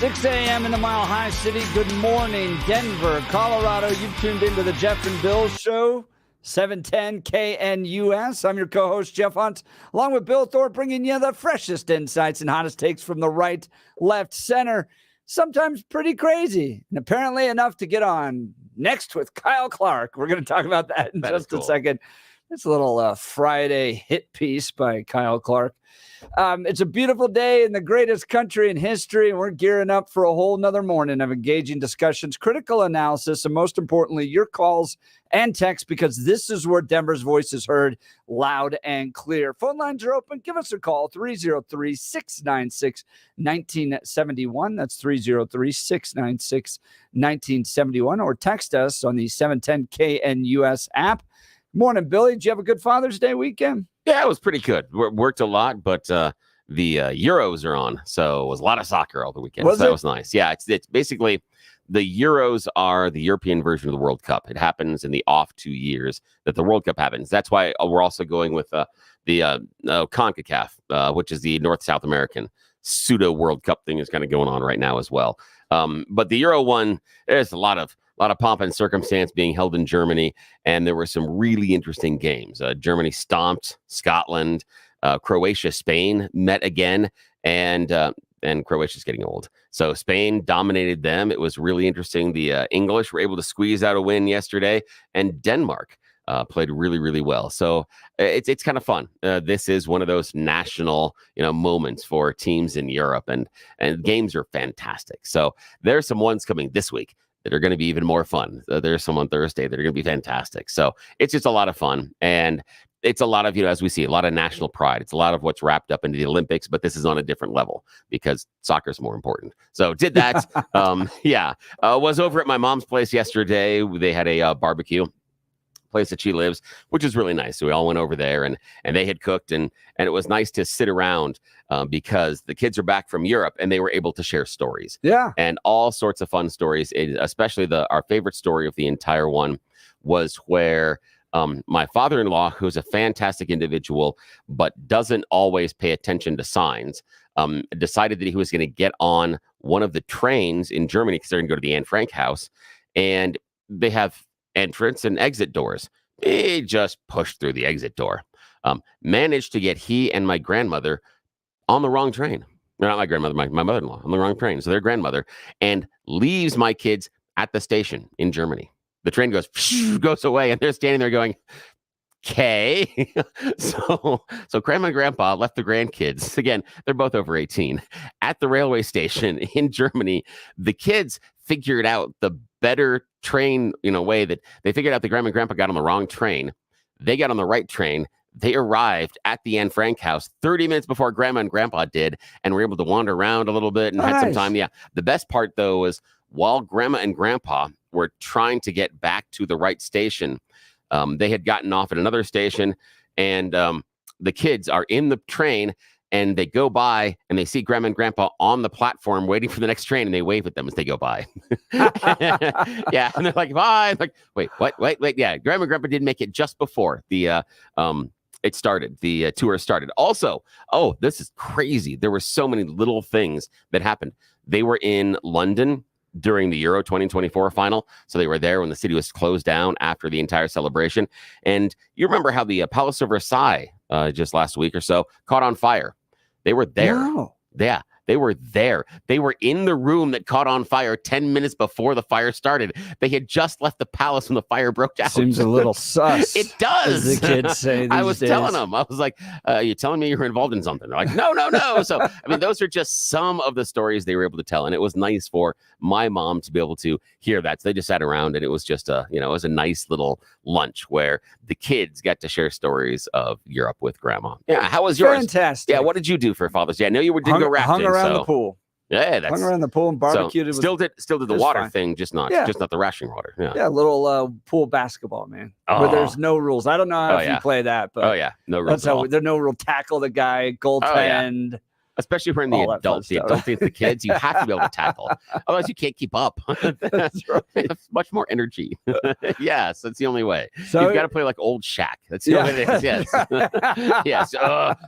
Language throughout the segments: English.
6 a.m. in the Mile High City. Good morning, Denver, Colorado. You've tuned into the Jeff and Bill Show, 710 KNUS. I'm your co-host, Jeff Hunt, along with Bill Thorpe, bringing you the freshest insights and hottest takes from the right, left, center. Sometimes pretty crazy, and apparently enough to get on. Next with Kyle Clark. We're going to talk about that in just a second. It's a little Friday hit piece by Kyle Clark. It's a beautiful day in the greatest country in history, and we're gearing up for a whole nother morning of engaging discussions, critical analysis, and most importantly, your calls and texts, because this is where Denver's voice is heard loud and clear. Phone lines are open. Give us a call, 303-696-1971. That's 303-696-1971, or text us on the 710 KNUS app. Morning, Billy. Did you have a good Father's Day weekend? Yeah, it was pretty good. Worked a lot, but the Euros are on, so it was a lot of soccer all the weekend. That was nice. Yeah, it's basically the Euros are the European version of the World Cup. It happens in the off 2 years that the World Cup happens. That's why we're also going with the CONCACAF, which is the North-South American pseudo World Cup thing is kind of going on right now as well. But the Euro one, there's a lot of pomp and circumstance being held in Germany, and there were some really interesting games. Germany stomped Scotland. Croatia, Spain met again, and Croatia's getting old. So Spain dominated them. It was really interesting. The English were able to squeeze out a win yesterday, and Denmark played really, really well. So it's kind of fun. This is one of those national, moments for teams in Europe, and games are fantastic. So there's some ones coming this week that are going to be even more fun. There's some on Thursday that are going to be fantastic. So it's just a lot of fun. And it's a lot of, as we see, a lot of national pride. It's a lot of what's wrapped up into the Olympics, but this is on a different level because soccer is more important. So did that. Was over at my mom's place yesterday. They had a barbecue place that she lives, which is really nice. So we all went over there, and they had cooked, and it was nice to sit around because the kids are back from Europe, and they were able to share stories. Yeah. And all sorts of fun stories. Especially our favorite story of the entire one was where my father-in-law, who's a fantastic individual, but doesn't always pay attention to signs, decided that he was going to get on one of the trains in Germany because they're going to go to the Anne Frank house, and they have entrance and exit doors. He just pushed through the exit door. Managed to get he and my grandmother on the wrong train. Not my grandmother, my mother-in-law on the wrong train. So their grandmother, and leaves my kids at the station in Germany. The train goes away, and they're standing there going, okay. So grandma and grandpa left the grandkids. Again, they're both over 18 at the railway station in Germany. The kids figured out the better train, way that they figured out the grandma and grandpa got on the wrong train. They got on the right train. They arrived at the Anne Frank house 30 minutes before grandma and grandpa did, and were able to wander around a little bit and had some time. Yeah. The best part, though, was while grandma and grandpa were trying to get back to the right station, they had gotten off at another station, and the kids are in the train, and they go by, and they see grandma and grandpa on the platform waiting for the next train, and they wave at them as they go by. Yeah, and they're like, bye. I'm like, wait, what? Wait. Yeah, grandma and grandpa did make it just before the it started. The tour started. Also, this is crazy. There were so many little things that happened. They were in London during the Euro 2024 final. So they were there when the city was closed down after the entire celebration. And you remember how the Palace of Versailles just last week or so caught on fire. They were there. Wow. Yeah, they were there. They were in the room that caught on fire 10 minutes before the fire started. They had just left the palace when the fire broke out. Seems a little sus. It does. As the kids say these I was days. telling them. I was like, you're telling me you were involved in something? They're like, no. So, I mean, those are just some of the stories they were able to tell. And it was nice for my mom to be able to hear that. So they just sat around, and it was just it was a nice little lunch where the kids got to share stories of Europe with grandma. Yeah. How was yours? Fantastic. Yeah. What did you do for Father's Day? I know you did go rafting. Hung around the pool. Yeah, hung around the pool and barbecued. Still did the water thing, just not the rationing water. Yeah, little pool basketball, man. Where there's no rules. I don't know if you play that, but no rules. That's how there's no rule. Tackle the guy, goaltend. especially when the All that fun adults, the stuff. adults, the kids, you have to be able to tackle. Otherwise, you can't keep up. That's right. It's much more energy. Yes, that's the only way. So You've got to play like old Shaq. That's the only way it is. Yes. Yes.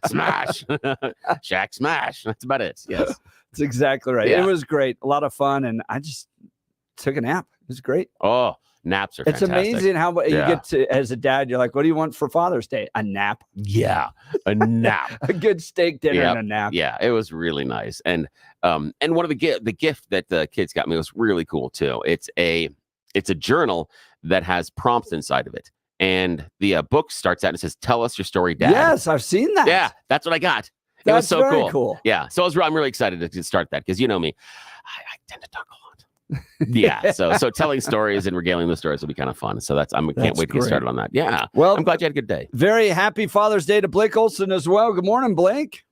Smash. Shaq smash. That's about it. Yes. That's exactly right. Yeah. It was great. A lot of fun. And I just took a nap. It was great. Oh, naps are It's fantastic. amazing how you Yeah. get to, as a dad, you're like, what do you want for Father's Day? A nap. Yeah. A nap. A good steak dinner Yep. and a nap. Yeah, it was really nice. And one of the gift that the kids got me was really cool too. It's a journal that has prompts inside of it. And the book starts out and it says, "Tell us your story, Dad." Yes, I've seen that. Yeah, that's what I got. It That's was so very cool. cool. Yeah. So I'm really excited to start that because you know me, I tend to talk a lot. Yeah. So telling stories and regaling the stories will be kind of fun. So can't wait to get started on that. Yeah. Well, I'm glad you had a good day. Very happy Father's Day to Blake Olson as well. Good morning, Blake.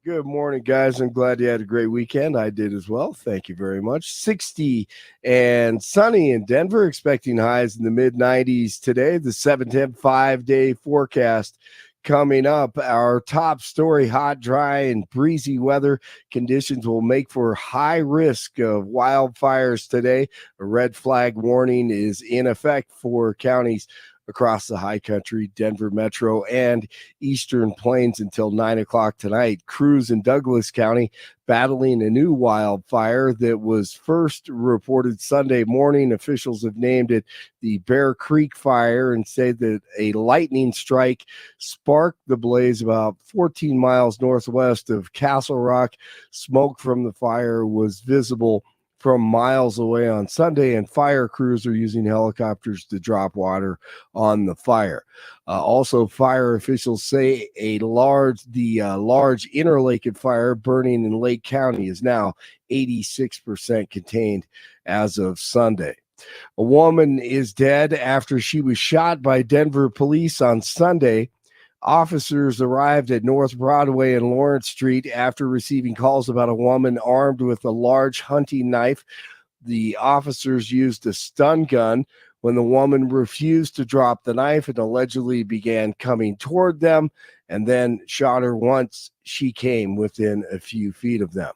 Good morning, guys. I'm glad you had a great weekend. I did as well. Thank you very much. 60 and sunny in Denver, expecting highs in the mid-90s today. The 7-10 5-day forecast coming up. Our top story: hot, dry, and breezy weather conditions will make for high risk of wildfires today. A red flag warning is in effect for counties across the high country, Denver Metro and Eastern Plains until 9 o'clock tonight. Cruz and Douglas County battling a new wildfire that was first reported Sunday morning. Officials have named it the Bear Creek Fire and say that a lightning strike sparked the blaze about 14 miles northwest of Castle Rock. Smoke from the fire was visible from miles away on Sunday, and fire crews are using helicopters to drop water on the fire. Also, fire officials say the large Interlake fire burning in Lake County is now 86% contained as of Sunday. A woman is dead after she was shot by Denver police on Sunday. Officers arrived at North Broadway and Lawrence Street after receiving calls about a woman armed with a large hunting knife. The officers used a stun gun when the woman refused to drop the knife and allegedly began coming toward them, and then shot her once she came within a few feet of them.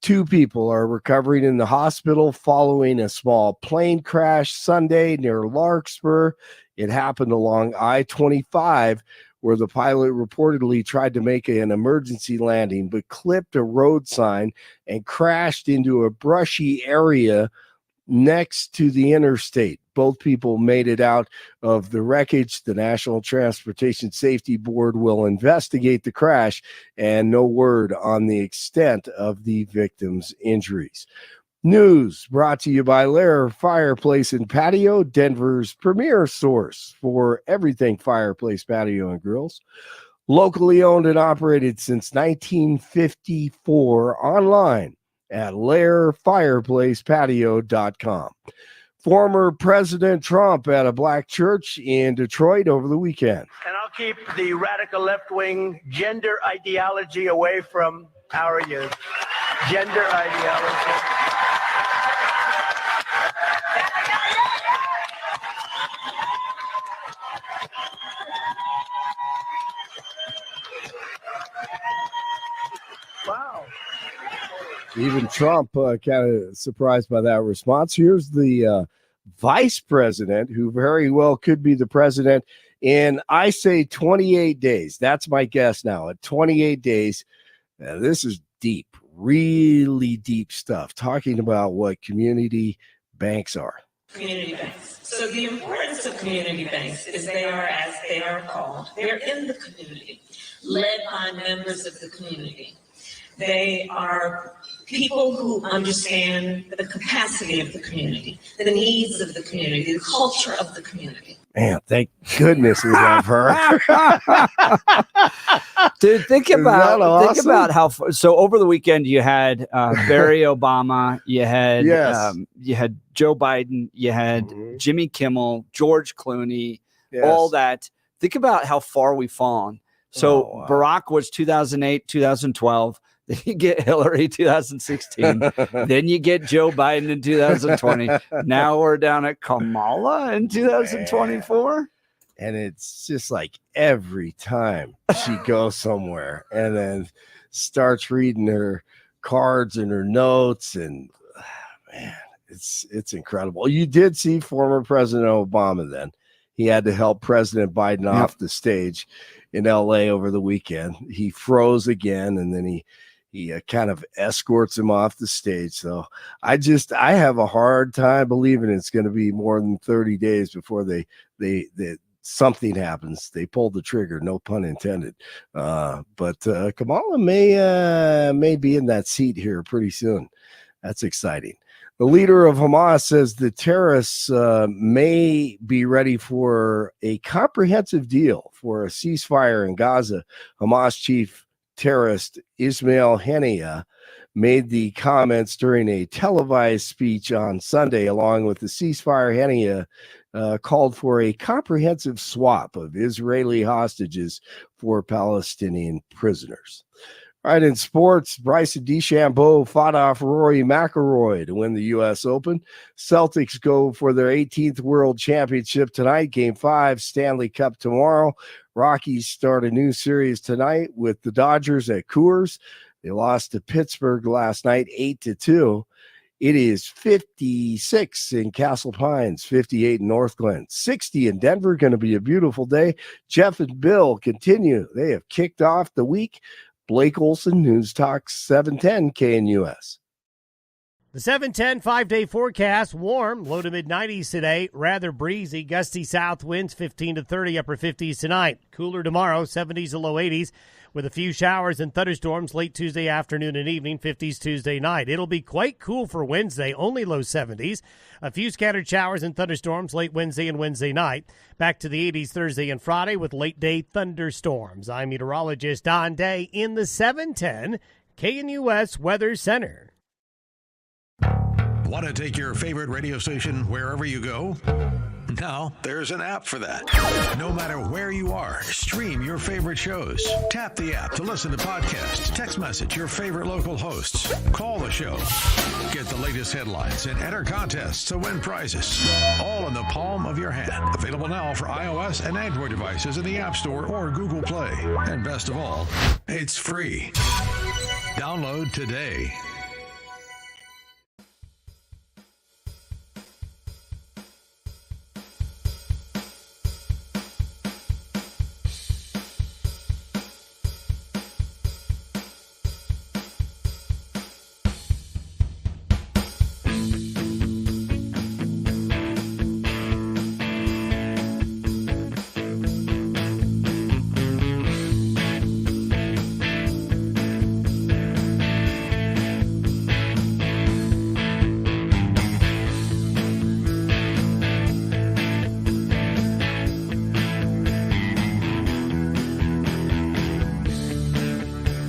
2 people are recovering in the hospital following a small plane crash Sunday near Larkspur. It happened along I-25, where the pilot reportedly tried to make an emergency landing but clipped a road sign and crashed into a brushy area next to the interstate. Both people made it out of the wreckage. The National Transportation Safety Board will investigate the crash, and no word on the extent of the victim's injuries. News brought to you by Lair Fireplace and Patio, Denver's premier source for everything fireplace, patio, and grills. Locally owned and operated since 1954, online at lairfireplacepatio.com. Former President Trump at a black church in Detroit over the weekend. And I'll keep the radical left-wing gender ideology away from our youth. Gender ideology. Wow. Even Trump kind of surprised by that response. Here's the vice president, who very well could be the president in, I say, 28 days. That's my guess now. At 28 days, this is deep, really deep stuff, talking about what community banks are. Community banks. So the importance of community banks is they are, as they are called, they're in the community, led by members of the community. They are people who understand the capacity of the community, the needs of the community, the culture of the community. Man, thank goodness we have her. Dude, think awesome? about how so over the weekend you had Barry Obama, you had you had Joe Biden, you had Jimmy Kimmel, George Clooney, all that. Think about how far we've fallen. So Barack was 2008, 2012. Then you get Hillary 2016. Then you get Joe Biden in 2020. Now we're down at Kamala in 2024. And it's just like every time she goes somewhere, and then starts reading her cards and her notes, and man, it's incredible. You did see former President Obama then. He had to help President Biden off the stage in LA over the weekend. He froze again, and then he kind of escorts him off the stage. So I have a hard time believing it's going to be more than 30 days before they something happens. They pulled the trigger, no pun intended. But Kamala may be in that seat here pretty soon. That's exciting. The leader of Hamas says the terrorists may be ready for a comprehensive deal for a ceasefire in Gaza. Hamas chief terrorist Ismail Haniyeh made the comments during a televised speech on Sunday. Along with the ceasefire, Haniyeh called for a comprehensive swap of Israeli hostages for Palestinian prisoners. All right, in sports, Bryson DeChambeau fought off Rory McIlroy to win the U.S. Open. Celtics go for their 18th World Championship tonight. Game 5, Stanley Cup tomorrow. Rockies start a new series tonight with the Dodgers at Coors. They lost to Pittsburgh last night, 8-2. It is 56 in Castle Pines, 58 in North Glen, 60 in Denver. Going to be a beautiful day. Jeff and Bill continue. They have kicked off the week. Blake Olson, News Talk 710 KNUS. The 710 5-day forecast, warm, low to mid-90s today, rather breezy, gusty south winds 15 to 30, upper 50s tonight. Cooler tomorrow, 70s to low 80s, with a few showers and thunderstorms late Tuesday afternoon and evening, 50s Tuesday night. It'll be quite cool for Wednesday, only low 70s. A few scattered showers and thunderstorms late Wednesday and Wednesday night. Back to the 80s Thursday and Friday with late-day thunderstorms. I'm meteorologist Don Day in the 710 KNUS Weather Center. Want to take your favorite radio station wherever you go? Now, there's an app for that. No matter where you are, stream your favorite shows. Tap the app to listen to podcasts, text message your favorite local hosts, call the show, get the latest headlines, and enter contests to win prizes. All in the palm of your hand. Available now for iOS and Android devices in the App Store or Google Play. And best of all, it's free. Download today.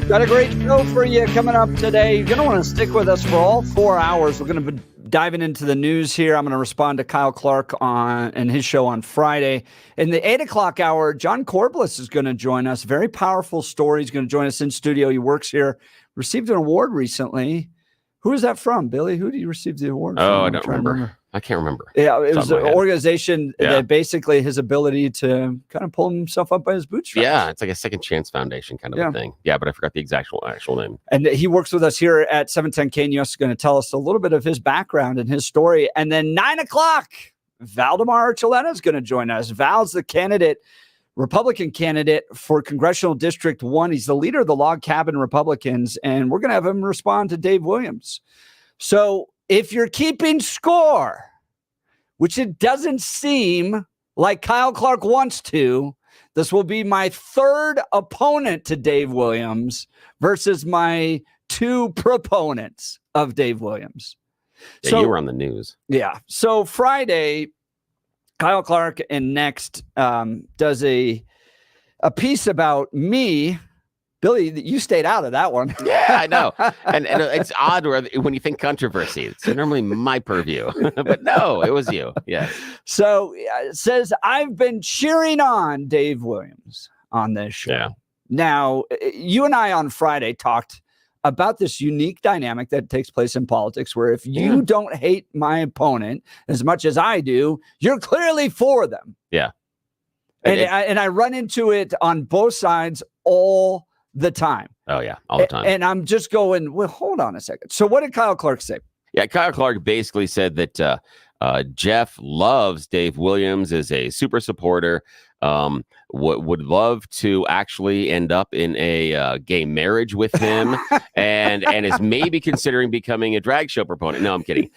Got a great show for you coming up today. You're going to want to stick with us for all 4 hours. We're going to be diving into the news here. I'm going to respond to Kyle Clark and his show on Friday. In the 8 o'clock hour, John Corbliss is going to join us. Very powerful story. He's going to join us in studio. He works here. Received an award recently. Who is that from, Billy? Who did you receive the award from? Oh, I don't remember. I can't remember. Yeah, it was an organization that basically his ability to kind of pull himself up by his bootstraps. Yeah, it's like a Second Chance Foundation kind of a thing. Yeah, but I forgot the actual name. And he works with us here at 710 KNUS. Is going to tell us a little bit of his background and his story. And then 9 o'clock, Valdamar Archuleta is going to join us. Val's the Republican candidate for Congressional District 1. He's the leader of the Log Cabin Republicans, and we're going to have him respond to Dave Willaims. So if you're keeping score, which it doesn't seem like Kyle Clark wants to, this will be my third opponent to Dave Willaims versus my two proponents of Dave Willaims. Yeah, so, you were on the news. Yeah. So Friday, Kyle Clark and Next does a piece about me. Billy, you stayed out of that one. Yeah, I know. And it's odd when you think controversy. It's normally my purview. But no, it was you. Yeah. So it says, I've been cheering on Dave Willaims on this show. Yeah. Now, you and I on Friday talked about this unique dynamic that takes place in politics where if you don't hate my opponent as much as I do, you're clearly for them. Yeah. And I run into it on both sides all the time. Oh, yeah, all the time. And I'm just going, well, hold on a second. So what did Kyle Clark say? Yeah, Kyle Clark basically said that Jeff loves Dave Willaims, is a super supporter, would love to actually end up in a gay marriage with him, and is maybe considering becoming a drag show proponent. No, I'm kidding.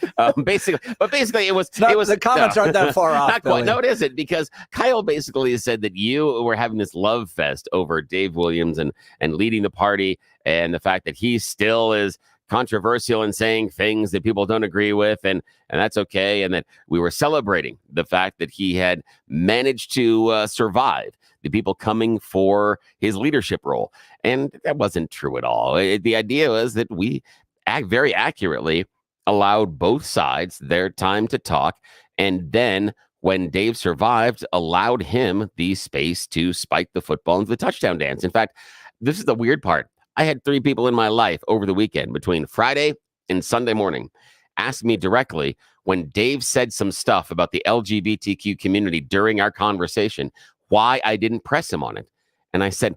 Basically, it was the comments aren't that far off. Not quite. No, it isn't, because Kyle basically said that you were having this love fest over Dave Willaims and leading the party, and the fact that he still is controversial and saying things that people don't agree with, and that's okay, and that we were celebrating the fact that he had managed to survive the people coming for his leadership role. And that wasn't true at all. The idea was that we very accurately allowed both sides their time to talk, and then when Dave survived, allowed him the space to spike the football into the touchdown dance. In fact, this is the weird part. I had 3 people in my life over the weekend between Friday and Sunday morning ask me directly when Dave said some stuff about the LGBTQ community during our conversation, why I didn't press him on it. And I said,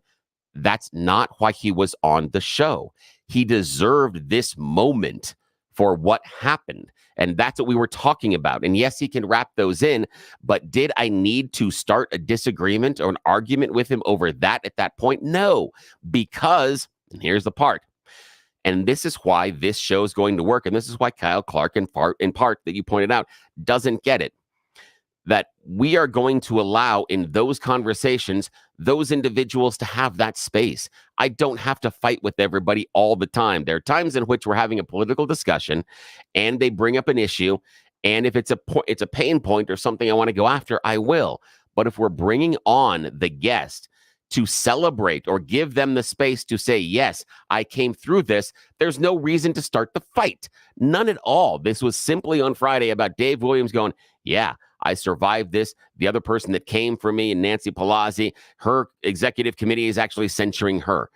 that's not why he was on the show. He deserved this moment for what happened. And that's what we were talking about. And yes, he can wrap those in, but did I need to start a disagreement or an argument with him over that at that point? No, because, and here's the part, and this is why this show is going to work, and this is why Kyle Clark, in part that you pointed out, doesn't get it, that we are going to allow in those conversations those individuals to have that space. I don't have to fight with everybody all the time. There are times in which we're having a political discussion and they bring up an issue, and if it's a pain point or something I want to go after, I will. But if we're bringing on the guest to celebrate or give them the space to say, yes, I came through this, there's no reason to start the fight. None at all. This was simply on Friday about Dave Willaims going, yeah, I survived this. The other person that came for me, and Nancy Pelosi, her executive committee is actually censuring her.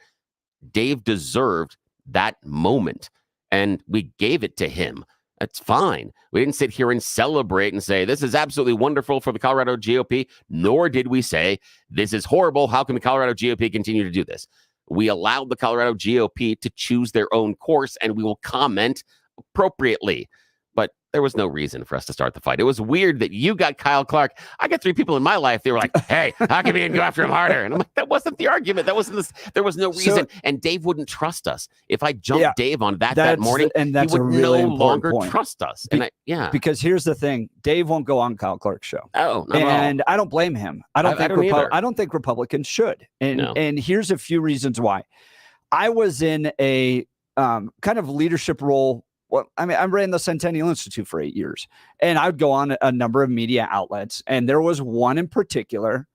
Dave deserved that moment, and we gave it to him. That's fine. We didn't sit here and celebrate and say, this is absolutely wonderful for the Colorado GOP, nor did we say, this is horrible. How can the Colorado GOP continue to do this? We allowed the Colorado GOP to choose their own course, and we will comment appropriately. But there was no reason for us to start the fight. It was weird that you got Kyle Clark. I got 3 people in my life. They were like, hey, how can we go after him harder? And I'm like, that wasn't the argument. That wasn't this. There was no reason. And Dave wouldn't trust us. If I jumped Dave on that morning, and that's he would really no longer point. Trust us. Because here's the thing. Dave won't go on Kyle Clark's show. Oh, not and at all. I don't blame him. I don't think Republicans should. And here's a few reasons why. I was in a kind of leadership role. Well, I mean, I ran the Centennial Institute for 8 years, and I would go on a number of media outlets. And there was one in particular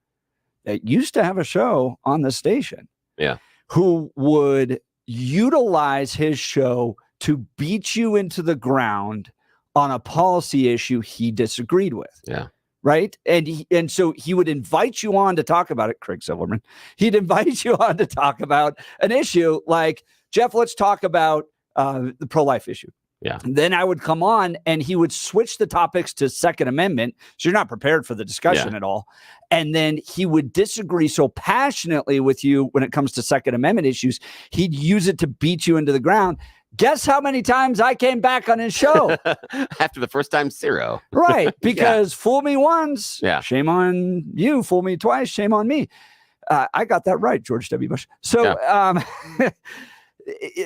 that used to have a show on the station. Yeah. Who would utilize his show to beat you into the ground on a policy issue he disagreed with. Yeah. Right. And so he would invite you on to talk about it. Craig Silverman. He'd invite you on to talk about an issue like, Jeff, let's talk about the pro-life issue. Yeah. Then I would come on and he would switch the topics to Second Amendment. So you're not prepared for the discussion at all. And then he would disagree so passionately with you when it comes to Second Amendment issues. He'd use it to beat you into the ground. Guess how many times I came back on his show? After the first time, 0. Right. Because fool me once, shame on you. Fool me twice, shame on me. I got that right, George W. Bush. So,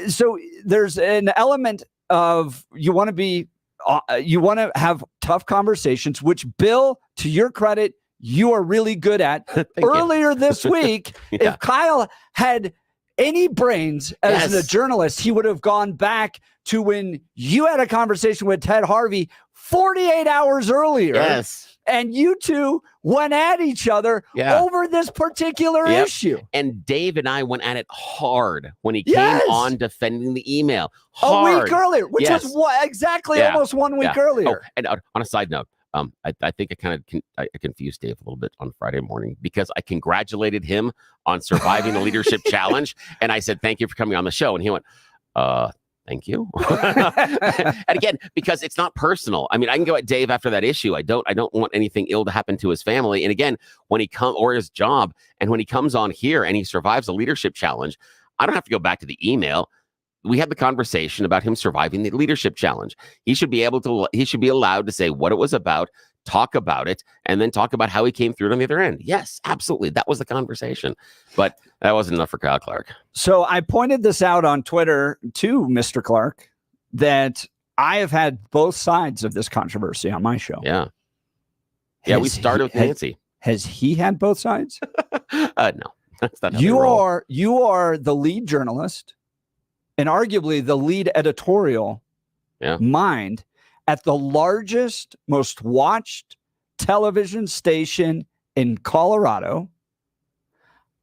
so there's an element of you want to have tough conversations, which, Bill, to your credit, you are really good at. Earlier this week, if Kyle had any brains as a journalist, he would have gone back to when you had a conversation with Ted Harvey 48 hours earlier. Yes. And you two went at each other over this particular issue. And Dave and I went at it hard when he came on defending the email. Hard. A week earlier, which was almost 1 week earlier. Oh, and on a side note, I think I confused Dave a little bit on Friday morning because I congratulated him on surviving the leadership challenge. And I said, thank you for coming on the show. And he went, thank you. And again, because it's not personal. I mean, I can go at Dave after that issue. I don't want anything ill to happen to his family. And again, when he or his job, and when he comes on here and he survives a leadership challenge, I don't have to go back to the email. We had the conversation about him surviving the leadership challenge. He should be allowed to say what it was about, talk about it, and then talk about how he came through it on the other end. Yes, absolutely. That was the conversation. But that wasn't enough for Kyle Clark. So I pointed this out on Twitter to Mr. Clark that I have had both sides of this controversy on my show. Yeah. Yeah, we started with Nancy. Has he had both sides? No, that's not how You they roll. are the lead journalist and arguably the lead editorial mind at the largest, most watched television station in Colorado.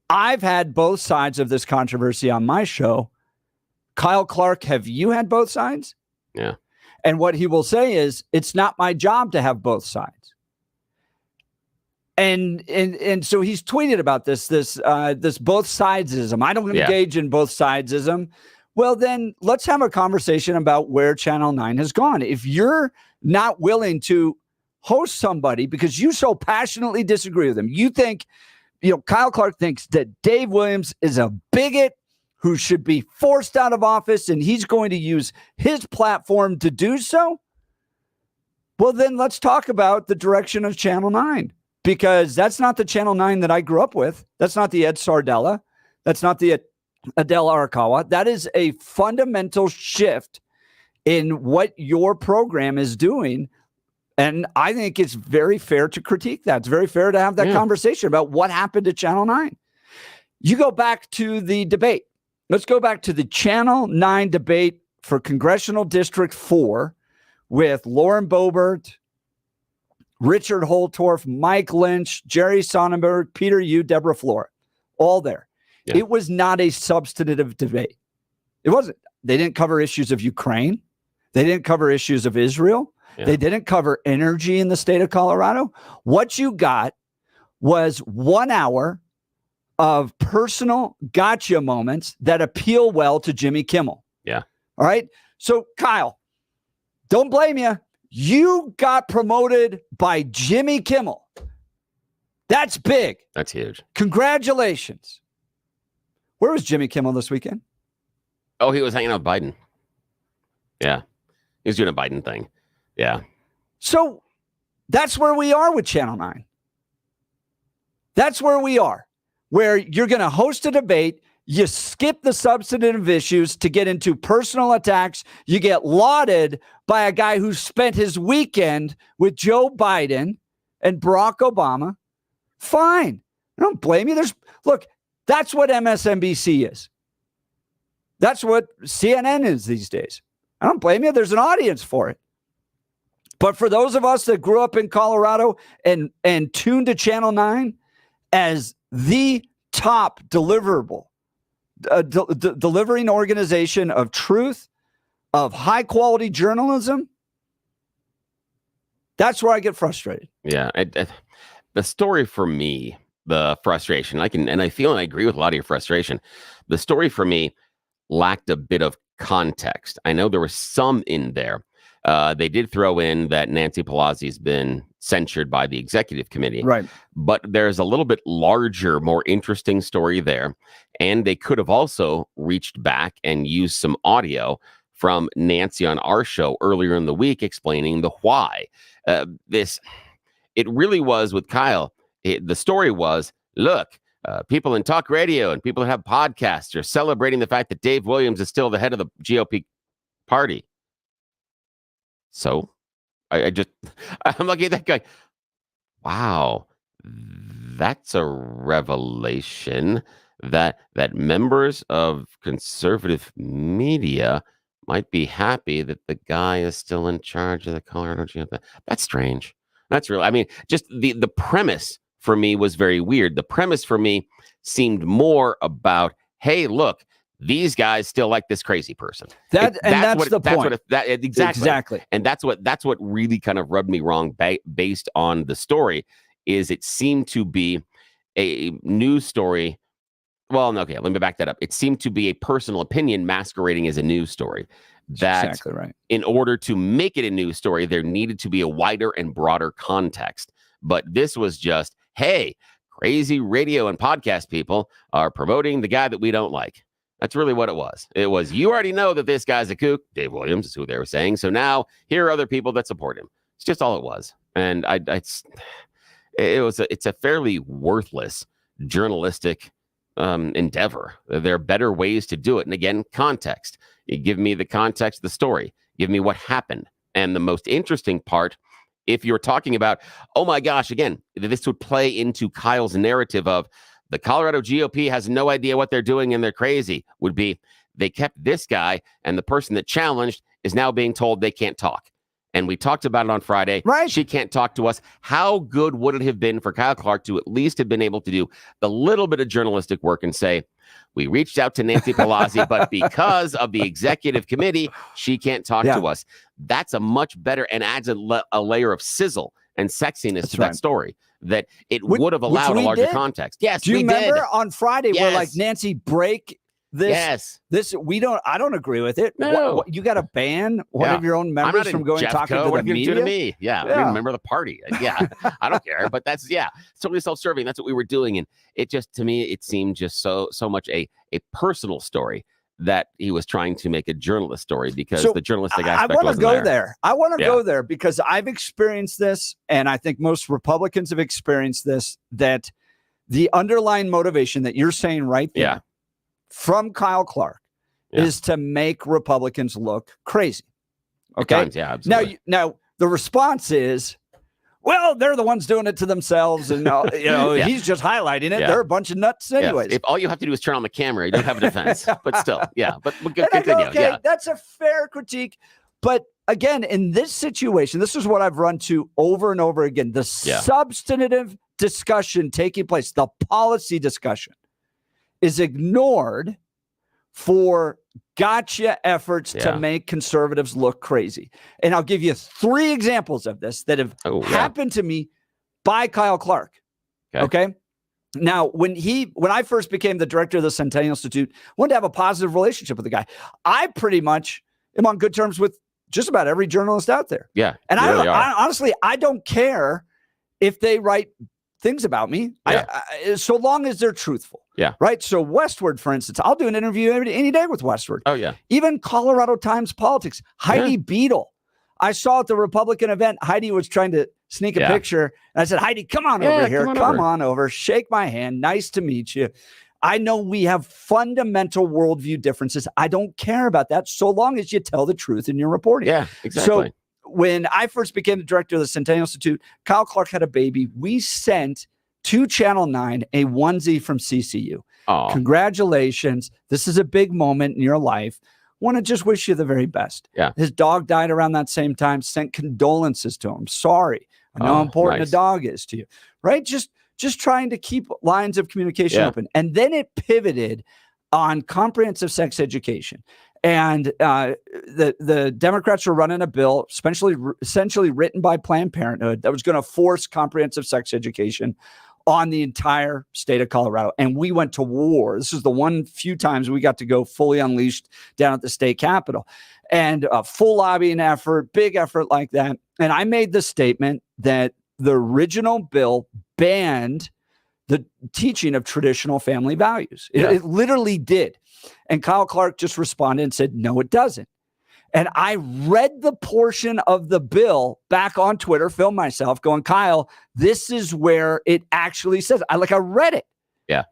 I've had both sides of this controversy on my show. Kyle Clark, have you had both sides? Yeah. And what he will say is, it's not my job to have both sides. And so he's tweeted about this both sidesism. I don't engage in both sidesism. Well, then let's have a conversation about where Channel 9 has gone. If you're not willing to host somebody because you so passionately disagree with them, you think, Kyle Clark thinks that Dave Willaims is a bigot who should be forced out of office and he's going to use his platform to do so. Well, then let's talk about the direction of Channel 9, because that's not the Channel 9 that I grew up with. That's not the Ed Sardella. That's not the Adele Arakawa. That is a fundamental shift in what your program is doing. And I think it's very fair to critique that. It's very fair to have that conversation about what happened to Channel 9. You go back to the debate. Let's go back to the Channel 9 debate for Congressional District 4 with Lauren Boebert, Richard Holtorf, Mike Lynch, Jerry Sonnenberg, Peter Yu, Deborah Flora, all there. Yeah. It was not a substantive debate. It wasn't. They didn't cover issues of Ukraine. They didn't cover issues of Israel. Yeah. They didn't cover energy in the state of Colorado. What you got was 1 hour of personal gotcha moments that appeal well to Jimmy Kimmel. Yeah. All right. So, Kyle, don't blame you. You got promoted by Jimmy Kimmel. That's big. That's huge. Congratulations. Where was Jimmy Kimmel this weekend? Oh, he was hanging out with Biden. Yeah. He was doing a Biden thing. Yeah. So that's where we are with Channel 9. That's where we are, where you're going to host a debate. You skip the substantive issues to get into personal attacks. You get lauded by a guy who spent his weekend with Joe Biden and Barack Obama. Fine. I don't blame you. Look, that's what MSNBC is. That's what CNN is these days. I don't blame you. There's an audience for it. But for those of us that grew up in Colorado and tuned to Channel 9 as the top delivering organization of truth, of high quality journalism, that's where I get frustrated. Yeah. The story for me, the frustration, I feel and I agree with a lot of your frustration. The story for me lacked a bit of context. I know there was some in there. They did throw in that Nancy Pelosi's been censured by the executive committee. Right. But there's a little bit larger, more interesting story there. And they could have also reached back and used some audio from Nancy on our show earlier in the week explaining the why. It really was with Kyle. The story was, look, people in talk radio and people that have podcasts are celebrating the fact that Dave Willaims is still the head of the GOP party. So I'm looking at that guy. Wow, that's a revelation that members of conservative media might be happy that the guy is still in charge of the Colorado GOP. That's strange. That's real. I mean, just the premise for me was very weird. The premise for me seemed more about, hey, look, these guys still like this crazy person. That's the point. Exactly. And that's what really kind of rubbed me wrong based on the story. Is it seemed to be a news story. Well, okay, let me back that up. It seemed to be a personal opinion masquerading as a news story. That exactly right. In order to make it a news story, there needed to be a wider and broader context. But this was just, hey, crazy radio and podcast people are promoting the guy that we don't like. That's really what it was. It was, you already know that this guy's a kook. Dave Williams is who they were saying. So now here are other people that support him. It's just all it was. And it's a fairly worthless journalistic endeavor. There are better ways to do it. And again, context. You give me the context of the story. Give me what happened. And the most interesting part, if you're talking about, oh my gosh, again, this would play into Kyle's narrative of the Colorado GOP has no idea what they're doing and they're crazy, would be they kept this guy and the person that challenged is now being told they can't talk. And we talked about it on Friday. Right. She can't talk to us. How good would it have been for Kyle Clark to at least have been able to do the little bit of journalistic work and say, we reached out to Nancy Pelosi, but because of the executive committee, she can't talk to us. That's a much better and adds a layer of sizzle and sexiness to that story that it would have allowed a larger context. Yes, do you remember did. on Friday where like Nancy break this? Yes. I don't agree with it. No. You got to ban one of your own members from going talking to the media? Do to me? Yeah. I don't remember the party. Yeah. I don't care. But that's, it's totally self-serving. That's what we were doing. And it just, to me, it seemed just so much a personal story that he was trying to make a journalist story because the journalistic aspect wasn't there. I want to go there. I want to go there because I've experienced this, and I think most Republicans have experienced this, that the underlying motivation that you're saying right there from Kyle Clark is to make Republicans look crazy. Okay? At times, absolutely. Now the response is, well, they're the ones doing it to themselves, and he's just highlighting it. They're a bunch of nuts anyways. If all you have to do is turn on the camera, you don't have a defense. But still, but we'll continue. That's a fair critique. But again, in this situation, this is what I've run to over and over again. The substantive discussion taking place, the policy discussion, is ignored for gotcha efforts to make conservatives look crazy. And I'll give you 3 examples of this that have happened to me by Kyle Clark. Okay. Now, when I first became the director of the Centennial Institute, wanted to have a positive relationship with the guy. I pretty much am on good terms with just about every journalist out there. Yeah. And I honestly, I don't care if they write things about me, so long as they're truthful. Yeah. Right. So Westward, for instance, I'll do an interview any day with Westward. Oh, yeah. Even Colorado Times Politics. Heidi Beadle. I saw at the Republican event, Heidi was trying to sneak a picture. And I said, Heidi, come on over here. Come on over. Shake my hand. Nice to meet you. I know we have fundamental worldview differences. I don't care about that so long as you tell the truth in your reporting. Yeah, exactly. So when I first became the director of the Centennial Institute, Kyle Clark had a baby. We sent to Channel 9 a onesie from CCU. Aww. Congratulations. This is a big moment in your life. Want to just wish you the very best. Yeah. His dog died around that same time. Sent condolences to him. Sorry. I know how important a dog is to you. Right? Just trying to keep lines of communication open. And then it pivoted on comprehensive sex education. And the Democrats were running a bill, essentially written by Planned Parenthood, that was going to force comprehensive sex education on the entire state of Colorado. And we went to war. This is the few times we got to go fully unleashed down at the state capitol. And a full lobbying effort, big effort like that. And I made the statement that the original bill banned the teaching of traditional family values. It literally did. And Kyle Clark just responded and said, no, it doesn't. And I read the portion of the bill back on Twitter, filmed myself going, Kyle, this is where it actually says. I read it. Yeah.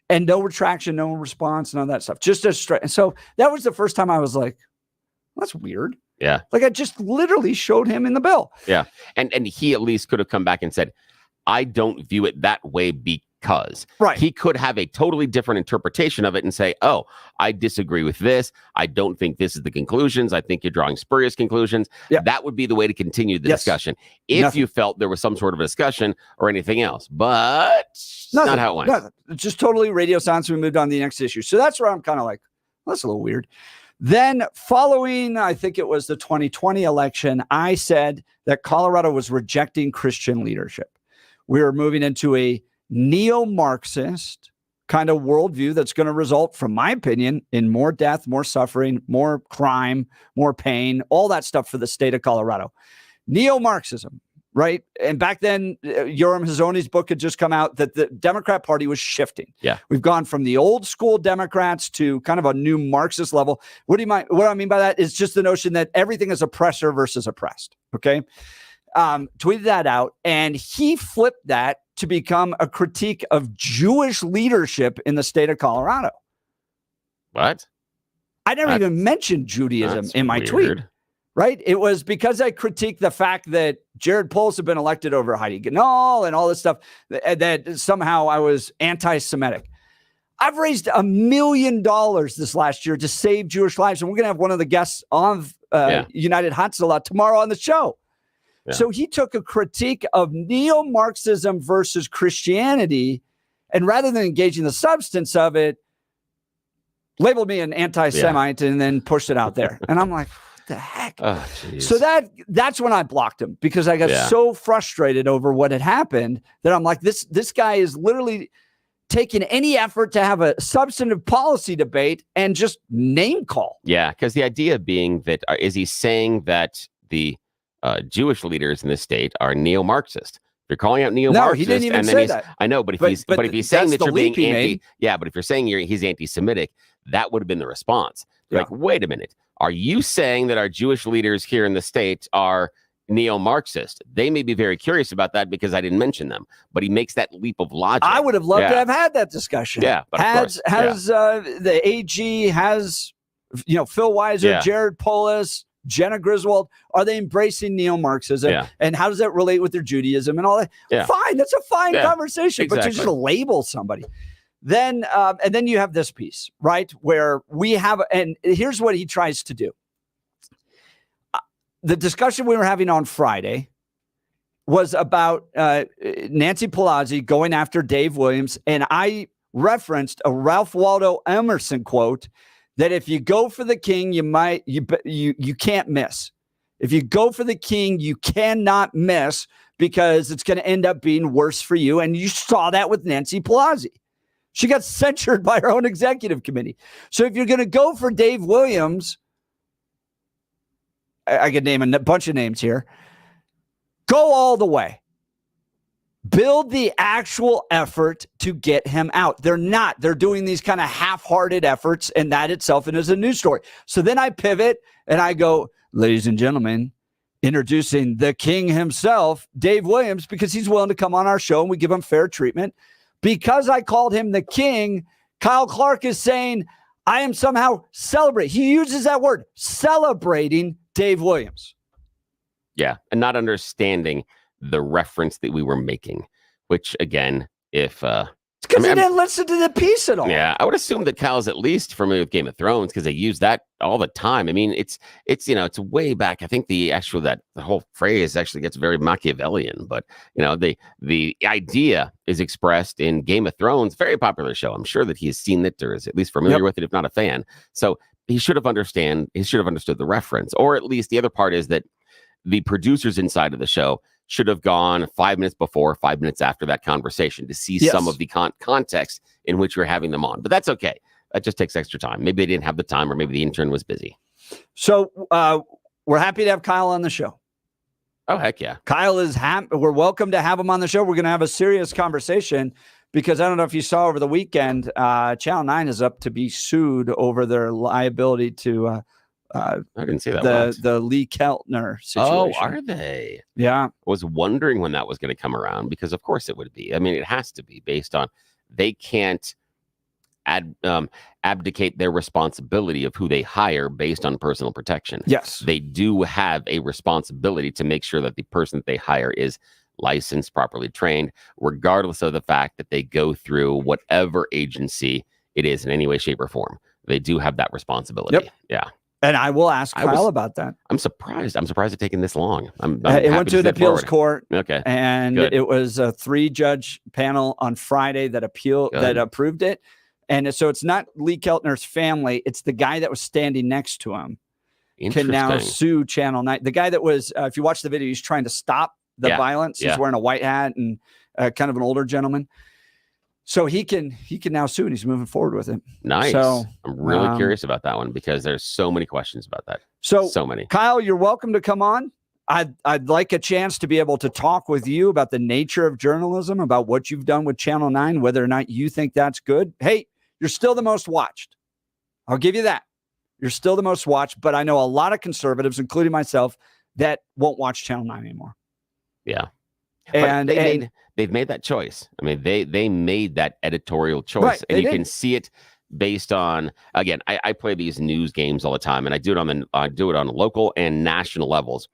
And no retraction, no response, none of that stuff. Just as straight. And so that was the first time I was like, that's weird. Yeah. I just literally showed him in the bill. Yeah. And he at least could have come back and said, I don't view it that way because he could have a totally different interpretation of it and say, oh, I disagree with this. I don't think this is the conclusions. I think you're drawing spurious conclusions. Yeah. That would be the way to continue the discussion if you felt there was some sort of a discussion or anything else. But not how it went. Nothing. Just totally radio silence. We moved on to the next issue. So that's where I'm kind of like, well, that's a little weird. Then following, I think it was the 2020 election, I said that Colorado was rejecting Christian leadership. We were moving into a neo-Marxist kind of worldview that's going to result, from my opinion, in more death, more suffering, more crime, more pain, all that stuff for the state of Colorado. Neo-Marxism, right? And back then, Yoram Hazony's book had just come out that the Democrat Party was shifting. Yeah. We've gone from the old school Democrats to kind of a new Marxist level. What I mean by that is just the notion that everything is oppressor versus oppressed. Okay. Tweeted that out, and he flipped that to become a critique of Jewish leadership in the state of Colorado. What? I never even mentioned Judaism in my tweet. Right? It was because I critiqued the fact that Jared Polis had been elected over Heidi Ganahl and all this stuff that somehow I was anti-Semitic. I've raised $1 million this last year to save Jewish lives. And we're going to have one of the guests on United Hatzalah tomorrow on the show. Yeah. So he took a critique of neo-Marxism versus Christianity, and rather than engaging the substance of it, labeled me an anti-Semite and then pushed it out there. And I'm like, the heck? Oh, so that's when I blocked him, because I got so frustrated over what had happened that I'm like, this guy is literally taking any effort to have a substantive policy debate and just name call. Yeah, because the idea being that is he saying that the Jewish leaders in the state are neo-Marxist? If you're calling out neo-Marxist, no, he didn't even say that. I know, but if he's saying that you're being but if you're saying he's anti-Semitic, that would have been the response. Like, wait a minute. Are you saying that our Jewish leaders here in the state are neo-Marxist? They may be very curious about that because I didn't mention them, but he makes that leap of logic. I would have loved to have had that discussion. Yeah, but the AG has, Phil Weiser, Jared Polis, Jenna Griswold, are they embracing neo-Marxism? Yeah. And how does that relate with their Judaism and all that? Yeah. Fine, that's a fine conversation, exactly. But to just label somebody. Then, and then you have this piece, right, where we have, and here's what he tries to do. The discussion we were having on Friday was about Nancy Pelosi going after Dave Williams, and I referenced a Ralph Waldo Emerson quote that if you go for the king, you can't miss. If you go for the king, you cannot miss, because it's going to end up being worse for you. And you saw that with Nancy Pelosi. She got censured by her own executive committee. So if you're going to go for Dave Williams, I could name a bunch of names here. Go all the way. Build the actual effort to get him out. They're not. They're doing these kind of half-hearted efforts, and that itself is a news story. So then I pivot and I go, ladies and gentlemen, introducing the king himself, Dave Williams, because he's willing to come on our show and we give him fair treatment. Because I called him the king, Kyle Clark is saying I am somehow celebrating. He uses that word, celebrating Dave Williams. Yeah, and not understanding the reference that we were making, which again, if it's because he didn't listen to the piece at all. Yeah, I would assume that Kyle's at least familiar with Game of Thrones because they use that all the time. I mean, it's it's way back. I think the whole phrase actually gets very Machiavellian, but the idea is expressed in Game of Thrones, very popular show. I'm sure that he's seen it or is at least familiar with it, if not a fan. So he should have understood the reference, or at least the other part is that the producers inside of the show should have gone 5 minutes before, 5 minutes after that conversation to see some of the context in which we're having them on. But that's okay. That just takes extra time. Maybe they didn't have the time, or maybe the intern was busy. So we're happy to have Kyle on the show. Oh, heck yeah. Kyle is happy. We're welcome to have him on the show. We're going to have a serious conversation because I don't know if you saw over the weekend, Channel 9 is up to be sued over their liability to I didn't see that. The Lee Keltner situation. Oh, are they? Yeah. I was wondering when that was going to come around, because of course it would be. I mean, it has to be based on they can't abdicate their responsibility of who they hire based on personal protection. Yes. They do have a responsibility to make sure that the person that they hire is licensed, properly trained, regardless of the fact that they go through whatever agency it is in any way, shape, or form. They do have that responsibility. Yep. Yeah. And I will ask Kyle about that. I'm surprised. I'm surprised it's taken this long. It went to the appeals court. Okay. And it was a 3-judge panel on Friday that approved it. And so it's not Lee Keltner's family. It's the guy that was standing next to him can now sue Channel 9. The guy that was, if you watch the video, he's trying to stop the violence. He's wearing a white hat and kind of an older gentleman. So he can now sue, and he's moving forward with it. Nice. So I'm really curious about that one because there's so many questions about that. So many. Kyle, you're welcome to come on. I'd like a chance to be able to talk with you about the nature of journalism, about what you've done with Channel 9, whether or not you think that's good. Hey, you're still the most watched. I'll give you that. You're still the most watched, but I know a lot of conservatives, including myself, that won't watch Channel 9 anymore. Yeah. And they've made that choice. I mean, they made that editorial choice, right, and you can see it based on, again, I play these news games all the time, and I do it on local and national levels.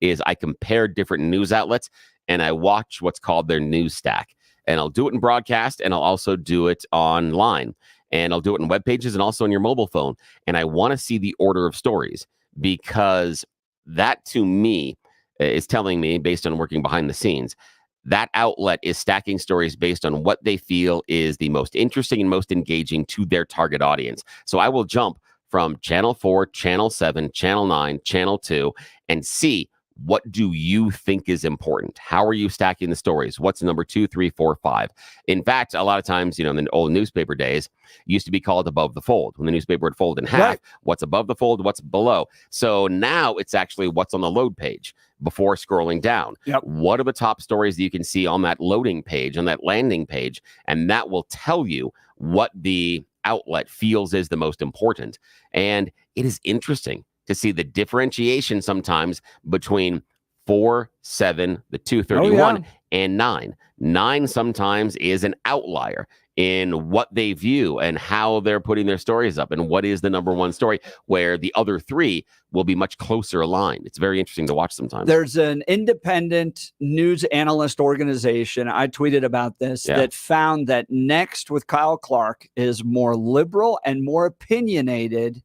Is I compare different news outlets and I watch what's called their news stack, and I'll do it in broadcast, and I'll also do it online, and I'll do it in web pages and also on your mobile phone. And I want to see the order of stories, because that to me is telling me, based on working behind the scenes, that outlet is stacking stories based on what they feel is the most interesting and most engaging to their target audience. So I will jump from Channel 4, Channel 7, Channel 9, Channel 2, and see, what do you think is important? How are you stacking the stories? What's number 2, 3, 4, 5? In fact, a lot of times, in the old newspaper days, it used to be called above the fold. When the newspaper would fold in half, right. What's above the fold, what's below? So now it's actually what's on the load page before scrolling down. Yep. What are the top stories that you can see on that loading page, on that landing page? And that will tell you what the outlet feels is the most important. And it is interesting to see the differentiation sometimes between 4, 7, the 231, and 9. 9 sometimes is an outlier in what they view and how they're putting their stories up and what is the number one story, where the other 3 will be much closer aligned. It's very interesting to watch sometimes. There's an independent news analyst organization, I tweeted about this, that found that Next with Kyle Clark is more liberal and more opinionated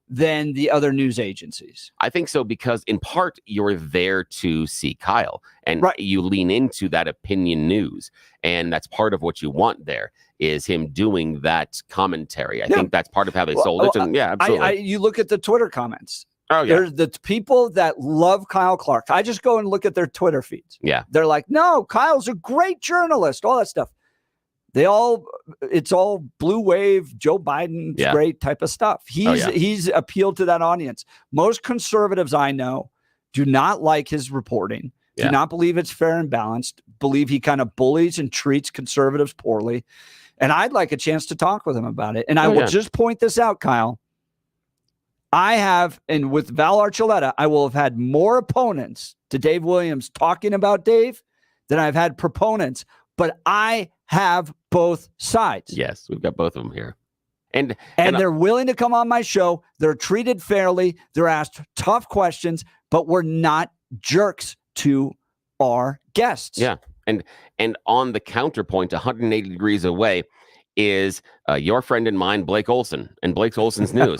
than the other news agencies. I think so, because in part you're there to see Kyle, and you lean into that opinion news, and that's part of what you want there, is him doing that commentary. I think that's part of how they sold it. And absolutely. You look at the Twitter comments. Oh, yeah. There's the people that love Kyle Clark. I just go and look at their Twitter feeds. Yeah. They're like, no, Kyle's a great journalist, all that stuff. It's all blue wave, Joe Biden, great type of stuff. He's appealed to that audience. Most conservatives I know do not like his reporting, do not believe it's fair and balanced, believe he kind of bullies and treats conservatives poorly. And I'd like a chance to talk with him about it. And I will just point this out, Kyle. I have, and with Val Archuleta, I will have had more opponents to Dave Willaims talking about Dave than I've had proponents, but I have both sides. Yes, we've got both of them here. And they're willing to come on my show. They're treated fairly. They're asked tough questions, but we're not jerks to our guests. Yeah. And on the counterpoint, 180 degrees away, is your friend and mine, Blake Olson, and Blake Olson's news.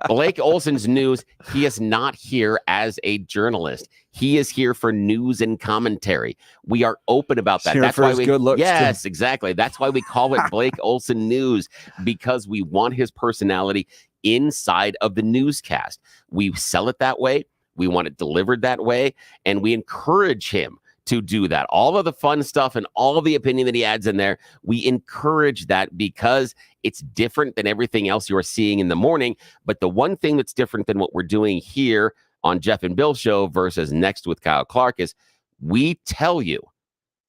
Blake Olson's news, he is not here as a journalist. He is here for news and commentary. We are open about that. That's why we good looks. Yes, exactly. That's why we call it Blake Olson News, because we want his personality inside of the newscast. We sell it that way. We want it delivered that way, and we encourage him to do that. All of the fun stuff and all of the opinion that he adds in there, we encourage that, because it's different than everything else you're seeing in the morning. But the one thing that's different than what we're doing here on Jeff and Bill's show versus Next with Kyle Clark is we tell you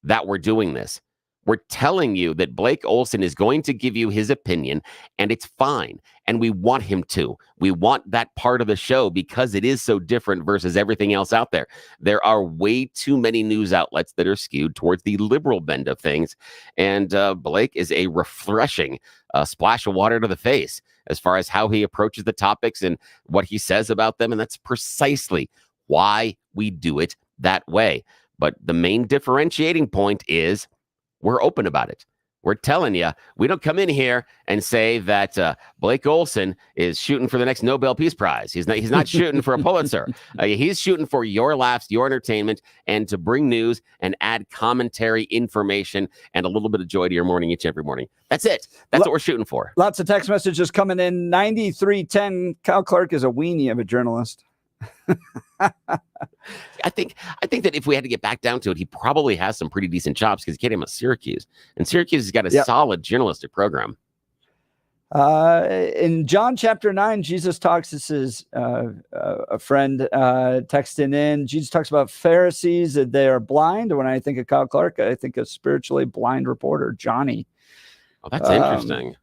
that we're doing this. We're telling you that Blake Olson is going to give you his opinion, and it's fine. And we want him to. We want that part of the show because it is so different versus everything else out there. There are way too many news outlets that are skewed towards the liberal bend of things. And Blake is a refreshing splash of water to the face as far as how he approaches the topics and what he says about them. And that's precisely why we do it that way. But the main differentiating point is we're open about it. We're telling you, we don't come in here and say that Blake Olson is shooting for the next Nobel Peace Prize. He's not shooting for a Pulitzer. He's shooting for your laughs, your entertainment, and to bring news and add commentary, information, and a little bit of joy to your morning each and every morning. That's it. That's what we're shooting for. Lots of text messages coming in. 9310, Kyle Clark is a weenie of a journalist. I think that if we had to get back down to it, he probably has some pretty decent jobs because he came at Syracuse, and Syracuse has got a solid journalistic program. In John chapter 9, Jesus talks, this is a friend texting in. Jesus talks about Pharisees, that they are blind. When I think of Kyle Clark, I think of spiritually blind reporter Johnny. Oh, that's interesting.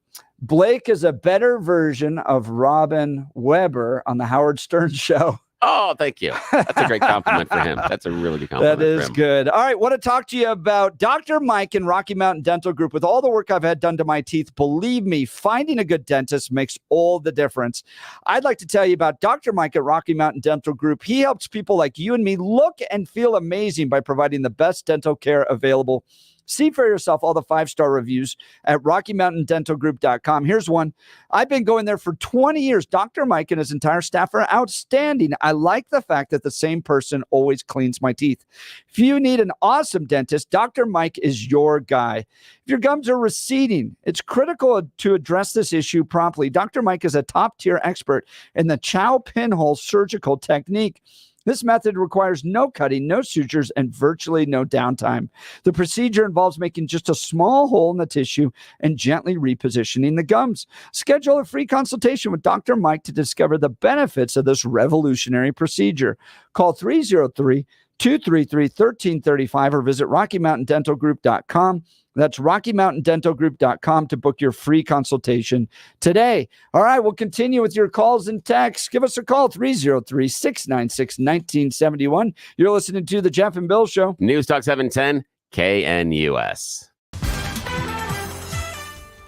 Blake is a better version of Robin Weber on the Howard Stern show. Oh, thank you. That's a great compliment for him. That's a really good compliment. That is good. All right. Want to talk to you about Dr. Mike and Rocky Mountain Dental Group. With all the work I've had done to my teeth, believe me, finding a good dentist makes all the difference. I'd like to tell you about Dr. Mike at Rocky Mountain Dental Group. He helps people like you and me look and feel amazing by providing the best dental care available. See for yourself all the 5-star reviews at RockyMountainDentalGroup.com. Here's one. I've been going there for 20 years. Dr. Mike and his entire staff are outstanding. I like the fact that the same person always cleans my teeth. If you need an awesome dentist, Dr. Mike is your guy. If your gums are receding, it's critical to address this issue promptly. Dr. Mike is a top-tier expert in the Chow pinhole surgical technique. This method requires no cutting, no sutures, and virtually no downtime. The procedure involves making just a small hole in the tissue and gently repositioning the gums. Schedule a free consultation with Dr. Mike to discover the benefits of this revolutionary procedure. Call 303-233-1335 or visit RockyMountainDentalGroup.com. That's RockyMountainDentalGroup.com to book your free consultation today. All right, we'll continue with your calls and texts. Give us a call, 303-696-1971. You're listening to The Jeff and Bill Show. News Talk 710, KNUS.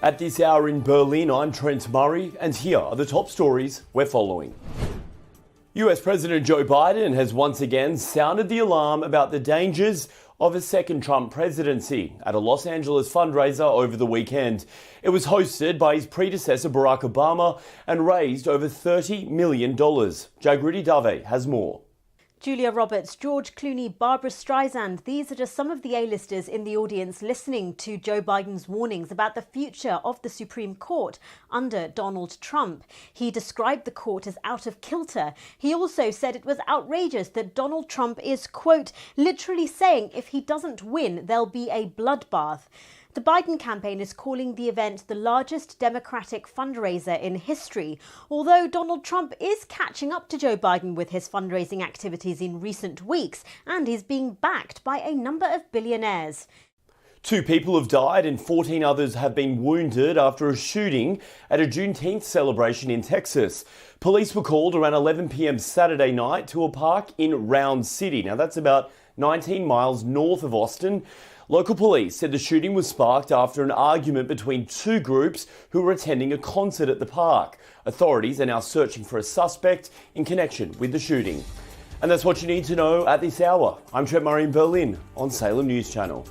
At this hour in Berlin, I'm Trent Murray, and here are the top stories we're following. US President Joe Biden has once again sounded the alarm about the dangers of a second Trump presidency at a Los Angeles fundraiser over the weekend. It was hosted by his predecessor Barack Obama and raised over $30 million. Jagriti Dave has more. Julia Roberts, George Clooney, Barbara Streisand. These are just some of the A-listers in the audience listening to Joe Biden's warnings about the future of the Supreme Court under Donald Trump. He described the court as out of kilter. He also said it was outrageous that Donald Trump is, quote, literally saying if he doesn't win, there'll be a bloodbath. The Biden campaign is calling the event the largest Democratic fundraiser in history, although Donald Trump is catching up to Joe Biden with his fundraising activities in recent weeks and is being backed by a number of billionaires. 2 people have died and 14 others have been wounded after a shooting at a Juneteenth celebration in Texas. Police were called around 11 p.m. Saturday night to a park in Round City. Now that's about 19 miles north of Austin. Local police said the shooting was sparked after an argument between 2 groups who were attending a concert at the park. Authorities are now searching for a suspect in connection with the shooting. And that's what you need to know at this hour. I'm Trent Murray in Berlin on Salem News Channel.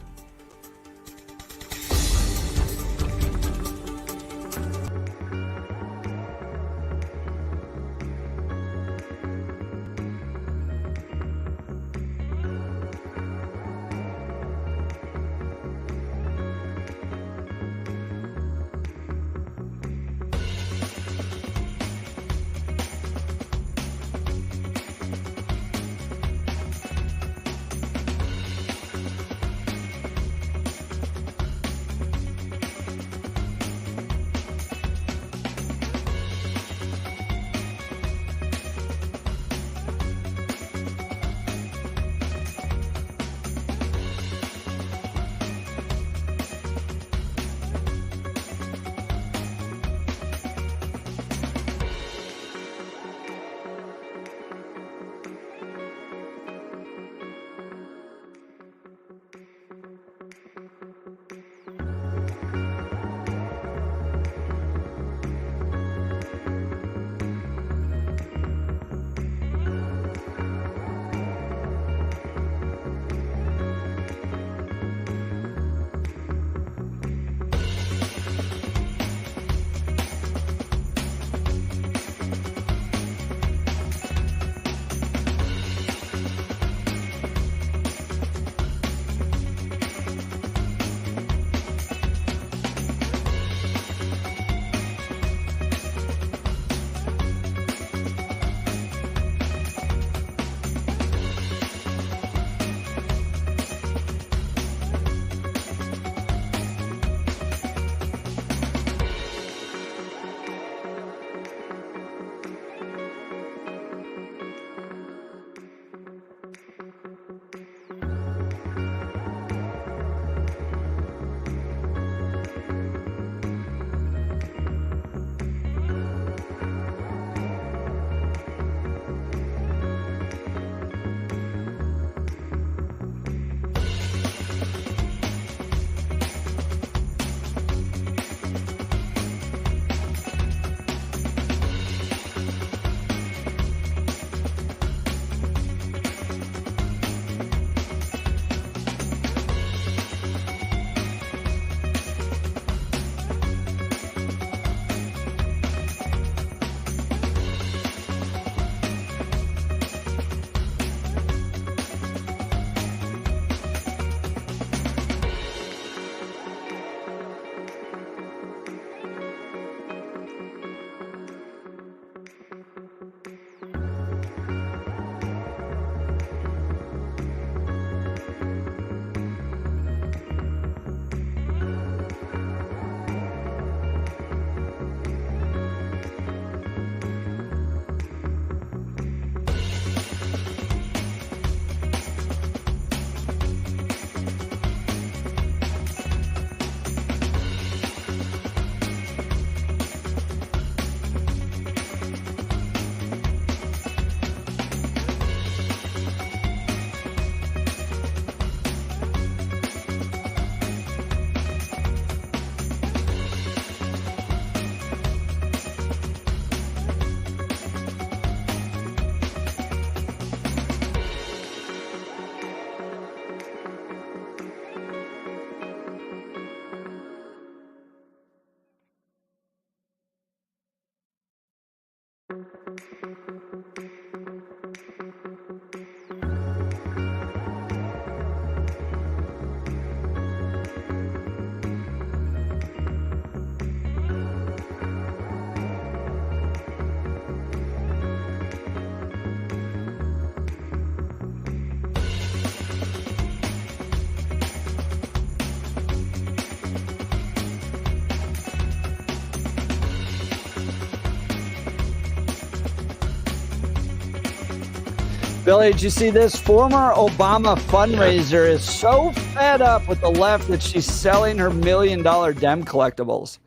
Billy, did you see this? Former Obama fundraiser is so fed up with the left that she's selling her $1 million Dem collectibles.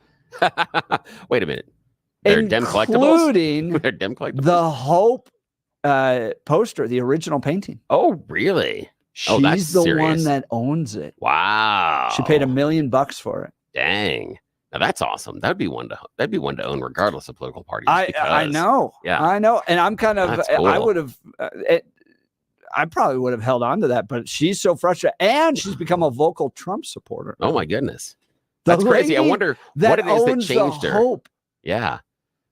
Wait a minute. They're Dem collectibles? They're Dem collectibles? The Hope poster, the original painting. Oh, really? She's the one that owns it. Wow. She paid $1 million for it. Dang. Now that's awesome. That'd be one to own regardless of political parties. I know. Yeah. I know. And I'm kind of, Cool. I would have, I probably would have held on to that, but she's so frustrated. And she's become a vocal Trump supporter. Oh my goodness. That's crazy. I wonder what it is that changed her. Hope. Yeah.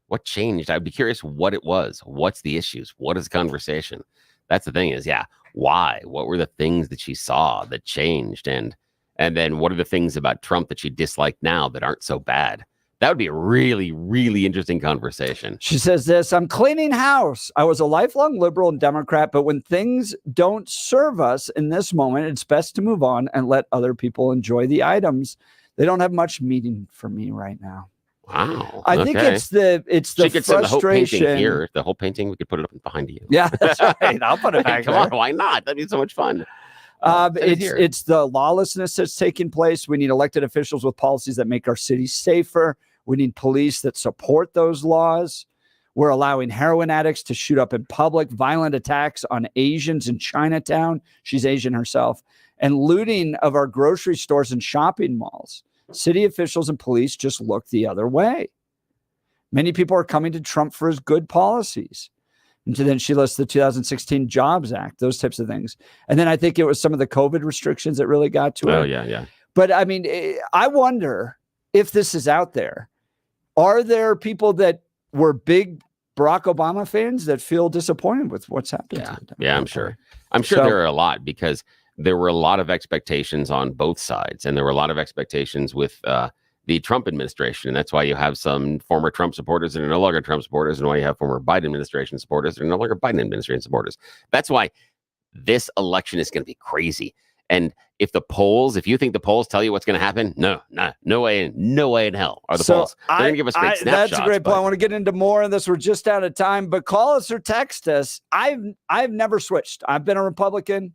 What changed? I'd be curious what it was. What's the issues? What is the conversation? That's the thing is, why? What were the things that she saw that changed? And then what are the things about Trump that she disliked now that aren't so bad? That would be a really, really interesting conversation. She says this, I'm cleaning house. I was a lifelong liberal and Democrat, but when things don't serve us in this moment, it's best to move on and let other people enjoy the items. They don't have much meaning for me right now. Wow. I think it's the she could send the whole frustration painting here. The whole painting, we could put it up behind you. Yeah, that's right. I'll put it back Come there. on, why not? That'd be so much fun. It's the lawlessness that's taking place. We need elected officials with policies that make our cities safer. We need police that support those laws. We're allowing heroin addicts to shoot up in public, violent attacks on Asians in Chinatown. She's Asian herself. And looting of our grocery stores and shopping malls. City officials and police just look the other way. Many people are coming to Trump for his good policies. And then she lists the 2016 Jobs Act, those types of things. And then I think it was some of the COVID restrictions that really got to her. Oh, yeah. But I mean, I wonder if this is out there. Are there people that were big Barack Obama fans that feel disappointed with what's happening? Yeah, I'm sure. There are a lot because there were a lot of expectations on both sides. And there were a lot of expectations with the Trump administration. And that's why you have some former Trump supporters that are no longer Trump supporters, and why you have former Biden administration supporters that are no longer Biden administration supporters. That's why this election is going to be crazy. And if you think the polls tell you what's going to happen, no way in hell are the polls. They're going to give us great snapshots. That's a great point. I want to get into more of this. We're just out of time, but call us or text us. I've never switched. I've been a Republican.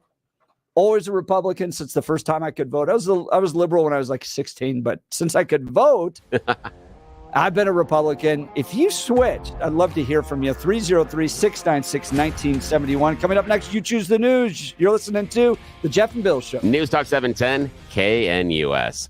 Always a Republican since the first time I could vote. I was liberal when I was like 16, but since I could vote, I've been a Republican. If you switch, I'd love to hear from you. 303-696-1971. Coming up next, you choose the news. You're listening to The Jeff and Bill Show. News Talk 710 KNUS.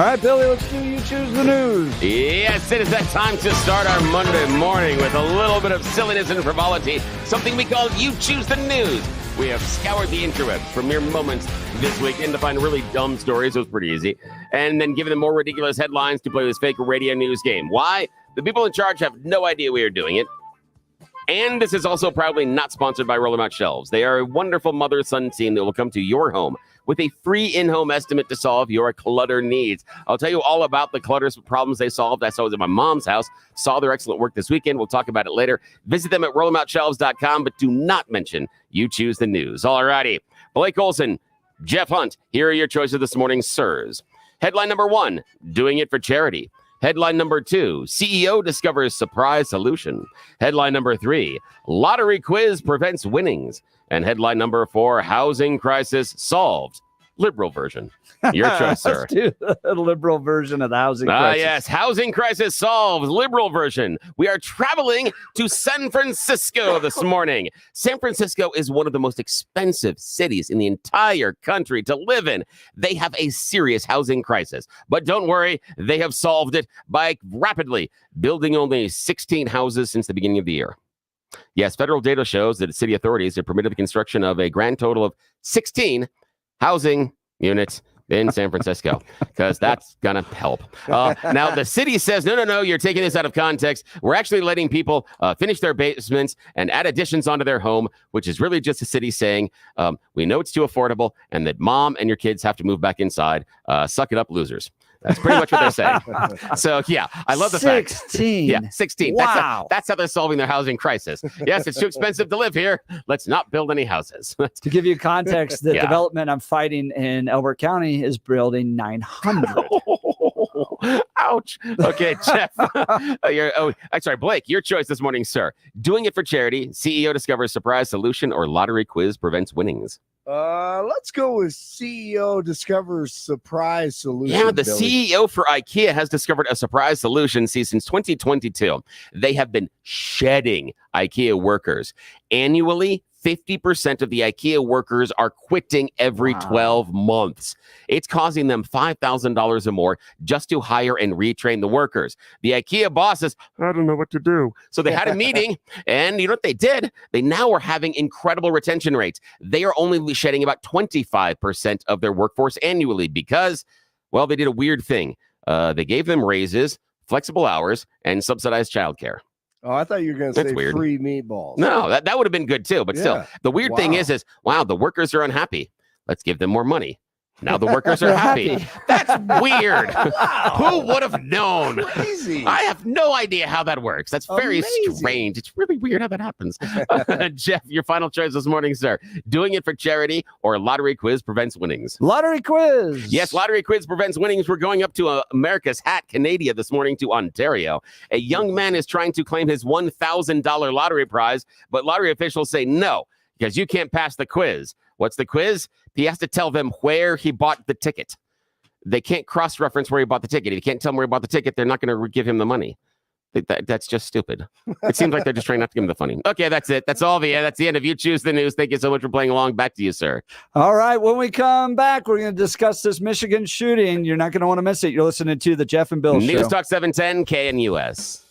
right, Billy, let's do You Choose the News. Yes, it is that time to start our Monday morning with a little bit of silliness and frivolity, something we call You Choose the News. We have scoured the interwebs for mere moments this weekend to find really dumb stories. It was pretty easy. And then given them more ridiculous headlines to play this fake radio news game. Why? The people in charge have no idea we are doing it. And this is also probably not sponsored by Roll 'em Out Shelves. They are a wonderful mother-son team that will come to your home with a free in-home estimate to solve your clutter needs. I'll tell you all about the clutter problems they solved. I saw it at my mom's house, saw their excellent work this weekend. We'll talk about it later. Visit them at rollemoutshelves.com, but do not mention You Choose the News. All righty. Blake Olson, Jeff Hunt, here are your choices this morning, sirs. Headline number 1, doing it for charity. Headline number 2, CEO discovers surprise solution. Headline number 3, lottery quiz prevents winnings. And headline number 4, housing crisis solved. Liberal version. Your choice, sir. Let's do the liberal version of the housing crisis. Yes, housing crisis solved. Liberal version. We are traveling to San Francisco this morning. San Francisco is one of the most expensive cities in the entire country to live in. They have a serious housing crisis. But don't worry, they have solved it by rapidly building only 16 houses since the beginning of the year. Yes, federal data shows that city authorities have permitted the construction of a grand total of 16 housing units in San Francisco, because that's going to help. Now, the city says, no, you're taking this out of context. We're actually letting people finish their basements and add additions onto their home, which is really just the city saying, we know it's too affordable and that mom and your kids have to move back inside. Suck it up, losers. That's pretty much what they're saying. So, yeah, I love the 16. fact. Yeah, 16. Wow. That's how they're solving their housing crisis. Yes, it's too expensive to live here. Let's not build any houses. To give you context, the Yeah. development I'm fighting in Elbert County is building 900. Ouch. Okay, Jeff. Sorry, Blake, your choice this morning, sir. Doing it for charity, CEO discovers surprise solution, or lottery quiz prevents winnings. Let's go with CEO discovers surprise solution. Yeah, the Billy. CEO for IKEA has discovered a surprise solution. See, since 2022, they have been shedding IKEA workers. Annually, 50% of the IKEA workers are quitting every 12 months. It's costing them $5,000 or more just to hire and retrain the workers. The IKEA bosses, I don't know what to do. So they had a meeting, and you know what they did? They now are having incredible retention rates. They are only shedding about 25% of their workforce annually because, well, they did a weird thing. They gave them raises, flexible hours, and subsidized childcare. Oh, I thought you were going to That's say weird. free meatballs. No, that would have been good too. But still, the weird thing is, wow, the workers are unhappy. Let's give them more money. Now the workers are happy. That's weird. Who would have known? Crazy. I have no idea how that works. That's very strange. It's really weird how that happens. Jeff, your final choice this morning, sir. Doing it for charity or lottery quiz prevents winnings? Lottery quiz. Yes, lottery quiz prevents winnings. We're going up to America's Hat, Canada this morning to Ontario. A young man is trying to claim his $1,000 lottery prize, but lottery officials say no, because you can't pass the quiz. What's the quiz? He has to tell them where he bought the ticket. They can't cross-reference where he bought the ticket. If you can't tell them where he bought the ticket, they're not going to give him the money. That's just stupid. It seems like they're just trying not to give him the money. Okay, that's it. That's all. That's the end of You Choose the News. Thank you so much for playing along. Back to you, sir. All right. When we come back, we're going to discuss this Michigan shooting. You're not going to want to miss it. You're listening to the Jeff and Bill Show. News Talk 710 KNUS.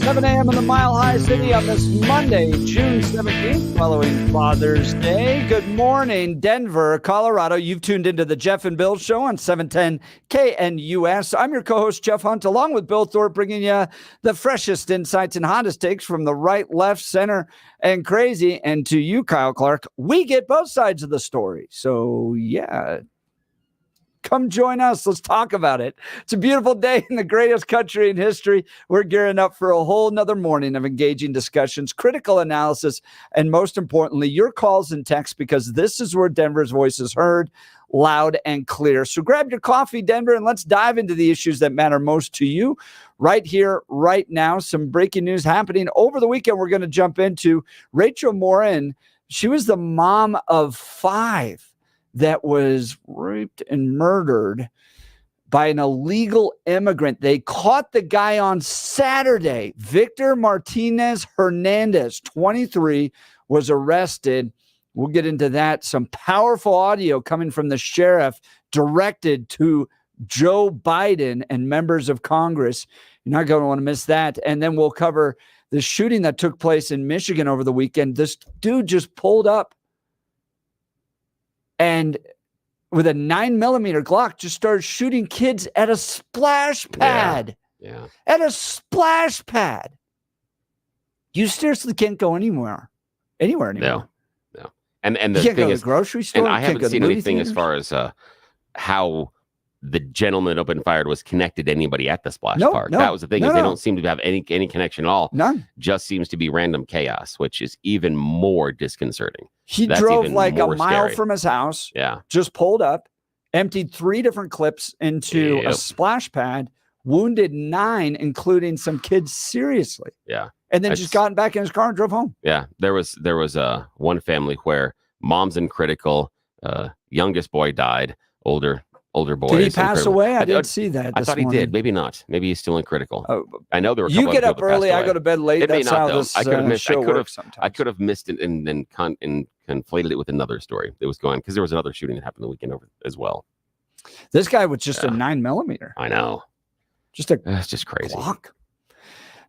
7 a.m. in the Mile High City on this Monday, June 17th, following Father's Day. Good morning, Denver, Colorado. You've tuned into the Jeff and Bill Show on 710 KNUS. I'm your co-host, Jeff Hunt, along with Bill Thorpe, bringing you the freshest insights and hottest takes from the right, left, center, and crazy. And to you, Kyle Clark, we get both sides of the story. So, yeah. Come join us. Let's talk about it. It's a beautiful day in the greatest country in history. We're gearing up for a whole nother morning of engaging discussions, critical analysis, and most importantly, your calls and texts, because this is where Denver's voice is heard loud and clear. So grab your coffee, Denver, and let's dive into the issues that matter most to you right here, right now. Some breaking news happening over the weekend. We're going to jump into Rachel Morin. She was the mom of 5 that was raped and murdered by an illegal immigrant. They caught the guy on Saturday. Victor Martinez Hernandez, 23, was arrested. We'll get into that. Some powerful audio coming from the sheriff directed to Joe Biden and members of Congress. You're not going to want to miss that. And then we'll cover the shooting that took place in Michigan over the weekend. This dude just pulled up and with a 9mm Glock just started shooting kids at a splash pad. Yeah. At a splash pad. You seriously can't go anymore. Anymore anymore. No. And the you can't thing go is, to the grocery store. and I haven't seen anything theaters. as far as how the gentleman open fired was connected to anybody at the splash park. That was the thing, is they don't seem to have any connection at all. None. Just seems to be random chaos, which is even more disconcerting. He That's drove even like a more mile scary. from his house. Yeah. Just pulled up, emptied 3 different clips into a splash pad, wounded 9, including some kids seriously. Yeah. And then just got back in his car and drove home. Yeah. There was one family where mom's in critical, youngest boy died, older boy. Did he pass away? I didn't see that. I thought he did. Maybe not. Maybe he's still in critical. I know there were. You get up early. I go to bed late. That's how this I could have missed. show works sometimes. I could have missed it and then conflated it with another story that was going, because there was another shooting that happened the weekend over as well. This guy was just a 9mm. I know. It's just crazy. Glock.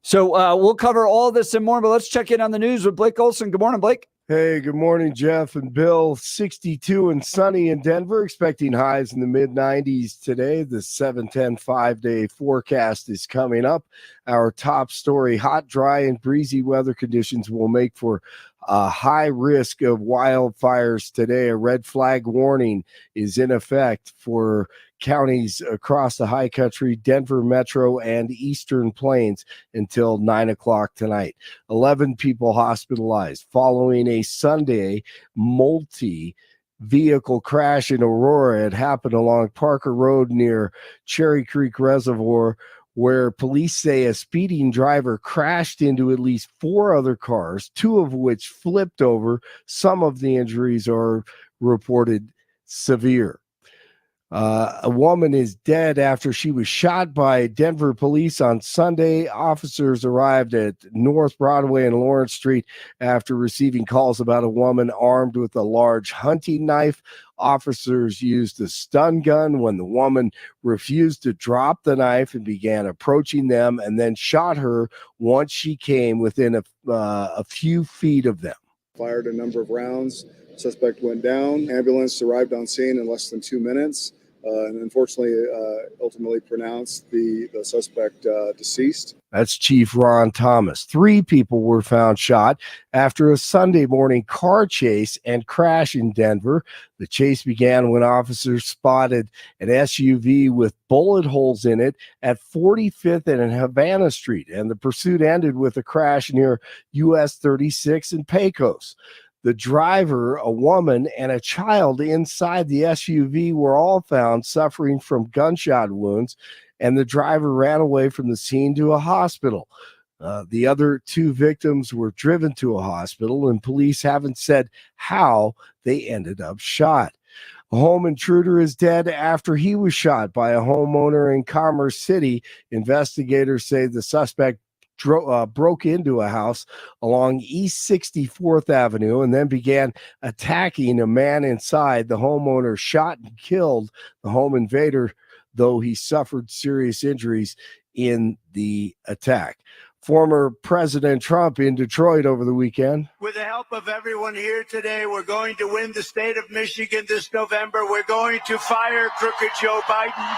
So we'll cover all this and more, but let's check in on the news with Blake Olson. Good morning, Blake. Hey, good morning, Jeff and Bill. 62 and sunny in Denver, expecting highs in the mid-90s today. The 7-10 5-day forecast is coming up. Our top story: hot, dry, and breezy weather conditions will make for a high risk of wildfires today. A red flag warning is in effect for counties across the high country, Denver Metro and Eastern Plains, until 9 o'clock tonight. 11 people hospitalized following a Sunday multi-vehicle crash in Aurora. It happened along Parker Road near Cherry Creek Reservoir, where police say a speeding driver crashed into at least 4 other cars, 2 of which flipped over. Some of the injuries are reported severe. A woman is dead after she was shot by Denver police on Sunday. Officers arrived at North Broadway and Lawrence Street after receiving calls about a woman armed with a large hunting knife. Officers used a stun gun when the woman refused to drop the knife and began approaching them, and then shot her once she came within a few feet of them. Fired a number of rounds. Suspect went down. Ambulance arrived on scene in less than 2 minutes. And unfortunately, ultimately pronounced the suspect deceased. That's Chief Ron Thomas. 3 people were found shot after a Sunday morning car chase and crash in Denver. The chase began when officers spotted an SUV with bullet holes in it at 45th and Havana Street, and the pursuit ended with a crash near US 36 in Pecos. The driver, a woman, and a child inside the SUV were all found suffering from gunshot wounds, and the driver ran away from the scene to a hospital. The other 2 victims were driven to a hospital, and police haven't said how they ended up shot. A home intruder is dead after he was shot by a homeowner in Commerce City. Investigators say the suspect broke into a house along East 64th Avenue and then began attacking a man inside. The homeowner shot and killed the home invader, though he suffered serious injuries in the attack. former President Trump in Detroit over the weekend. With the help of everyone here today, we're going to win the state of Michigan this November. We're going to fire crooked Joe Biden.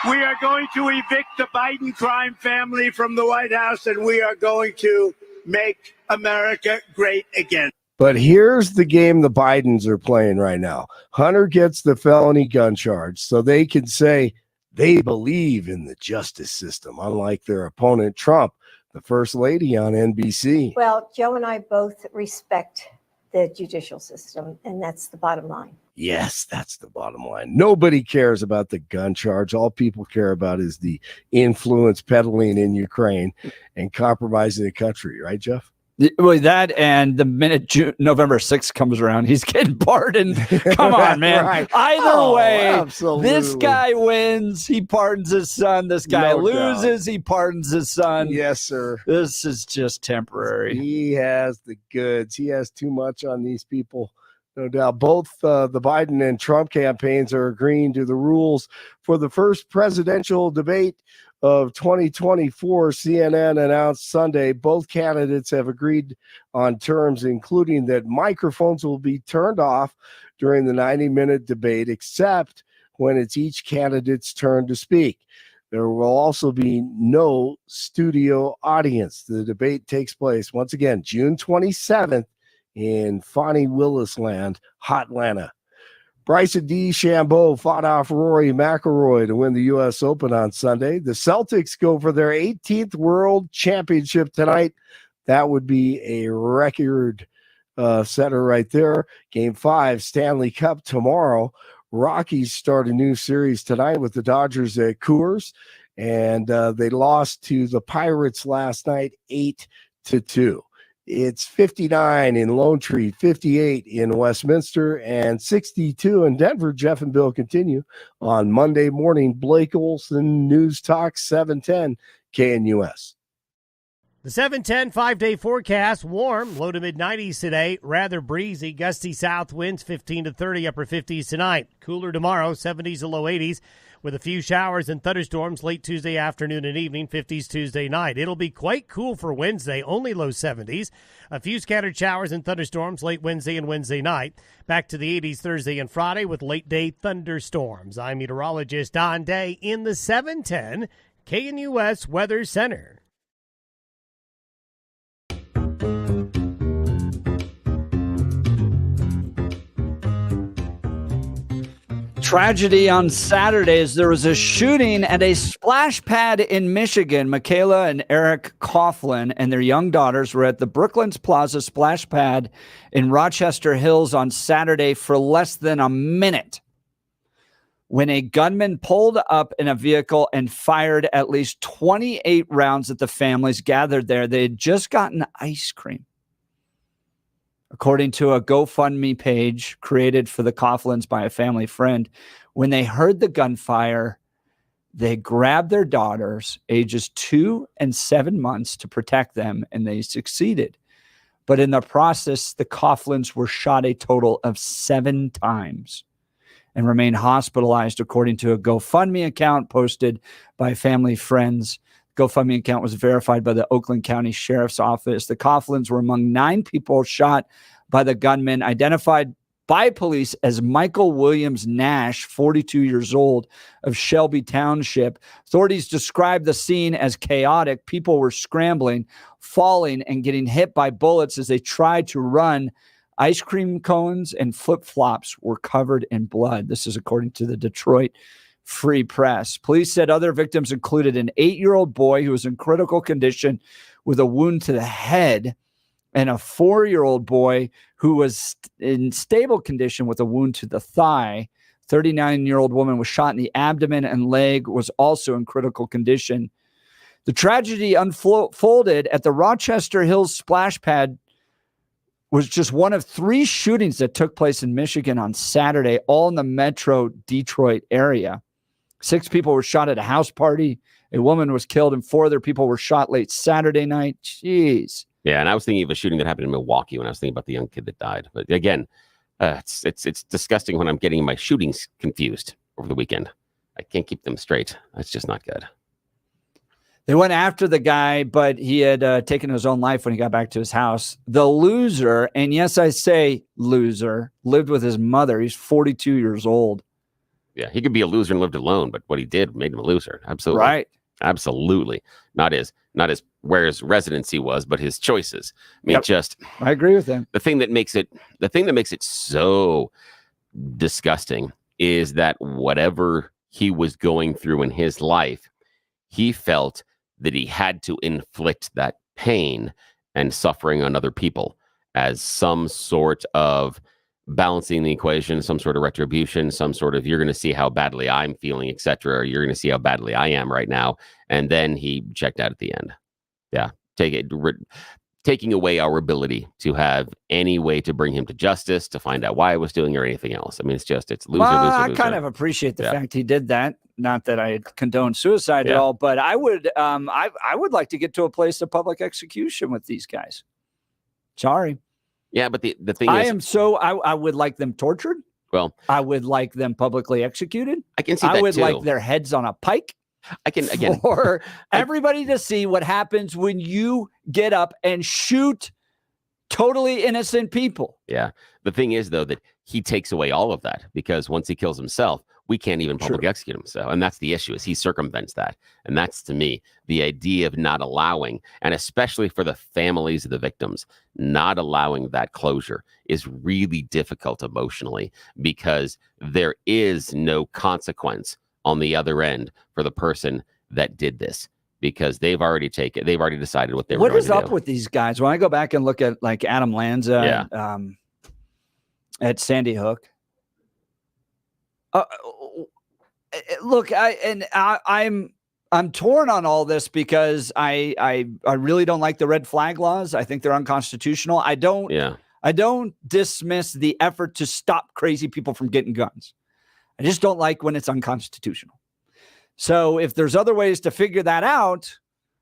We are going to evict the Biden crime family from the White House, and we are going to make America great again. But here's the game the Bidens are playing right now. Hunter gets the felony gun charge, so they can say they believe in the justice system, unlike their opponent, Trump, the first lady on NBC. Well, Joe and I both respect the judicial system, and that's the bottom line. Yes, that's the bottom line. Nobody cares about the gun charge. All people care about is the influence peddling in Ukraine and compromising the country. Right, Jeff? Well, that and the minute November 6th comes around, he's getting pardoned. Come on, man. Right. Either way, absolutely. This guy wins, he pardons his son. This guy No loses, he pardons his son. Yes, sir. This is just temporary. He has the goods. He has too much on these people. No doubt. Both the Biden and Trump campaigns are agreeing to the rules for the first presidential debate of 2024. CNN announced Sunday both candidates have agreed on terms, including that microphones will be turned off during the 90-minute debate, except when it's each candidate's turn to speak. There will also be no studio audience. The debate takes place, once again, June 27th in Fonnie Willis Land, Hotlanta. Bryson DeChambeau fought off Rory McIlroy to win the U.S. Open on Sunday. The Celtics go for their 18th World Championship tonight. That would be a record setter right there. Game 5, Stanley Cup tomorrow. Rockies start a new series tonight with the Dodgers at Coors, and they lost to the Pirates last night 8-2. It's 59 in Lone Tree, 58 in Westminster, and 62 in Denver. Jeff and Bill continue on Monday morning. Blake Olson, News Talk 710 KNUS. The 710 5-day forecast, warm, low to mid-90s today, rather breezy, gusty south winds 15 to 30, upper 50s tonight. Cooler tomorrow, 70s to low 80s, with a few showers and thunderstorms late Tuesday afternoon and evening, 50s Tuesday night. It'll be quite cool for Wednesday, only low 70s. A few scattered showers and thunderstorms late Wednesday and Wednesday night. Back to the 80s Thursday and Friday with late-day thunderstorms. I'm meteorologist Don Day in the 710 KNUS Weather Center. Tragedy on Saturday as there was a shooting at a splash pad in Michigan. Michaela and Eric Coughlin and their young daughters were at the Brooklands Plaza splash pad in Rochester Hills on Saturday for less than a minute when a gunman pulled up in a vehicle and fired at least 28 rounds at the families gathered there. They had just gotten ice cream. According to a GoFundMe page created for the Coughlins by a family friend, when they heard the gunfire, they grabbed their daughters, ages 2 and 7 months, to protect them, and they succeeded. But in the process, the Coughlins were shot a total of 7 times and remain hospitalized, according to a GoFundMe account posted by family friends. GoFundMe account was verified by the Oakland County Sheriff's Office. The Coughlins were among 9 people shot by the gunman, identified by police as Michael Williams Nash, 42 years old, of Shelby Township. Authorities described the scene as chaotic. People were scrambling, falling, and getting hit by bullets as they tried to run. Ice cream cones and flip-flops were covered in blood. This is according to the Detroit Free Press. Police said other victims included an 8-year-old boy who was in critical condition with a wound to the head, and a 4-year-old boy who was in stable condition with a wound to the thigh. 39-year-old woman was shot in the abdomen and leg, was also in critical condition. The tragedy unfolded at the Rochester Hills splash pad was just one of 3 shootings that took place in Michigan on Saturday, all in the metro Detroit area. 6 people were shot at a house party. A woman was killed, and 4 other people were shot late Saturday night. Jeez. Yeah, and I was thinking of a shooting that happened in Milwaukee when I was thinking about the young kid that died. But again, it's disgusting when I'm getting my shootings confused over the weekend. I can't keep them straight. That's just not good. They went after the guy, but he had taken his own life when he got back to his house. The loser, and yes, I say loser, lived with his mother. He's 42 years old. Yeah, he could be a loser and lived alone, but what he did made him a loser. Absolutely. Right. Absolutely. Not as where his residency was, but his choices. I mean, I agree with him. The thing that makes it so disgusting is that whatever he was going through in his life, he felt that he had to inflict that pain and suffering on other people as some sort of balancing the equation, some sort of retribution, some sort of, you're going to see how badly I'm feeling, etc., or you're going to see how badly I am right now. And then he checked out at the end. Yeah, taking away our ability to have any way to bring him to justice, to find out why I was doing or anything else. I mean, it's loser, loser. I kind of appreciate the fact he did that. Not that I condone suicide at all, but I would like to get to a place of public execution with these guys. Sorry. Yeah, but the thing is, I would like them tortured. Well, I would like them publicly executed. I can see that I would too. like their heads on a pike. For everybody to see what happens when you get up and shoot totally innocent people. Yeah. The thing is, though, that he takes away all of that, because once he kills himself, we can't even publicly execute him. So, and that's the issue, is he circumvents that. And that's, to me, the idea of not allowing, and especially for the families of the victims, not allowing that closure is really difficult emotionally, because there is no consequence on the other end for the person that did this, because they've already decided what they were going to do. What is up with these guys? When I go back and look at like Adam Lanza at Sandy Hook, look, I'm torn on all this, because I really don't like the red flag laws. I think they're unconstitutional. I don't dismiss the effort to stop crazy people from getting guns. I just don't like when it's unconstitutional. So if there's other ways to figure that out,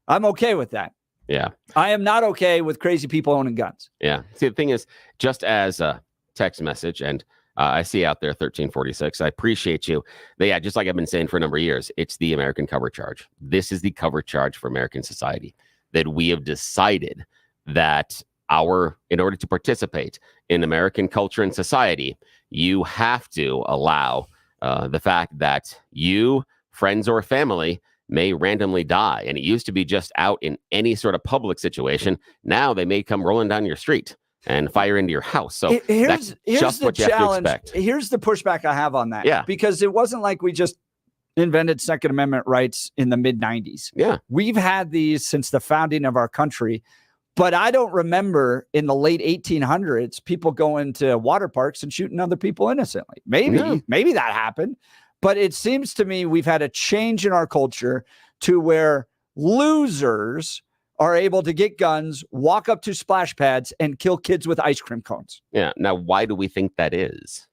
I'm okay with that. Yeah. I am not okay with crazy people owning guns. Yeah. See, the thing is, just as a text message, and I see out there 1346, I appreciate you. Just like I've been saying for a number of years, it's the American cover charge. This is the cover charge for American society, that we have decided that in order to participate in American culture and society, you have to allow the fact that you, friends, or family may randomly die. And it used to be just out in any sort of public situation. Now they may come rolling down your street and fire into your house. So here's just the what you have to challenge. expect. Here's the pushback I have on that. Yeah. Because it wasn't like we just invented Second Amendment rights in the mid-90s. Yeah. We've had these since the founding of our country. But I don't remember in the late 1800s people going to water parks and shooting other people innocently. Maybe that happened. But it seems to me we've had a change in our culture to where losers are able to get guns, walk up to splash pads, and kill kids with ice cream cones. Yeah. Now, why do we think that is?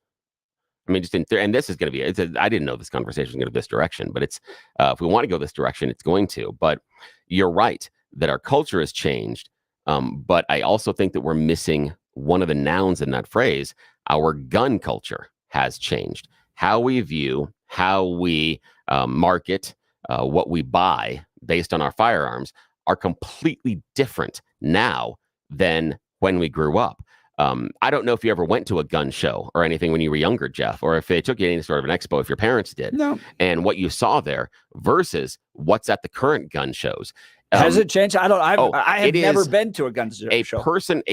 I mean, and this is going to be, I didn't know this conversation was going to go this direction, but it's, if we want to go this direction, it's going to. But you're right that our culture has changed. But I also think that we're missing one of the nouns in that phrase. Our gun culture has changed. How we view, how we market, what we buy based on our firearms are completely different now than when we grew up. I don't know if you ever went to a gun show or anything when you were younger, Jeff, or if they took you to any sort of an expo, if your parents did. No. And what you saw there versus what's at the current gun shows. Has it changed? I have never been to a gun show. A person,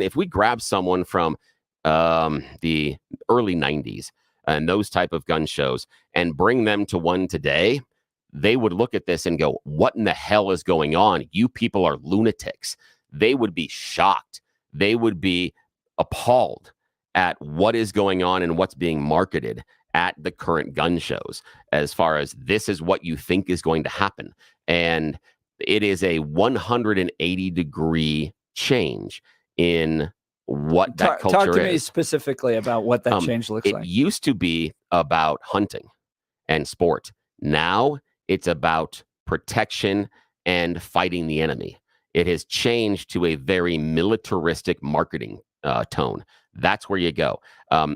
if we grab someone from the early 90s and those type of gun shows and bring them to one today, they would look at this and go, what in the hell is going on? You people are lunatics. They would be shocked. They would be appalled at what is going on and what's being marketed at the current gun shows, as far as this is what you think is going to happen. And it is a 180-degree change in what that culture is. Talk to me specifically about what that change looks like. It used to be about hunting and sport. Now it's about protection and fighting the enemy. It has changed to a very militaristic marketing tone. That's where you go.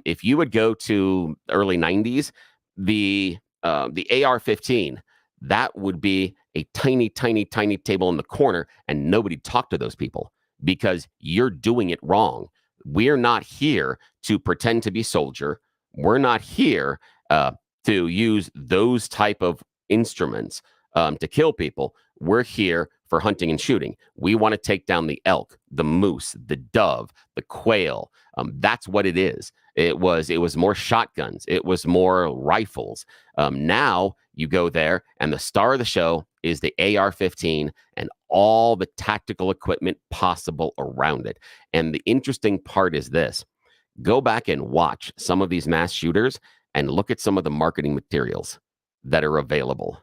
If you would go to early 90s, the AR-15, that would be a tiny, tiny, tiny table in the corner and nobody talk to those people because you're doing it wrong. We're not here to pretend to be soldier. We're not here to use those type of instruments to kill people. We're here for hunting and shooting. We want to take down the elk, the moose, the dove, the quail. That's what it is. It was more shotguns. It was more rifles. Now you go there and the star of the show is the AR-15 and all the tactical equipment possible around it. And the interesting part is this. Go back and watch some of these mass shooters and look at some of the marketing materials that are available.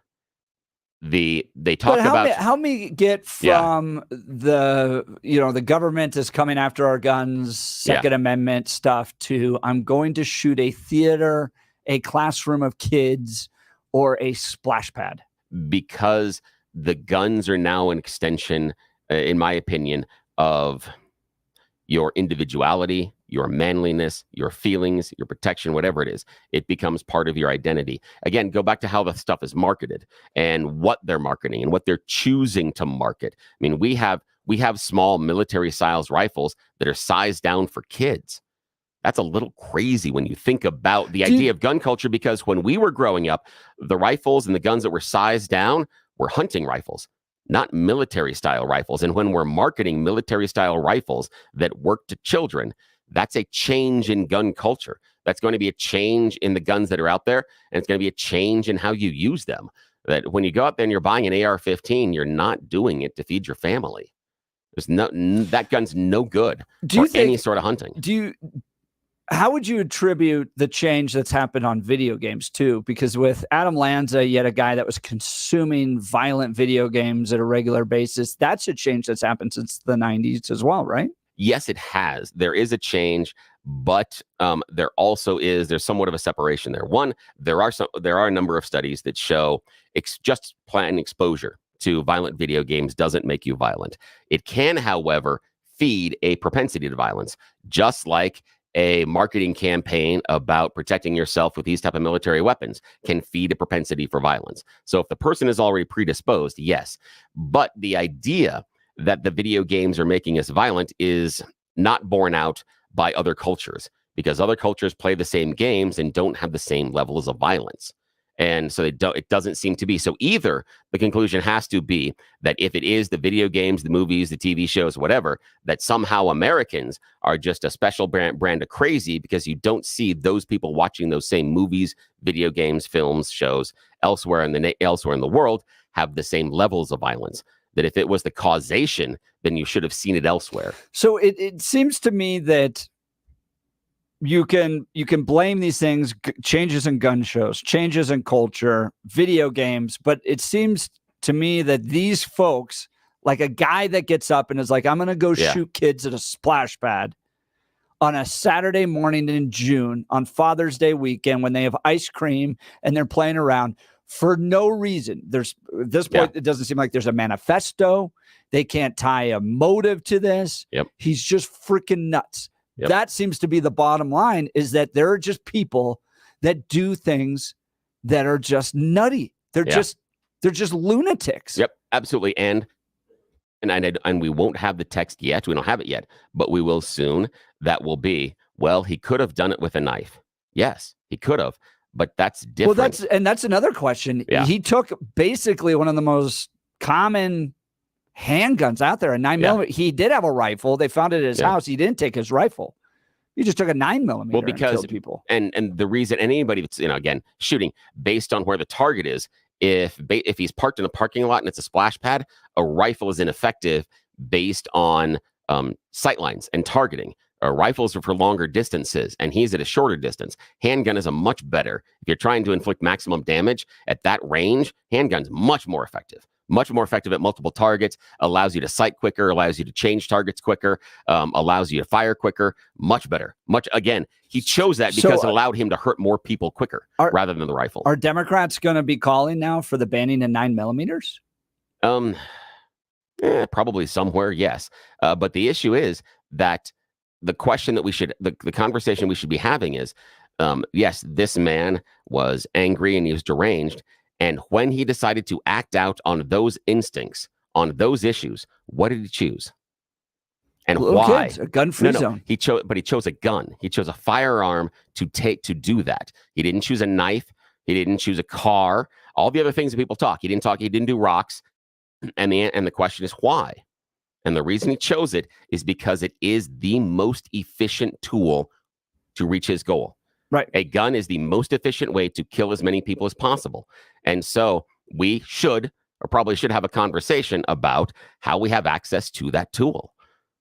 They talk about how many get from the government is coming after our guns, Second Amendment stuff, to I'm going to shoot a theater, a classroom of kids, or a splash pad. Because the guns are now an extension, in my opinion, of your individuality, your manliness, your feelings, your protection, whatever it is. It becomes part of your identity. Again, go back to how the stuff is marketed and what they're marketing and what they're choosing to market. I mean, we have small military styles rifles that are sized down for kids. That's a little crazy when you think about the idea of gun culture, because when we were growing up, the rifles and the guns that were sized down were hunting rifles, not military style rifles. And when we're marketing military style rifles that work to children, that's a change in gun culture. That's going to be a change in the guns that are out there. And it's going to be a change in how you use them. That when you go out there and you're buying an AR-15, you're not doing it to feed your family. That gun's no good for any sort of hunting. How would you attribute the change that's happened on video games too? Because with Adam Lanza, you had a guy that was consuming violent video games at a regular basis. That's a change that's happened since the 90s as well, right? Yes, it has. There is a change, but there's somewhat of a separation there. One, there are a number of studies that show just plain exposure to violent video games doesn't make you violent. It can, however, feed a propensity to violence, just like a marketing campaign about protecting yourself with these type of military weapons can feed a propensity for violence. So if the person is already predisposed, yes. But the idea that the video games are making us violent is not borne out by other cultures, because other cultures play the same games and don't have the same levels of violence. And so it doesn't seem to be. So either the conclusion has to be that if it is the video games, the movies, the TV shows, whatever, that somehow Americans are just a special brand of crazy because you don't see those people watching those same movies, video games, films, shows elsewhere in the world have the same levels of violence. That if it was the causation, then you should have seen it elsewhere. So it seems to me that you can blame these things, changes in gun shows, changes in culture, video games, but it seems to me that these folks, like a guy that gets up and is like, I'm going to go shoot kids at a splash pad on a Saturday morning in June on Father's Day weekend when they have ice cream and they're playing around for no reason. At this point, it doesn't seem like there's a manifesto. They can't tie a motive to this. Yep. He's just freaking nuts. Yep. That seems to be the bottom line, is that there are just people that do things that are just nutty. They're just lunatics. Yep, absolutely. And we won't have the text yet. We don't have it yet, but we will soon. That will be, well, he could have done it with a knife. Yes, he could have, but that's different. Well, that's another question. Yeah. He took basically one of the most common handguns out there, a 9mm. He did have a rifle. They found it at his house. He didn't take his rifle. He just took a 9mm. Well, because and killed people. And the reason anybody that's, again, shooting based on where the target is, if he's parked in a parking lot and it's a splash pad, a rifle is ineffective based on sight lines and targeting. Rifles are for longer distances, and he's at a shorter distance. Handgun is a much better. If you're trying to inflict maximum damage at that range, handgun's much more effective. Much more effective at multiple targets, allows you to sight quicker, allows you to change targets quicker, allows you to fire quicker, much better. Again, he chose that because it allowed him to hurt more people quicker rather than the rifle. Are Democrats going to be calling now for the banning of 9mm? Probably somewhere, yes. But the issue is that the question that the conversation we should be having is, yes, this man was angry and he was deranged. And when he decided to act out on those instincts, on those issues, what did he choose? And Little why? kids, a gun-free zone. He chose a gun. He chose a firearm to do that. He didn't choose a knife. He didn't choose a car. All the other things that people talk. He didn't do rocks. And the question is why? And the reason he chose it is because it is the most efficient tool to reach his goal. Right. A gun is the most efficient way to kill as many people as possible. And so we should, or probably should, have a conversation about how we have access to that tool.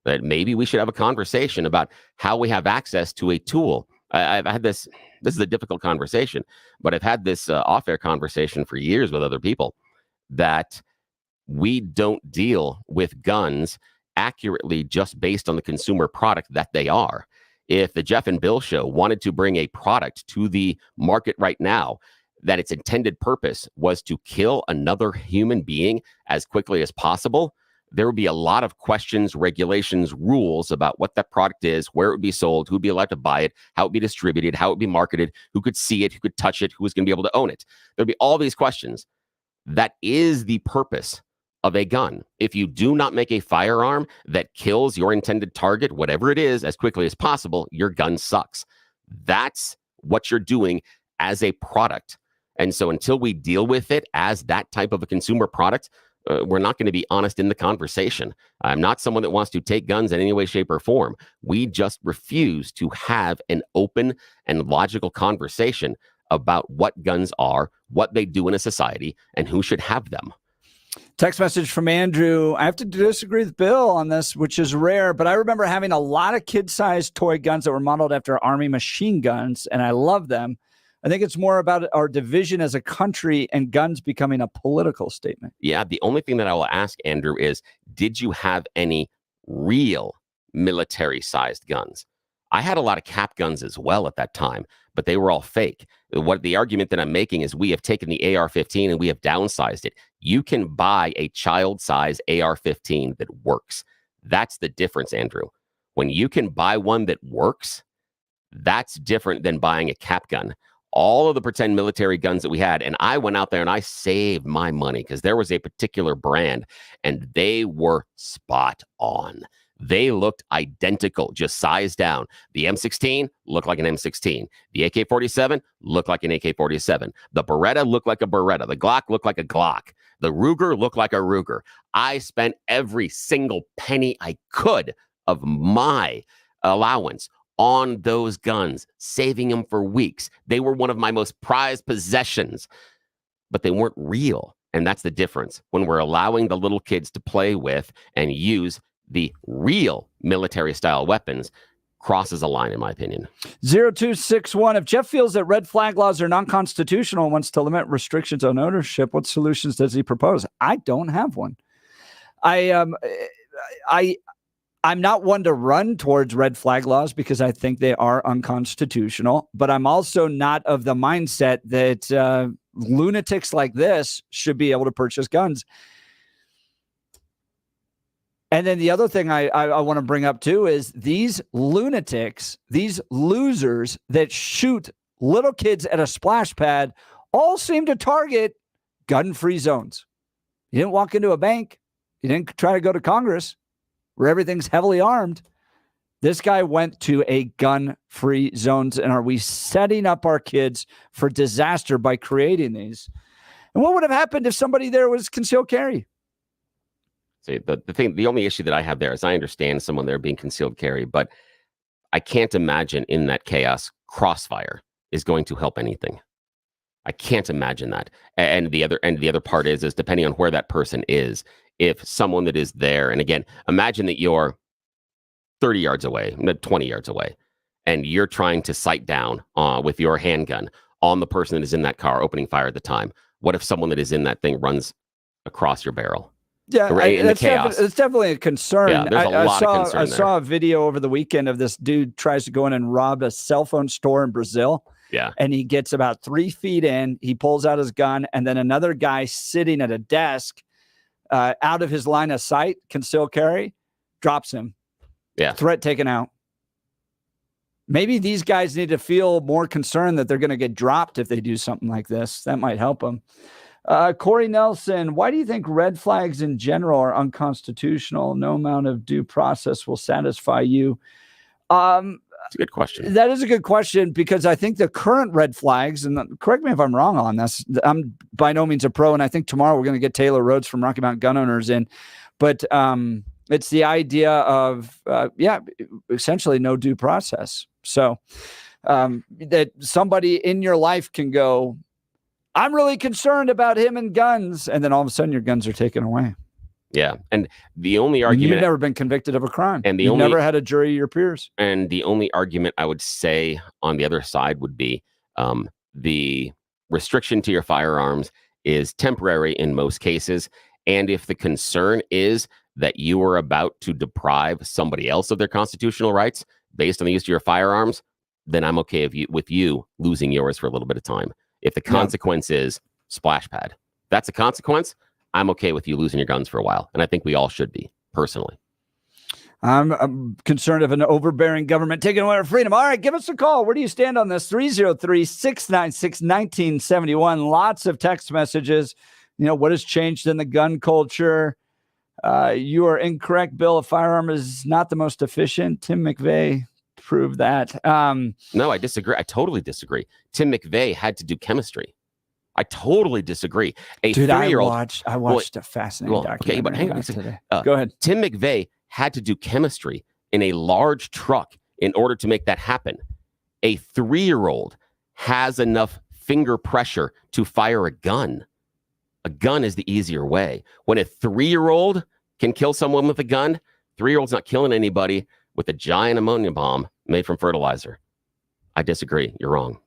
That maybe we should have a conversation about how we have access to a tool. I've had this is a difficult conversation, but I've had this off-air conversation for years with other people that we don't deal with guns accurately just based on the consumer product that they are. If the Jeff and Bill show wanted to bring a product to the market right now, that its intended purpose was to kill another human being as quickly as possible, there would be a lot of questions, regulations, rules about what that product is, where it would be sold, who would be allowed to buy it, how it would be distributed, how it would be marketed, who could see it, who could touch it, who was going to be able to own it. There'd be all these questions. That is the purpose of a gun. If you do not make a firearm that kills your intended target, whatever it is, as quickly as possible, your gun sucks. That's what you're doing as a product. And so until we deal with it as that type of a consumer product, we're not going to be honest in the conversation. I'm not someone that wants to take guns in any way, shape, or form. We just refuse to have an open and logical conversation about what guns are, what they do in a society, and who should have them. Text message from Andrew. I have to disagree with Bill on this, which is rare, but I remember having a lot of kid-sized toy guns that were modeled after Army machine guns, and I love them. I think it's more about our division as a country and guns becoming a political statement. Yeah, the only thing that I will ask, Andrew, is did you have any real military-sized guns? I had a lot of cap guns as well at that time, but they were all fake. What the argument that I'm making is we have taken the AR-15 and we have downsized it. You can buy a child-size AR-15 that works. That's the difference, Andrew. When you can buy one that works, that's different than buying a cap gun. All of the pretend military guns that we had, and I went out there and I saved my money because there was a particular brand and they were spot on. They looked identical, just sized down. The M16 looked like an M16. The AK-47 looked like an AK-47. The Beretta looked like a Beretta. The Glock looked like a Glock. The Ruger looked like a Ruger. I spent every single penny I could of my allowance on those guns, saving them for weeks. They were one of my most prized possessions, but they weren't real. And that's the difference. When we're allowing the little kids to play with and use the real military-style weapons, crosses a line, in my opinion. 0261. If Jeff feels that red flag laws are non-constitutional and wants to limit restrictions on ownership, what solutions does he propose? I don't have one. I'm not one to run towards red flag laws because I think they are unconstitutional, but I'm also not of the mindset that lunatics like this should be able to purchase guns. And then the other thing I want to bring up too is these lunatics, these losers that shoot little kids at a splash pad all seem to target gun-free zones. You didn't walk into a bank. You didn't try to go to Congress where everything's heavily armed. This guy went to a gun-free zones. And are we setting up our kids for disaster by creating these? And what would have happened if somebody there was concealed carry? See, the only issue that I have there is I understand someone there being concealed carry, but I can't imagine in that chaos crossfire is going to help anything. I can't imagine that. And the other part is depending on where that person is, if someone that is there, and again, imagine that you're 30 yards away, 20 yards away, and you're trying to sight down with your handgun on the person that is in that car opening fire at the time. What if someone that is in that thing runs across your barrel? Yeah, it's definitely a concern. Yeah, there's a lot of concern I saw a video over the weekend of this dude tries to go in and rob a cell phone store in Brazil. Yeah. And he gets about 3 feet in. He pulls out his gun, and then another guy sitting at a desk out of his line of sight, concealed carry, drops him. Yeah. Threat taken out. Maybe these guys need to feel more concerned that they're going to get dropped if they do something like this. That might help them. Corey Nelson, why do you think red flags in general are unconstitutional? No amount of due process will satisfy you. That's a good question. That is a good question, because I think the current red flags, and correct me if I'm wrong on this, I'm by no means a pro, and I think tomorrow we're going to get Taylor Rhodes from Rocky Mountain Gun Owners in, but it's the idea of, essentially no due process. So that somebody in your life can go, I'm really concerned about him and guns, and then all of a sudden your guns are taken away. Yeah, and the only argument, you've never been convicted of a crime, and you've never had a jury of your peers. And the only argument I would say on the other side would be the restriction to your firearms is temporary in most cases, and if the concern is that you are about to deprive somebody else of their constitutional rights based on the use of your firearms, then I'm okay with you losing yours for a little bit of time. If the consequence is splash pad, that's a consequence. I'm okay with you losing your guns for a while. And I think we all should be, personally. I'm concerned of an overbearing government taking away our freedom. All right, give us a call. Where do you stand on this? 303-696-1971. Lots of text messages. What has changed in the gun culture? You are incorrect, Bill. A firearm is not the most efficient. Tim McVeigh proved that. No, I disagree. I totally disagree. Tim McVeigh had to do chemistry. I totally disagree. Dude, I watched a fascinating documentary. Okay, but hang on today. Go ahead. Tim McVeigh had to do chemistry in a large truck in order to make that happen. A 3-year-old has enough finger pressure to fire a gun. A gun is the easier way. When a 3-year-old can kill someone with a gun, 3-year-old's not killing anybody with a giant ammonia bomb made from fertilizer. I disagree. You're wrong.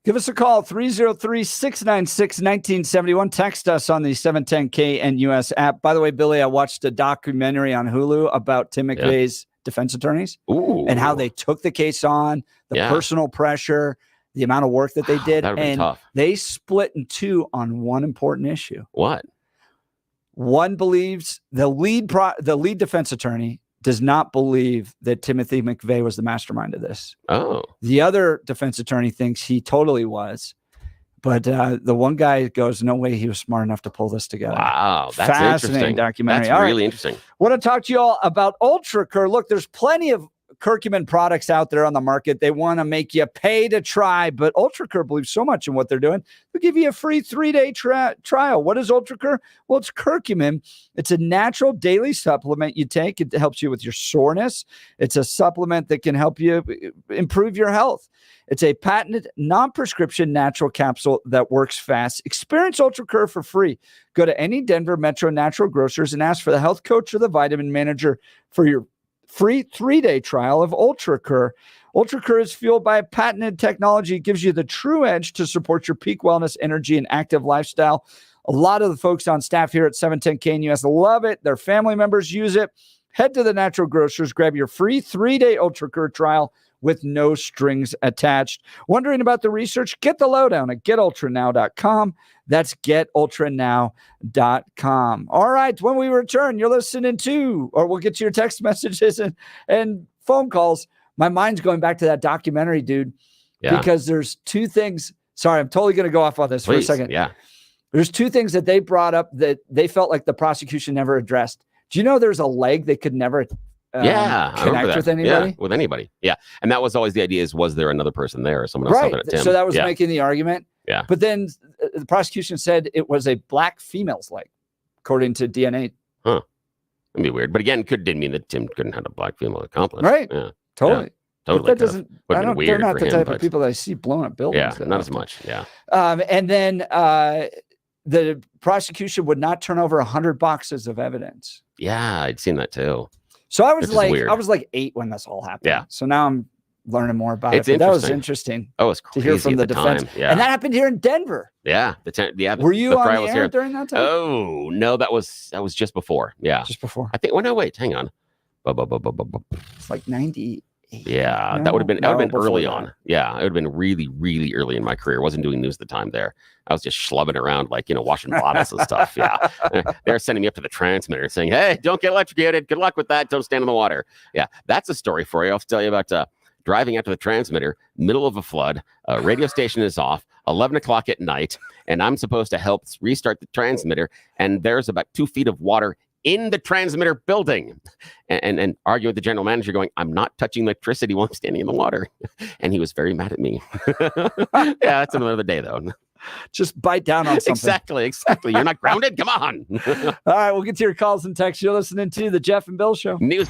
Give us a call, 303-696-1971. Text us on the 710 KNUS app. By the way, Billy, I watched a documentary on Hulu about Tim McVeigh's defense attorneys and how they took the case on, the personal pressure, the amount of work that they did. That would be tough. They split in two on one important issue. What? One believes the lead defense attorney does not believe that Timothy McVeigh was the mastermind of this. Oh. The other defense attorney thinks he totally was. But the one guy goes, no way he was smart enough to pull this together. Wow. That's fascinating interesting. documentary. That's really interesting. Want to talk to you all about UltraCur. Look, there's plenty of curcumin products out there on the market. They want to make you pay to try, but UltraCur believes so much in what they're doing. They'll give you a free 3-day trial. What is UltraCur? Well, it's curcumin. It's a natural daily supplement you take. It helps you with your soreness. It's a supplement that can help you improve your health. It's a patented non-prescription natural capsule that works fast. Experience UltraCur for free. Go to any Denver Metro Natural Grocers and ask for the health coach or the vitamin manager for your free 3-day trial of UltraCur. UltraCur is fueled by a patented technology. It gives you the true edge to support your peak wellness, energy, and active lifestyle. A lot of the folks on staff here at 710 KNUS love it. Their family members use it. Head to the Natural Grocers, grab your free 3-day UltraCur trial with no strings attached. Wondering about the research? Get the lowdown at getultranow.com. That's getultranow.com. All right, when we return, you're listening to, or we'll get to your text messages and phone calls. My mind's going back to that documentary, dude, because there's two things. Sorry, I'm totally going to go off on this for a second. Yeah. There's two things that they brought up that they felt like the prosecution never addressed. Do you know there's a leg they could never connect with anybody? Yeah, with anybody. Yeah. And that was always the idea, is was there another person there or someone else? Right. So that was making the argument. Yeah. But then the prosecution said it was a black female's leg, according to DNA. Huh. That'd be weird. But again, didn't mean that Tim couldn't have a black female accomplice. Right. Yeah. Totally. Yeah. Totally. But that doesn't, they're not the type of people that I see blowing up buildings. Yeah, not as much. Yeah. And then the prosecution would not turn over 100 boxes of evidence. Yeah, I'd seen that too. So I was like 8 when this all happened. Yeah. So now I'm learning more about It's it. But that was interesting. Oh, it's to hear from the defense. Yeah. And that happened here in Denver. Yeah. Were you on the air during that time? Oh, no, that was just before. Yeah. Just before. I think, well, no, wait, hang on. It's like 98. Yeah, that would have been early on. Yeah, it would have been really, really early in my career. I wasn't doing news at the time there. I was just schlubbing around, washing bottles and stuff. Yeah. They're sending me up to the transmitter saying, hey, don't get electrocuted. Good luck with that. Don't stand in the water. Yeah, that's a story for you. I'll tell you about driving out to the transmitter, middle of a flood, radio station is off, 11 o'clock at night, and I'm supposed to help restart the transmitter, and there's about 2 feet of water in the transmitter building, and argue with the general manager going, I'm not touching electricity while I'm standing in the water. And he was very mad at me. Yeah, that's another day, though. Just bite down on something. Exactly. You're not grounded? Come on. All right, we'll get to your calls and texts. You're listening to the Jeff and Bill Show. News.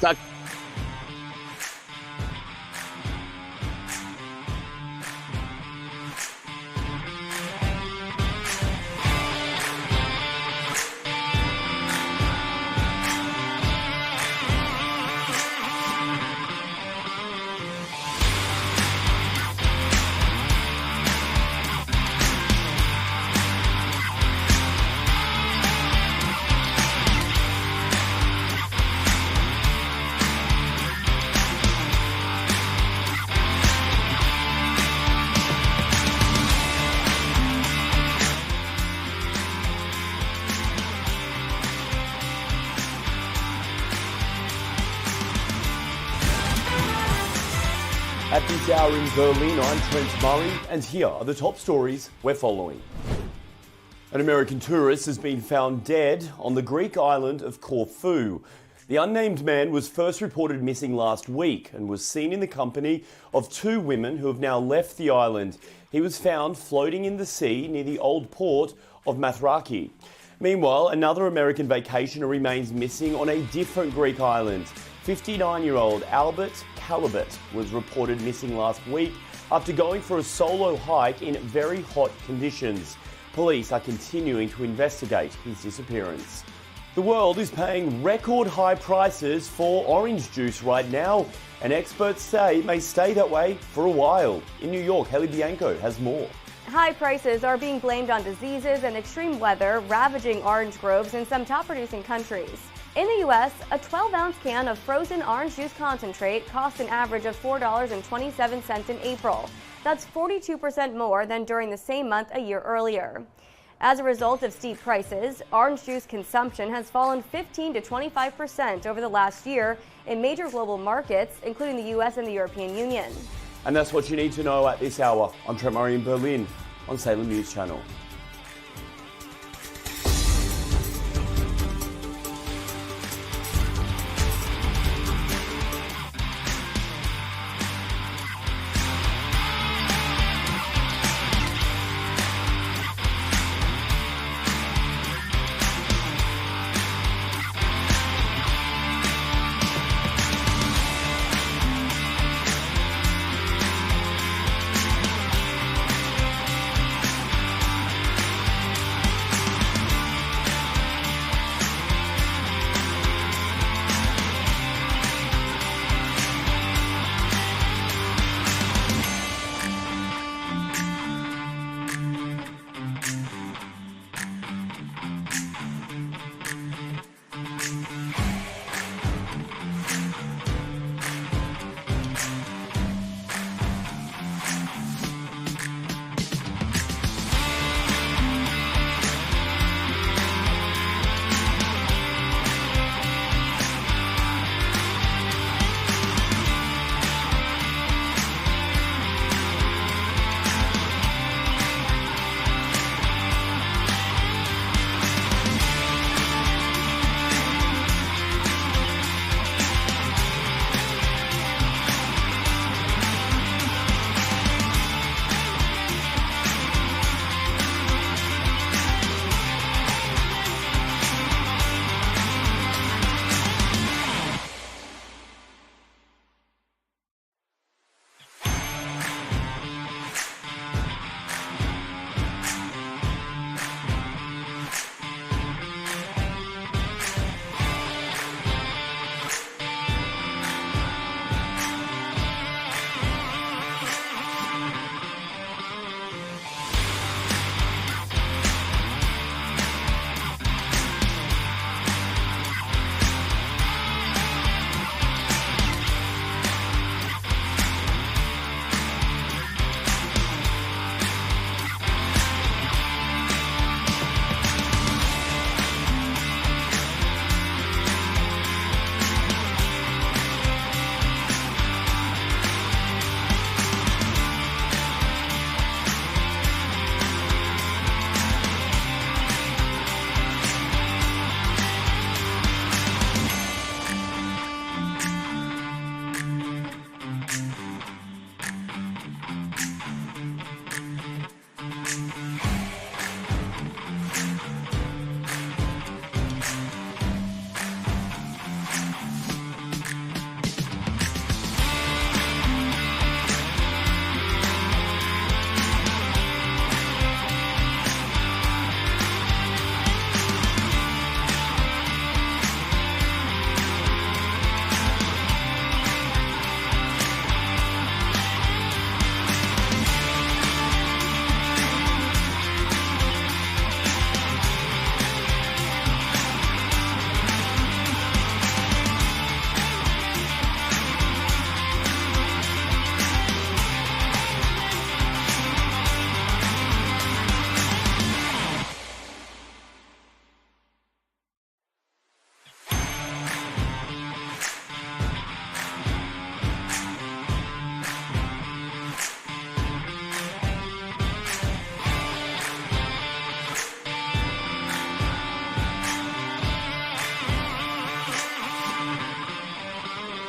At this hour in Berlin, I'm Trent Murray, and here are the top stories we're following. An American tourist has been found dead on the Greek island of Corfu. The unnamed man was first reported missing last week and was seen in the company of 2 women who have now left the island. He was found floating in the sea near the old port of Mathraki. Meanwhile, another American vacationer remains missing on a different Greek island. 59-year-old Albert Calabet was reported missing last week after going for a solo hike in very hot conditions. Police are continuing to investigate his disappearance. The world is paying record high prices for orange juice right now, and experts say it may stay that way for a while. In New York, Haley Bianco has more. High prices are being blamed on diseases and extreme weather ravaging orange groves in some top-producing countries. In the U.S., a 12-ounce can of frozen orange juice concentrate cost an average of $4.27 in April. That's 42% more than during the same month a year earlier. As a result of steep prices, orange juice consumption has fallen 15 to 25% over the last year in major global markets, including the U.S. and the European Union. And that's what you need to know at this hour. I'm Trent Murray in Berlin on Salem News Channel.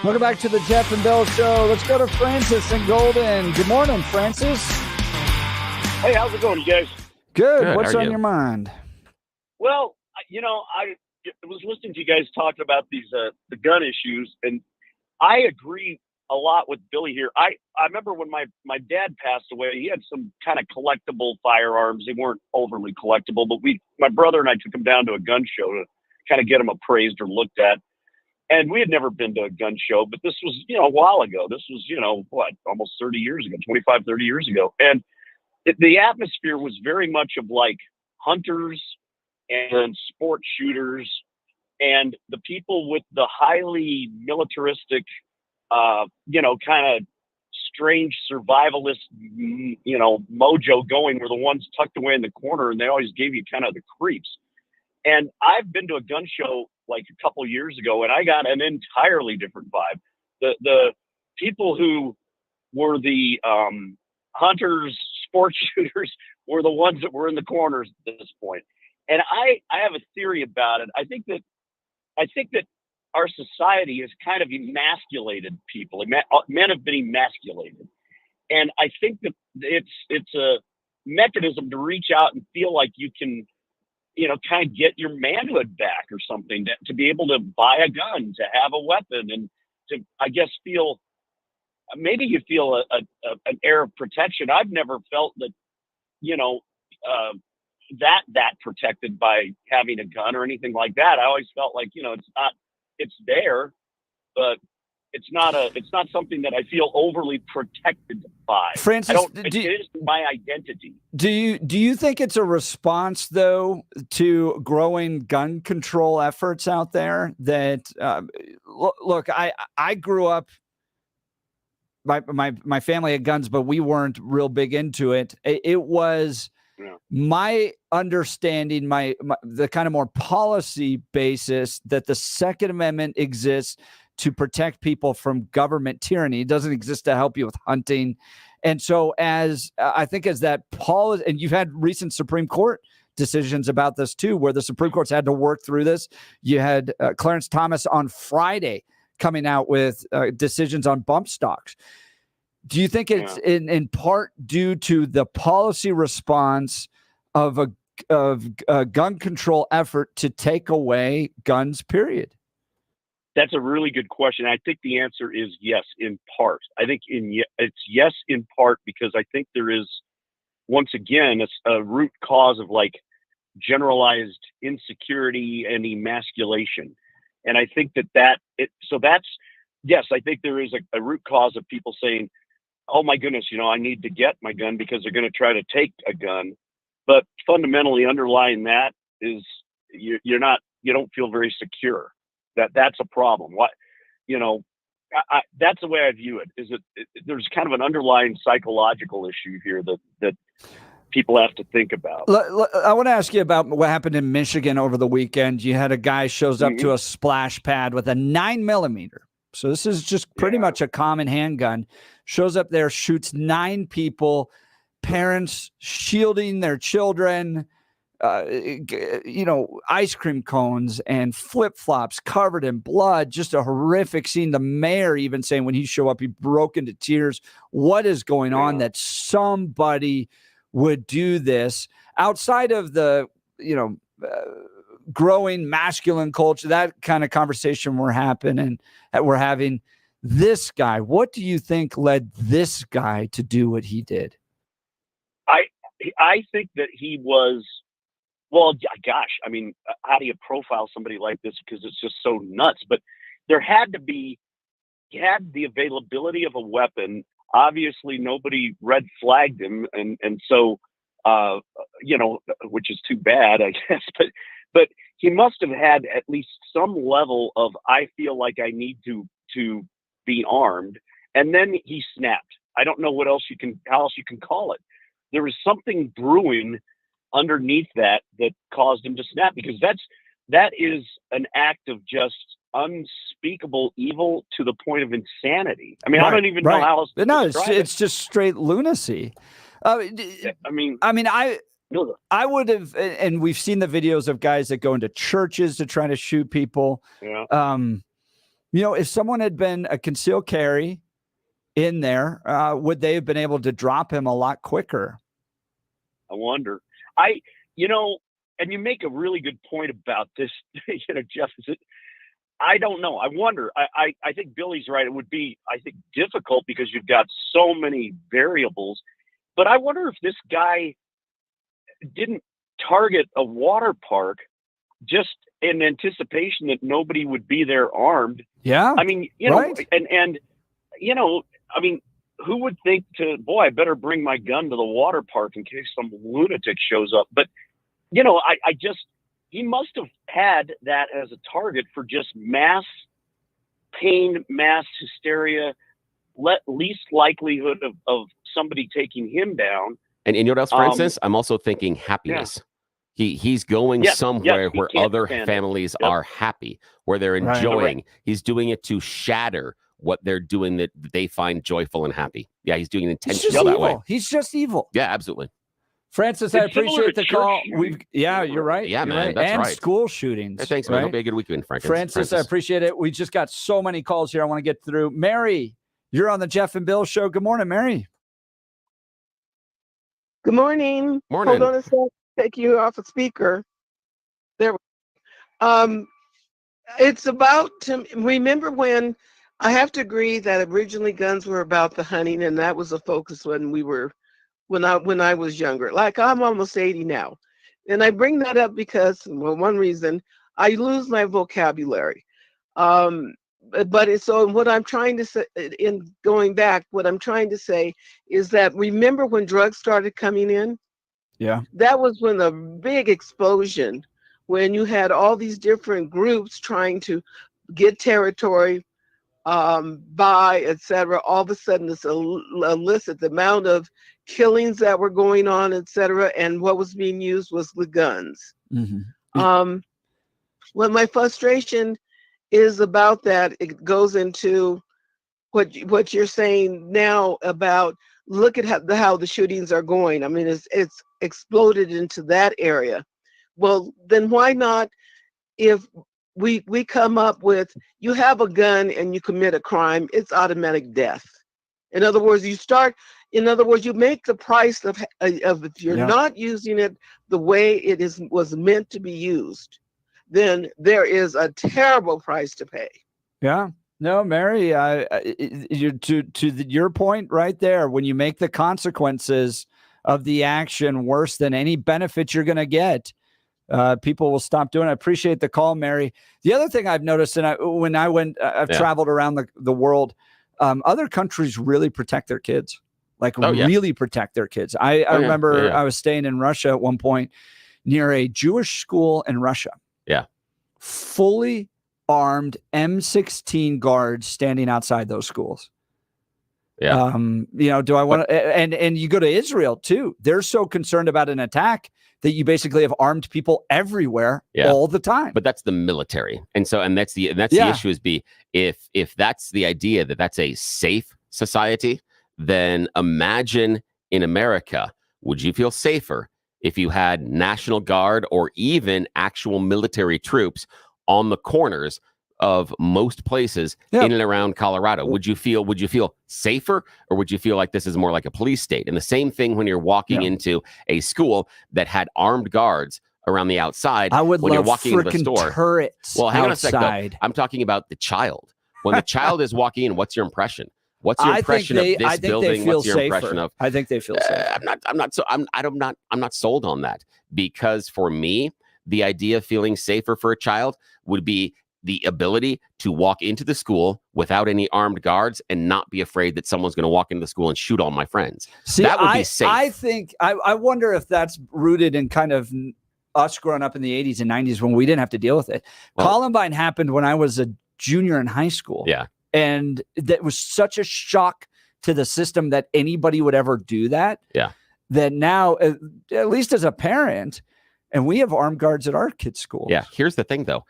Welcome back to the Jeff and Bill Show. Let's go to Francis in Golden. Good morning, Francis. Hey, how's it going, you guys? Good. What's on your mind? Well, I was listening to you guys talking about these the gun issues, and I agree a lot with Billy here. I remember when my dad passed away, he had some kind of collectible firearms. They weren't overly collectible, but my brother and I took him down to a gun show to kind of get them appraised or looked at. And we had never been to a gun show, but this was, a while ago. This was, almost 30 years ago, 25, 30 years ago. And the atmosphere was very much of like hunters and sport shooters and the people with the highly militaristic, kind of strange survivalist, mojo going were the ones tucked away in the corner, and they always gave you kind of the creeps. And I've been to a gun show like a couple years ago, and I got an entirely different vibe. The people who were the hunters, sport shooters were the ones that were in the corners at this point. And I have a theory about it. I think that our society has kind of emasculated people. Men have been emasculated. And I think that it's a mechanism to reach out and feel like you can, kind of get your manhood back or something, to be able to buy a gun, to have a weapon, and to, I guess, maybe you feel an air of protection. I've never felt that, that protected by having a gun or anything like that. I always felt like, it's there, but it's not something that I feel overly protected by. Francis, it is my identity. Do you think it's a response, though, to growing gun control efforts out there? That look, I grew up. My family had guns, but we weren't real big into it. It was my understanding, the kind of more policy basis that the Second Amendment exists to protect people from government tyranny. It doesn't exist to help you with hunting. And so I think as that policy, and you've had recent Supreme Court decisions about this too, where the Supreme Court's had to work through this. You had Clarence Thomas on Friday coming out with decisions on bump stocks. Do you think it's in part due to the policy response of a gun control effort to take away guns, period? That's a really good question. I think the answer is yes, in part. I think it's yes, in part, because I think there is, once again, a root cause of like generalized insecurity and emasculation. And I think yes, I think there is a root cause of people saying, oh my goodness, I need to get my gun because they're going to try to take a gun. But fundamentally underlying that is you don't feel very secure. That's a problem. That's the way I view it. Is there's kind of an underlying psychological issue here that people have to think about. I want to ask you about what happened in Michigan over the weekend. You had a guy shows up to a splash pad with a 9mm. So this is just pretty much a common handgun. Shows up there, shoots 9 people, parents shielding their children, ice cream cones and flip-flops covered in blood. Just a horrific scene. The mayor even saying when he showed up, he broke into tears. What is going on that somebody would do this outside of the, growing masculine culture, that kind of conversation we're having? This guy, what do you think led this guy to do what he did? I think that he was, well, gosh, I mean, how do you profile somebody like this? Because it's just so nuts. But he had the availability of a weapon. Obviously, nobody red flagged him. And so, which is too bad, I guess. But he must have had at least some level of, I feel like I need to be armed. And then he snapped. I don't know how else you can call it. There was something brewing underneath that caused him to snap, because that is an act of just unspeakable evil to the point of insanity. I mean, I don't even know how else to describe it. It's just straight lunacy. I would have, and we've seen the videos of guys that go into churches to try to shoot people. Yeah. if someone had been a concealed carry in there, would they have been able to drop him a lot quicker? I wonder. And you make a really good point about this, Jeff. I don't know. I wonder. I think Billy's right. It would be, I think, difficult because you've got so many variables. But I wonder if this guy didn't target a water park just in anticipation that nobody would be there armed. Yeah. I mean, right. Who would think I better bring my gun to the water park in case some lunatic shows up? But, he must have had that as a target for just mass pain, mass hysteria, least likelihood of somebody taking him down. And you know what else, Francis? I'm also thinking happiness. Yeah. He's going somewhere where other families are happy, where they're enjoying. Right. He's doing it to shatter what they're doing that they find joyful and happy. Yeah, he's doing it intentionally that way. He's just evil. Yeah, absolutely. Francis, I appreciate the call. You're right. Yeah, man, right. that's and right. School shootings. Hey, thanks, man. Hope you have a good weekend, Francis, I appreciate it. We just got so many calls here I want to get through. Mary, you're on the Jeff and Bill show. Good morning, Mary. Good morning. Morning. Hold on a sec. Take you off a speaker. There. It's about to remember when I have to agree that originally guns were about the hunting, and that was a focus when I was younger. Like, I'm almost 80 now. And I bring that up because, one reason, I lose my vocabulary. So what I'm trying to say, in going back, what I'm trying to say is that remember when drugs started coming in? Yeah. That was when the big explosion, when you had all these different groups trying to get territory, buy, etc. All of a sudden, this illicit, the amount of killings that were going on, etc. And what was being used was the guns. Mm-hmm. What my frustration is about that, it goes into what you're saying now about look at how the shootings are going. I mean, it's exploded into that area. Well, then why not, if we come up with, you have a gun and you commit a crime, it's automatic death. In other words, you make the price of if you're not using it the way it was meant to be used, then there is a terrible price to pay. Yeah. No, Mary, your point right there, when you make the consequences of the action worse than any benefit you're going to get, people will stop doing it. I appreciate the call, Mary. The other thing I've noticed, and I've traveled around the world, other countries really protect their kids, really protect their kids. I remember I was staying in Russia at one point near a Jewish school in Russia. Yeah. Fully armed M16 guards standing outside those schools. Yeah. Do I want to, and you go to Israel too. They're so concerned about an attack that you basically have armed people everywhere all the time. But that's the military. And that's the issue is if that's the idea that that's a safe society, then imagine in America, would you feel safer if you had National Guard or even actual military troops on the corners of most places in and around Colorado? Would you feel safer, or would you feel like this is more like a police state? And the same thing when you're walking into a school that had armed guards around the outside. I would when love you're walking into the store. Turrets. Well, hang on outside. a sec, though. I'm talking about the child. When the child is walking in, what's your impression? What's your impression of this building? What's your impression of? I think they feel safe. I'm not sold on that, because for me, the idea of feeling safer for a child would be the ability to walk into the school without any armed guards and not be afraid that someone's going to walk into the school and shoot all my friends. See, that would be safe. I think I wonder if that's rooted in kind of us growing up in the 80s and 90s when we didn't have to deal with it. Well, Columbine happened when I was a junior in high school. Yeah. And that was such a shock to the system that anybody would ever do that. Yeah. That now, at least as a parent, and we have armed guards at our kids' school. Yeah. Here's the thing, though.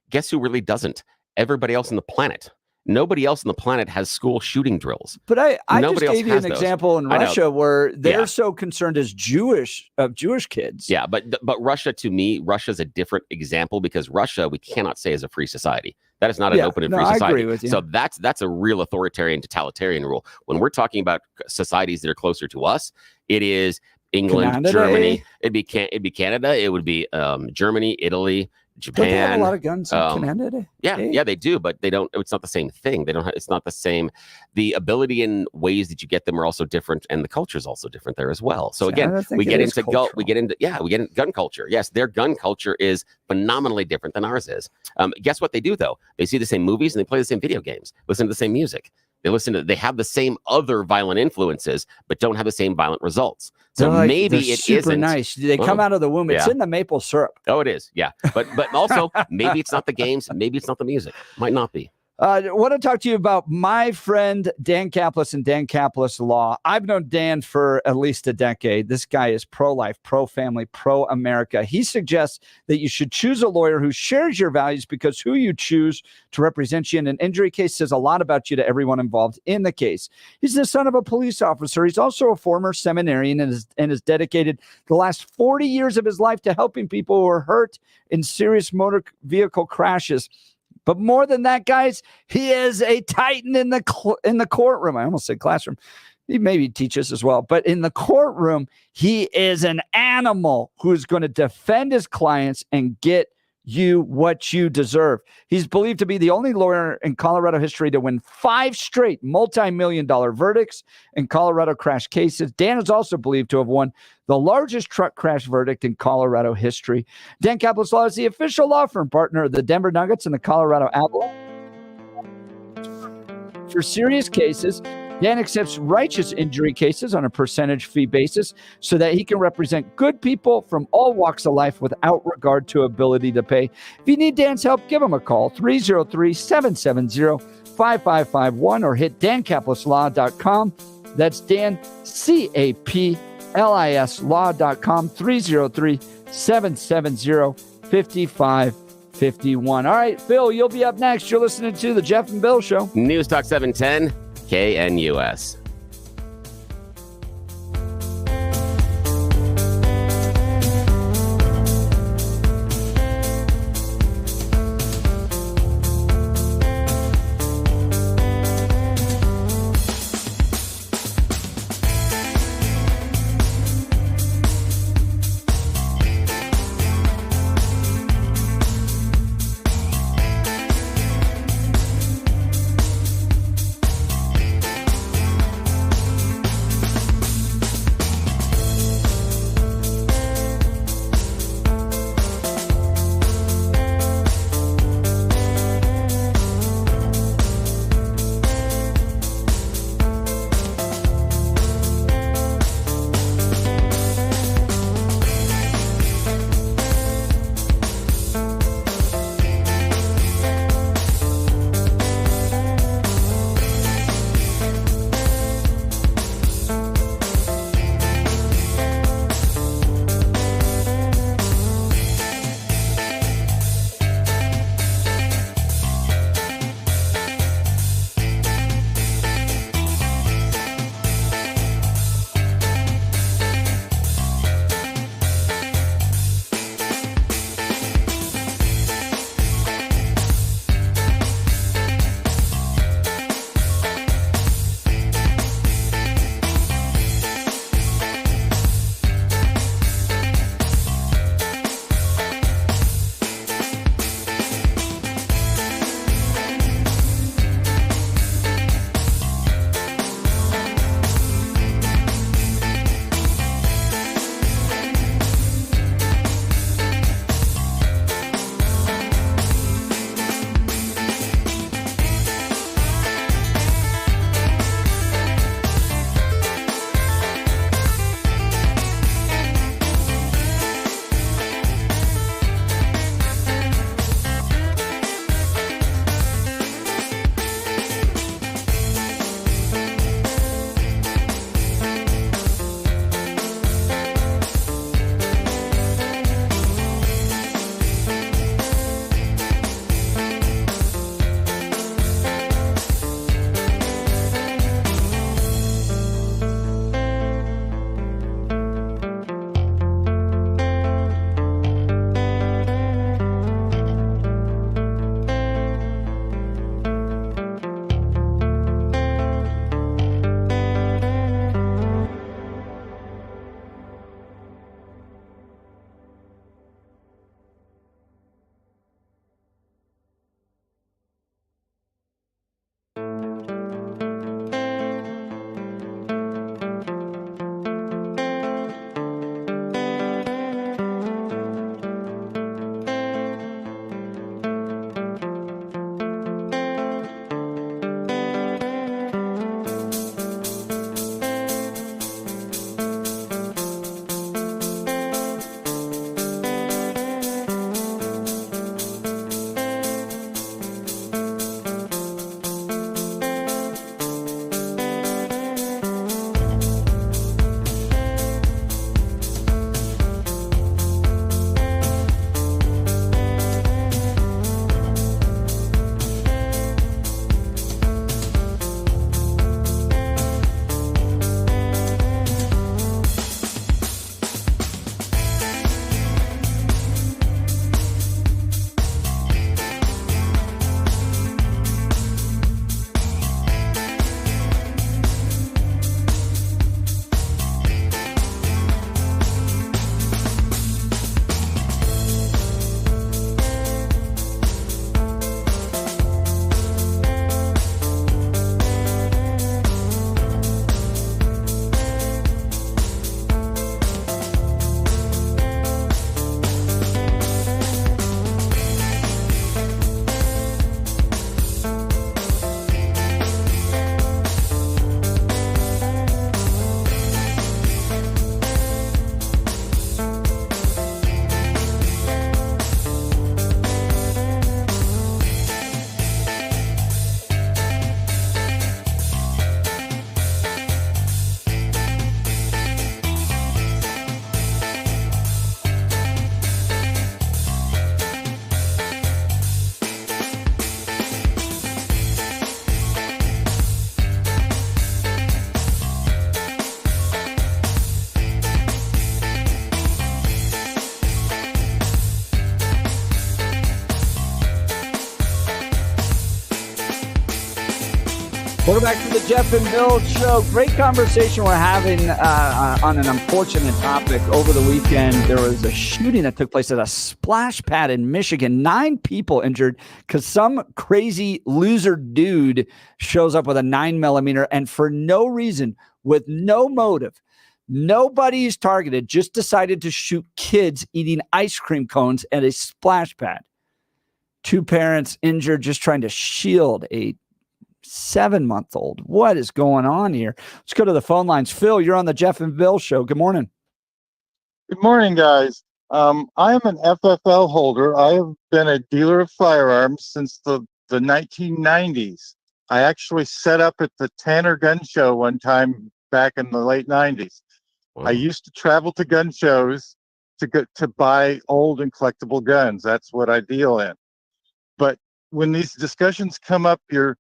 Guess who really doesn't? Everybody else on the planet. Nobody else on the planet has school shooting drills. But I just gave you an example in Russia where they're so concerned as Jewish kids. Yeah, but Russia, to me, Russia's a different example, because Russia, we cannot say is a free society. That is not an open and free society. I agree with you. So that's a real authoritarian, totalitarian rule. When we're talking about societies that are closer to us, it is England, Canada, Germany. It'd be Canada. It would be Germany, Italy, Japan. Don't they have a lot of guns in Canada? Yeah, they do, but they don't. It's not the same thing. They don't. It's not the same. The ability and ways that you get them are also different, and the culture is also different there as well. So again, we get into gun culture. Yes, their gun culture is phenomenally different than ours is. Guess what they do though? They see the same movies and they play the same video games, listen to the same music. They have the same other violent influences, but don't have the same violent results. So maybe it super isn't nice. They come out of the womb. It's Yeah. in the maple syrup. Oh, it is. Yeah. But also maybe it's not the games. Maybe it's not the music. Might not be. I want to talk to you about my friend Dan Caplis and Dan Caplis Law. I've known Dan for at least a decade. This guy is pro-life, pro-family, pro-America. He suggests that you should choose a lawyer who shares your values because who you choose to represent you in an injury case says a lot about you to everyone involved in the case. He's the son of a police officer. He's also a former seminarian and has dedicated the last 40 years of his life to helping people who are hurt in serious motor vehicle crashes. But more than that, guys, he is a titan in the courtroom. I almost said classroom. He maybe teaches as well. But in the courtroom, he is an animal who's going to defend his clients and get you what you deserve. He's believed to be the only lawyer in Colorado history to win 5 straight multi-million-dollar verdicts in Colorado crash cases. Dan is also believed to have won the largest truck crash verdict in Colorado history. Dan Caplis Law is the official law firm partner of the Denver Nuggets and the Colorado Avalanche. For serious cases, Dan accepts righteous injury cases on a percentage fee basis so that he can represent good people from all walks of life without regard to ability to pay. If you need Dan's help, give him a call, 303-770-5551, or hit dancaplisLaw.com. That's Dan, CAPLIS law.com, 303-770-5551. All right, Phil, you'll be up next. You're listening to The Jeff and Bill Show. News Talk 710, KNUS. Welcome back to the Jeff and Bill Show. Great conversation we're having on an unfortunate topic. Over the weekend, there was a shooting that took place at a splash pad in Michigan. 9 people injured because some crazy loser dude shows up with a 9mm and for no reason, with no motive, nobody's targeted, just decided to shoot kids eating ice cream cones at a splash pad. 2 parents injured just trying to shield a 7-month-old. What is going on here? Let's go to the phone lines. Phil, you're on the Jeff and Bill Show. Good morning. Good morning, guys. I am an FFL holder. I have been a dealer of firearms since the 1990s. I actually set up at the Tanner Gun Show one time back in the late 90s. Wow. I used to travel to gun shows to buy old and collectible guns. That's what I deal in. But when these discussions come up, you're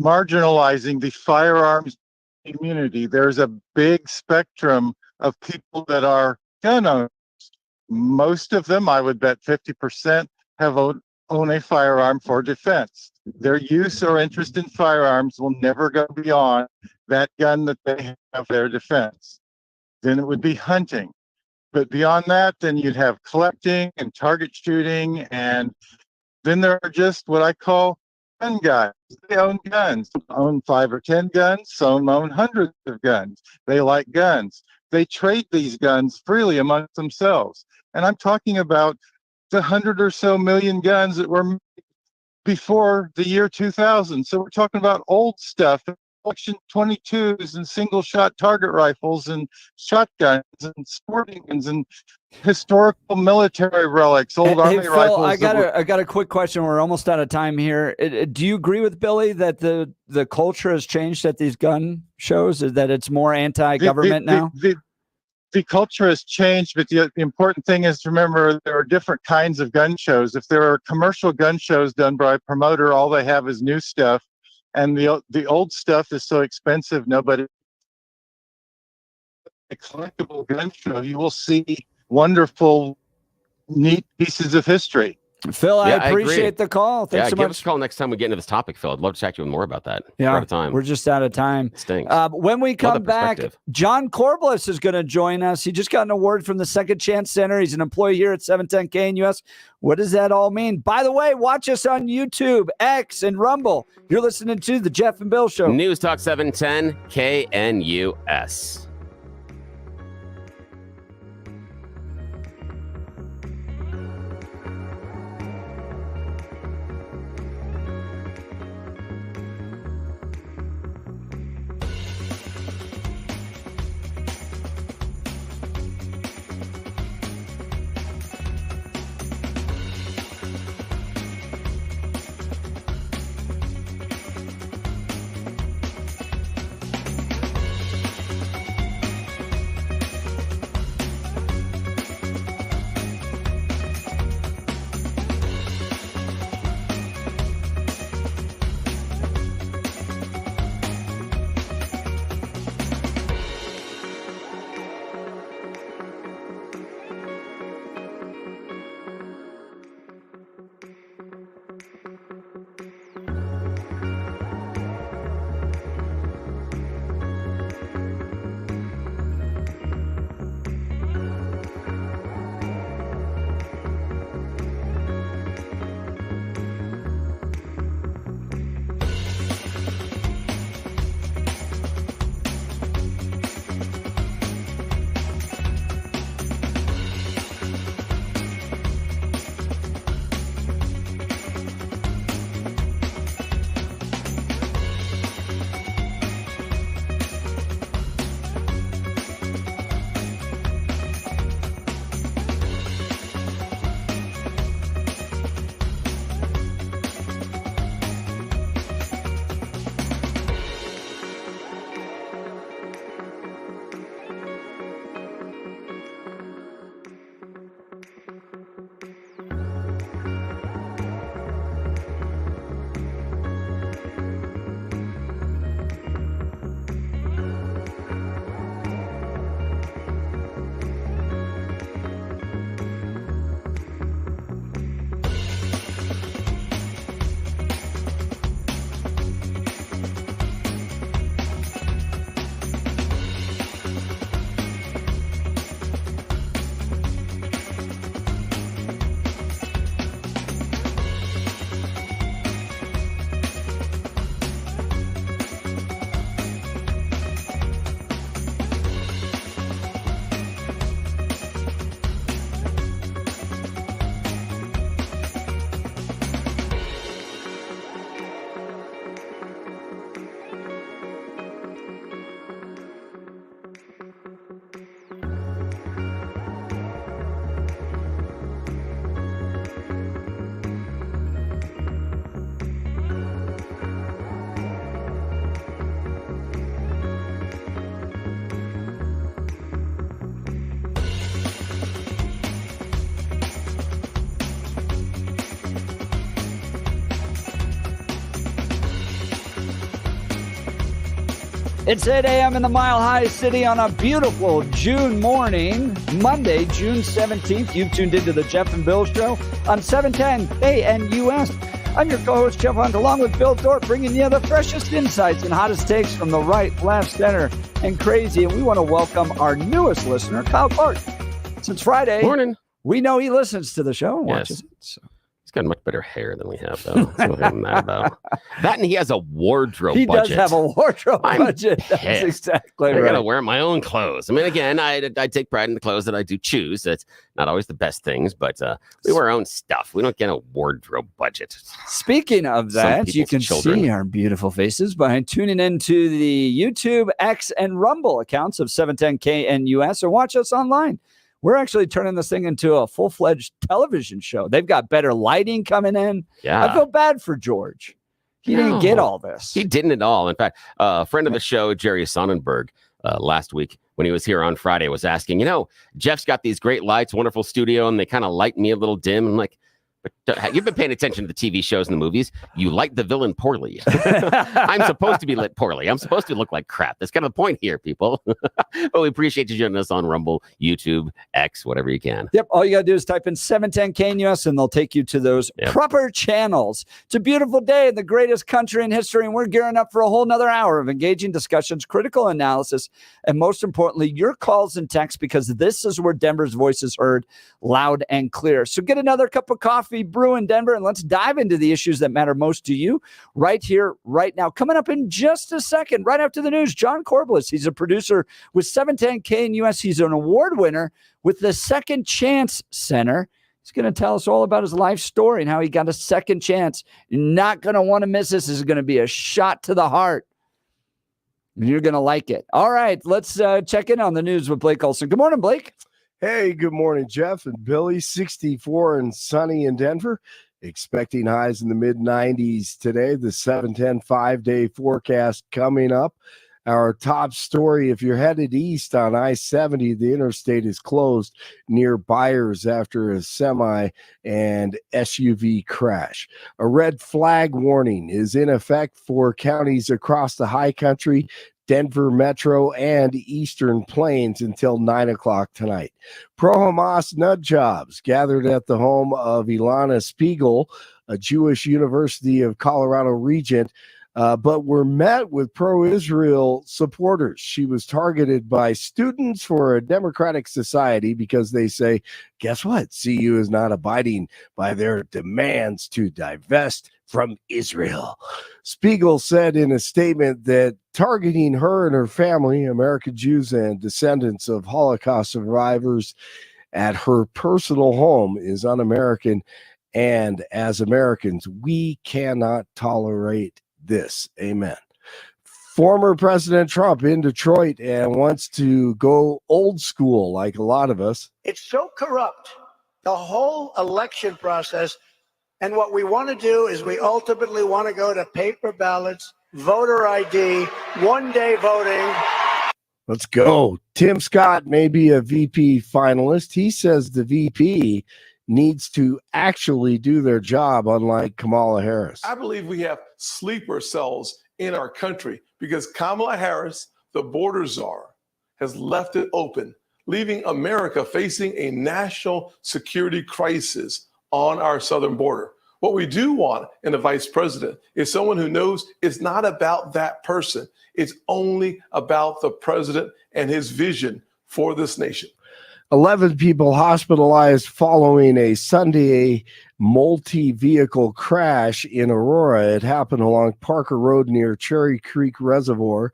marginalizing the firearms community. There's a big spectrum of people that are gun owners. Most of them, I would bet 50%, own a firearm for defense. Their use or interest in firearms will never go beyond that gun that they have for their defense. Then it would be hunting. But beyond that, then you'd have collecting and target shooting, and then there are just what I call gun guys. They own guns. Some own 5 or 10 guns. Some own hundreds of guns. They like guns. They trade these guns freely amongst themselves. And I'm talking about the 100 or so million guns that were made before the year 2000. So we're talking about old stuff, Section 22s and single shot target rifles and shotguns and sporting guns and historical military relics, old army Phil, rifles. I got a quick question. We're almost out of time here. Do you agree with Billy that the culture has changed at these gun shows? That it's more anti-government now? The culture has changed, but the important thing is to remember there are different kinds of gun shows. If there are commercial gun shows done by a promoter, all they have is new stuff, and the old stuff is so expensive, nobody. A collectible gun show, you will see wonderful, neat pieces of history. Phil, I appreciate the call. Thanks so much. Give us a call next time we get into this topic, Phil. I'd love to chat to you more about that. Yeah, we're out of time. We're just out of time. It stinks. When we come back, John Corbliss is going to join us. He just got an award from the Second Chance Center. He's an employee here at 710 KNUS. What does that all mean? By the way, watch us on YouTube, X, and Rumble. You're listening to the Jeff and Bill Show. News Talk 710 KNUS. It's 8 a.m. in the Mile High City on a beautiful June morning, Monday, June 17th. You've tuned into the Jeff and Bill Show on 710 KNUS. I'm your co-host, Jeff Hunt, along with Bill Thorpe, bringing you the freshest insights and hottest takes from the right, left, center, and crazy. And we want to welcome our newest listener, Kyle Clark. Since Friday, Morning. We know he listens to the show and watches Yes. it. So. He's got much better hair than we have, though. That's what I'm mad about. That and he has a wardrobe He budget. does have a wardrobe I'm budget. That's pissed. exactly I right. gotta wear my own clothes. I mean, again, I take pride in the clothes that I do choose. That's not always the best things, but we wear our own stuff. We don't get a wardrobe budget. Speaking of that, you can see our beautiful faces by tuning into the YouTube, X, and Rumble accounts of 710 KNUS, or watch us online. We're actually turning this thing into a full-fledged television show. They've got better lighting coming in. Yeah. I feel bad for George. He didn't get all this. He didn't at all. In fact, a friend of the show, Jerry Sonnenberg, last week when he was here on Friday was asking, Jeff's got these great lights, wonderful studio, and they kind of light me a little dim. I'm like, but you've been paying attention to the TV shows and the movies. You light the villain poorly. I'm supposed to be lit poorly. I'm supposed to look like crap. That's kind of the point here, people. But we appreciate you joining us on Rumble, YouTube, X, whatever you can. Yep. All you got to do is type in 710 KNUS and they'll take you to those proper channels. It's a beautiful day in the greatest country in history, and we're gearing up for a whole nother hour of engaging discussions, critical analysis, and most importantly, your calls and texts, because this is where Denver's voice is heard loud and clear. So get another cup of coffee, brew in Denver, and let's dive into the issues that matter most to you right here, right now. Coming up in just a second, right after the news, John Corbliss. He's a producer with 710 KNUS. He's an award winner with the Second Chance Center. He's going to tell us all about his life story and how he got a second chance. You're not going to want to miss this. This is going to be a shot to the heart. You're going to like it. All right, let's check in on the news with Blake Olson. Good morning, Blake. Hey, good morning, Jeff and Billy. 64 and sunny in Denver. Expecting highs in the mid-90s today. The 710 5-day forecast coming up. Our top story, if you're headed east on I-70, the interstate is closed near Byers after a semi and SUV crash. A red flag warning is in effect for counties across the high country, Denver Metro, and Eastern Plains until 9 o'clock tonight. Pro-Hamas nut jobs gathered at the home of Ilana Spiegel, a Jewish University of Colorado regent, but were met with pro-Israel supporters. She was targeted by Students for a Democratic Society because they say, guess what? CU is not abiding by their demands to divest from Israel. Spiegel said in a statement that targeting her and her family, American Jews and descendants of Holocaust survivors, at her personal home is un-American, and as Americans, we cannot tolerate this. Amen. Former President Trump in Detroit and wants to go old school like a lot of us. It's so corrupt, the whole election process. And what we want to do is we ultimately want to go to paper ballots, voter ID, one-day voting. Let's go. Tim Scott may be a VP finalist. He says the VP needs to actually do their job, unlike Kamala Harris. I believe we have sleeper cells in our country because Kamala Harris, the border czar, has left it open, leaving America facing a national security crisis on our southern border. What we do want in a vice president is someone who knows it's not about that person. It's only about the president and his vision for this nation. 11 people hospitalized following a Sunday multi-vehicle crash in Aurora. It happened along Parker Road near Cherry Creek Reservoir,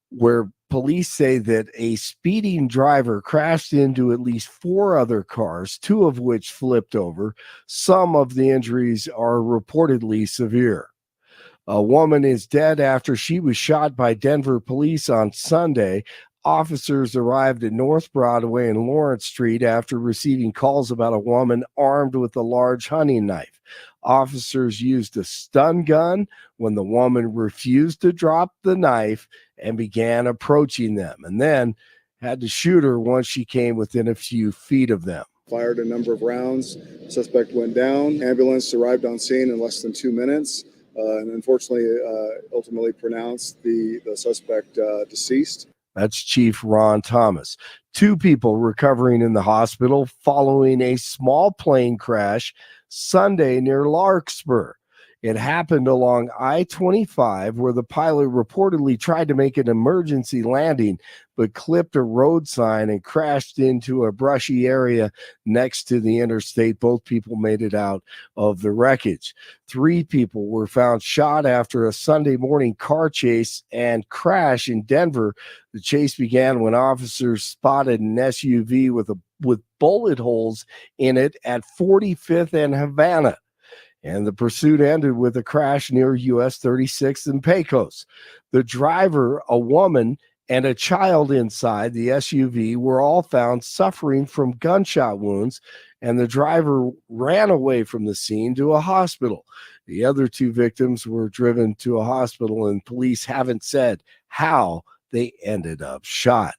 where police say that a speeding driver crashed into at least 4 other cars, 2 of which flipped over. Some of the injuries are reportedly severe. A woman is dead after she was shot by Denver police on Sunday. Officers arrived at North Broadway and Lawrence Street after receiving calls about a woman armed with a large hunting knife. Officers used a stun gun when the woman refused to drop the knife and began approaching them, and then had to shoot her once she came within a few feet of them. Fired a number of rounds. Suspect went down. Ambulance arrived on scene in less than 2 minutes. and unfortunately ultimately pronounced the suspect deceased. That's Chief Ron Thomas. 2 people recovering in the hospital following a small plane crash Sunday near Larkspur. It happened along I-25, where the pilot reportedly tried to make an emergency landing, but clipped a road sign and crashed into a brushy area next to the interstate. Both people made it out of the wreckage. 3 people were found shot after a Sunday morning car chase and crash in Denver. The chase began when officers spotted an SUV with bullet holes in it at 45th and Havana. And the pursuit ended with a crash near US 36 and Pecos. The driver, a woman, and a child inside the SUV were all found suffering from gunshot wounds, and the driver ran away from the scene to a hospital. The other 2 victims were driven to a hospital, and police haven't said how they ended up shot.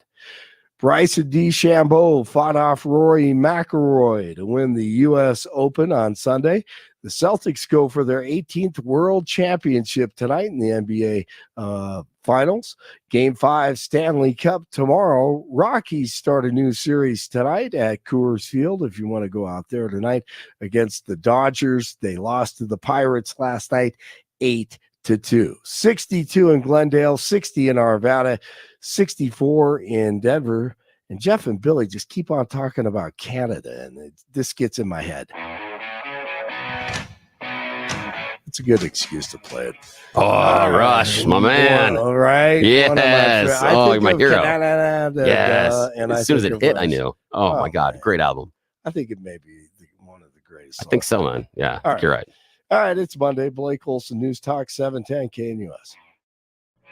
Bryson DeChambeau fought off Rory McIlroy to win the U.S. Open on Sunday. The Celtics go for their 18th World Championship tonight in the NBA Finals. Game 5 Stanley Cup tomorrow. Rockies start a new series tonight at Coors Field if you want to go out there tonight against the Dodgers. They lost to the Pirates last night 8-2. 62 in Glendale, 60 in Arvada, 64 in Denver. And Jeff and Billy just keep on talking about Canada, and this gets in my head. It's a good excuse to play it. Oh, Rush, my man. All right. Yes. Oh, my hero. Yes. And as soon as it hit, I knew. Oh, my God. Great album. I think it may be one of the greatest. I think so, man. Yeah, All right. You're right. All right. It's Monday. Blake Olson, News Talk 710 KNUS.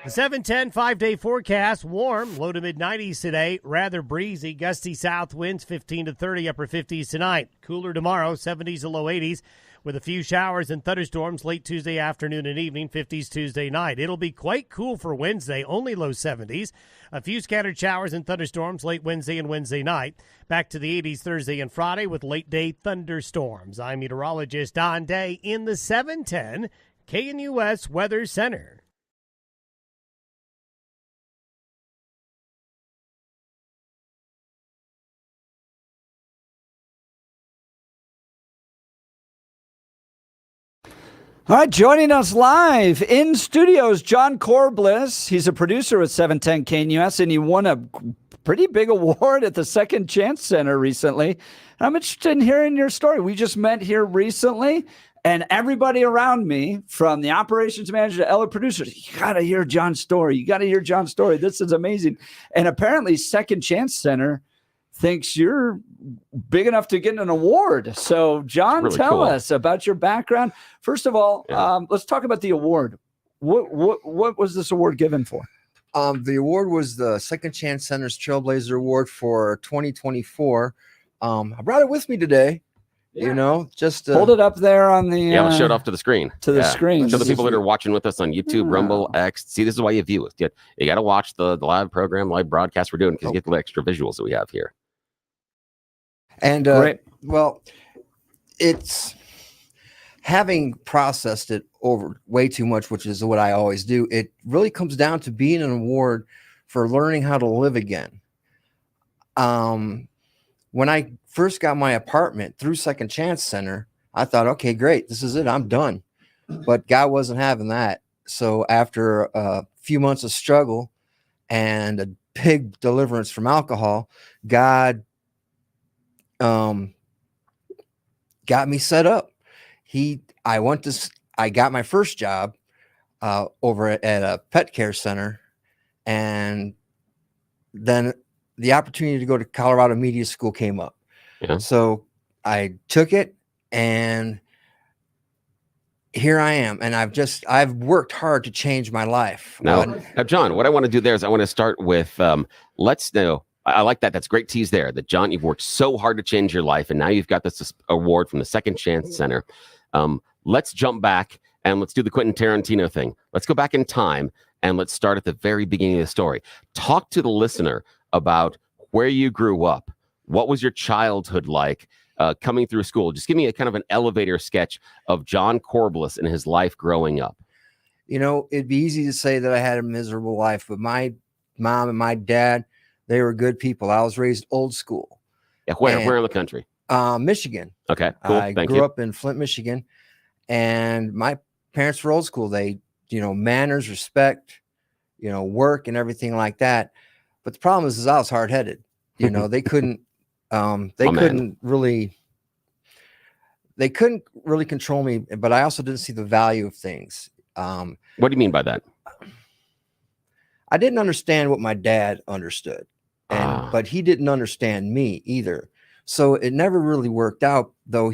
The 710 5-day forecast, warm, low to mid-90s today, rather breezy, gusty south winds 15 to 30, upper 50s tonight. Cooler tomorrow, 70s to low 80s, with a few showers and thunderstorms late Tuesday afternoon and evening, 50s Tuesday night. It'll be quite cool for Wednesday, only low 70s. A few scattered showers and thunderstorms late Wednesday and Wednesday night. Back to the 80s Thursday and Friday with late-day thunderstorms. I'm meteorologist Don Day in the 710 KNUS Weather Center. All right, joining us live in studios, John Corbliss. He's a producer at 710 KNUS, and he won a pretty big award at the Second Chance Center recently. And I'm interested in hearing your story. We just met here recently, and everybody around me, from the operations manager to other producers, you got to hear John's story. You got to hear John's story. This is amazing. And apparently Second Chance Center thinks you're big enough to get an award. So, John, really tell cool. us about your background. First of all, let's talk about the award. What was this award given for? The award was the Second Chance Center's Trailblazer Award for 2024. I brought it with me today. Yeah. You know, just Hold it up there on the let's show it off to the screen. screen. Show the people that are watching with us on YouTube, Rumble, X. See, this is why you view it. You got to watch the live program, live broadcast we're doing, because you get the extra visuals that we have here. And well, it's having processed it over way too much, which is what I always do. It really comes down to being an award for learning how to live again. When I first got my apartment through Second Chance Center, I thought, okay, great, this is it, I'm done. But God wasn't having that. So after a few months of struggle and a big deliverance from alcohol, God got me set up. I got my first job over at a pet care center, and then the opportunity to go to Colorado Media School came up. Yeah. So I took it, and here I am. And I've worked hard to change my life. Now, John, what I want to do there is I want to start with let's know. I like that. That's great tease there. That, John, you've worked so hard to change your life, and now you've got this award from the Second Chance Center. Let's jump back and let's do the Quentin Tarantino thing. Let's go back in time and let's start at the very beginning of the story. Talk to the listener about where you grew up. What was your childhood like? coming through school. Just give me a kind of an elevator sketch of John Corbliss and his life growing up. You know, it'd be easy to say that I had a miserable life, but my mom and my dad, they were good people. I was raised old school. Yeah, where in the country? Michigan. Okay, cool. I Thank grew you. up in Flint, Michigan, and my parents were old school. They, manners, respect, work and everything like that. But the problem is I was hard headed. They couldn't really control me, but I also didn't see the value of things. What do you mean by that? I didn't understand what my dad understood, but he didn't understand me either. So it never really worked out, though.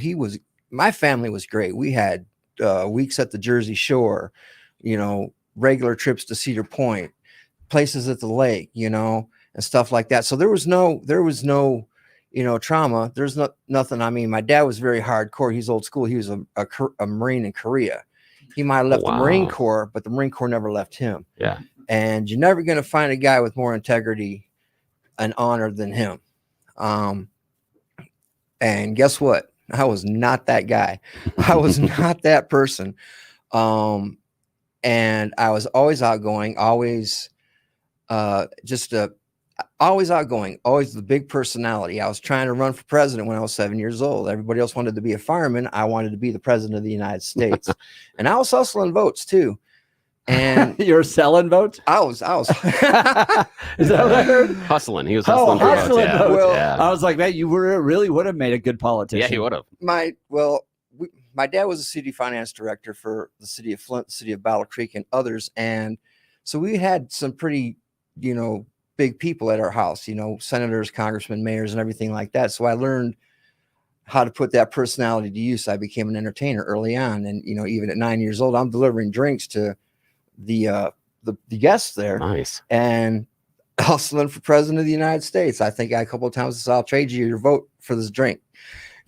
My family was great. We had weeks at the Jersey Shore, regular trips to Cedar Point, places at the lake, and stuff like that. So there was no, trauma. There's nothing. I mean, my dad was very hardcore. He's old school. He was a Marine in Korea. He might have left the Marine Corps, but the Marine Corps never left him. Yeah. And you're never going to find a guy with more integrity and honor than him. And guess what? I was not that guy. I was not that person. And I was always outgoing, always always outgoing, always the big personality. I was trying to run for president when I was 7 years old. Everybody else wanted to be a fireman. I wanted to be the president of the United States. And I was hustling votes too. And you're selling votes? I was. Is that what I heard? Hustling. He was hustling. Hustling votes. votes. Well, Yeah. I was like, man, you really would have made a good politician. Yeah, he would have. My dad was a city finance director for the city of Flint, the city of Battle Creek, and others. And so we had some pretty, big people at our house, senators, congressmen, mayors, and everything like that. So I learned how to put that personality to use. I became an entertainer early on. And, even at 9 years old, I'm delivering drinks to the guests there. Nice. And hustling for president of the United States. I think a couple of times I'll trade you your vote for this drink,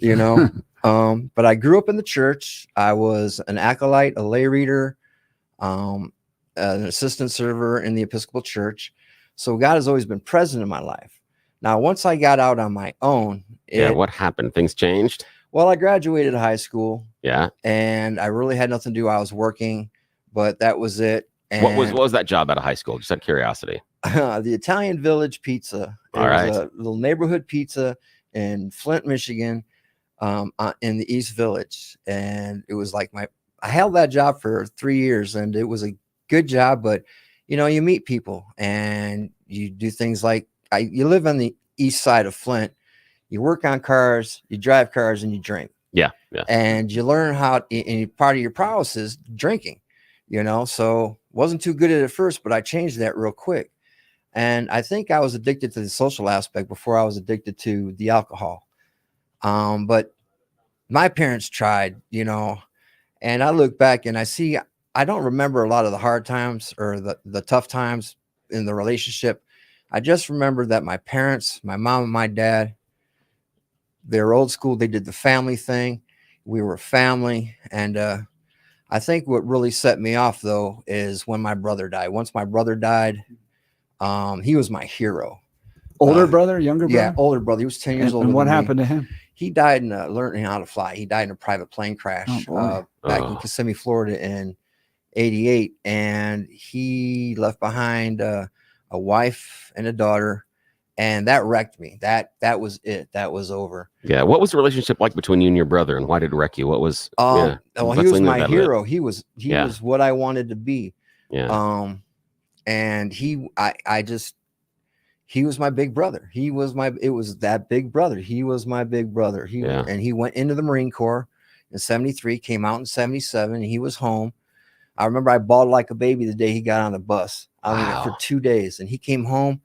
but I grew up in the church. I was an acolyte, a lay reader, an assistant server in the Episcopal Church. So God has always been present in my life. Now, once I got out on my own, what happened? Things changed? Well, I graduated high school. Yeah. And I really had nothing to do. I was working, but that was it. And What was that job out of high school? Just out of curiosity. The Italian Village Pizza. It was a little neighborhood pizza in Flint, Michigan, in the East Village. And it was like I held that job for 3 years, and it was a good job, but you meet people and you do things like you live on the east side of Flint. You work on cars, you drive cars, and you drink. Yeah. And you learn and part of your prowess is drinking, so wasn't too good at it first, but I changed that real quick. And I think I was addicted to the social aspect before I was addicted to the alcohol. But my parents tried, and I look back and I don't remember a lot of the hard times or the tough times in the relationship. I just remember that my parents, my mom and my dad, they're old school. They did the family thing. We were family. And I think what really set me off, though, is when my brother died. Once my brother died, he was my hero. Older brother, younger brother? Yeah, older brother. He was 10 years older. And what than me. happened to him? He died in learning how to fly. He died in a private plane crash back in Kissimmee, Florida in 88. And he left behind a wife and a daughter. And that wrecked me. That was it. That was over. Yeah. What was the relationship like between you and your brother, and why did it wreck you? What was? Well, he was my hero. He was what I wanted to be. Yeah. And he was my big brother. It was that big brother. He was my big brother. And he went into the Marine Corps in 73, came out in 77. And he was home. I remember I bawled like a baby the day he got on the bus. I was for 2 days, and he came home.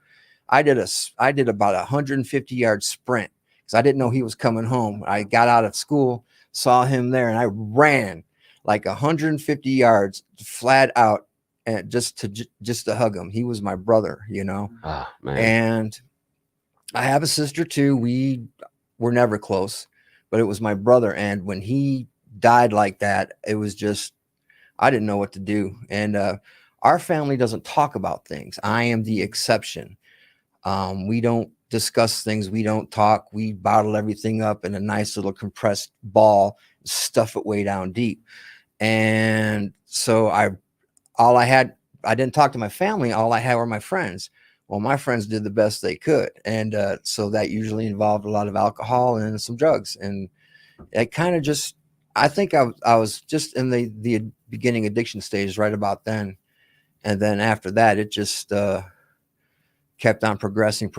I did about 150-yard sprint because I didn't know he was coming home. I got out of school, saw him there, and I ran like 150 yards flat out, and just to hug him. He was my brother, Oh, man. And I have a sister too. We were never close, but it was my brother. And when he died like that, it was just, I didn't know what to do. And our family doesn't talk about things. I am the exception. We don't discuss things. We don't talk. We bottle everything up in a nice little compressed ball, stuff it way down deep. And so I didn't talk to my family. All I had were my friends. Well, my friends did the best they could. And so that usually involved a lot of alcohol and some drugs. And it kind of just, I think I was just in the beginning addiction stage right about then. And then after that, it just kept on progressing.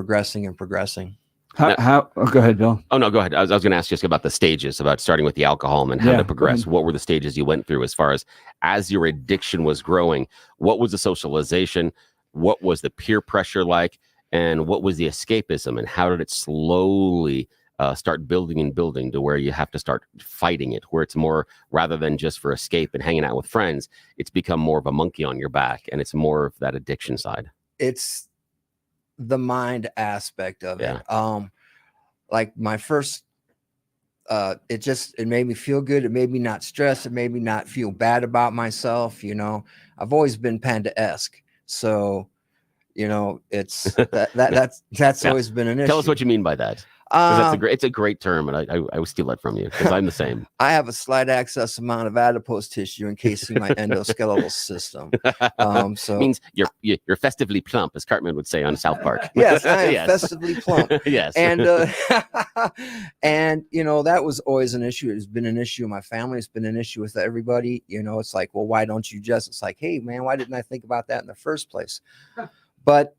How oh, go ahead, Bill. Oh, no, go ahead. I was going to ask just about the stages, about starting with the alcohol and how to progress. What were the stages you went through as your addiction was growing? What was the socialization? What was the peer pressure like? And what was the escapism? And how did it slowly start building to where you have to start fighting it, where it's more, rather than just for escape and hanging out with friends, it's become more of a monkey on your back, and it's more of that addiction side? It's the mind aspect of it. Like my first, it made me feel good. It made me not stress. It made me not feel bad about myself. You know, I've always been Panda-esque. So, you know, it's that's always been an issue. Tell us what you mean by that. It's a great term, and I will steal that from you because I'm the same. I have a slight excess amount of adipose tissue encasing my endoskeletal system. So it means you're festively plump, as Cartman would say on South Park. Yes, I am festively plump. Yes, and and you know, that was always an issue. It's been an issue in my family. It's been an issue with everybody. You know, it's like, well, why don't you just? It's like, hey, man, why didn't I think about that in the first place? But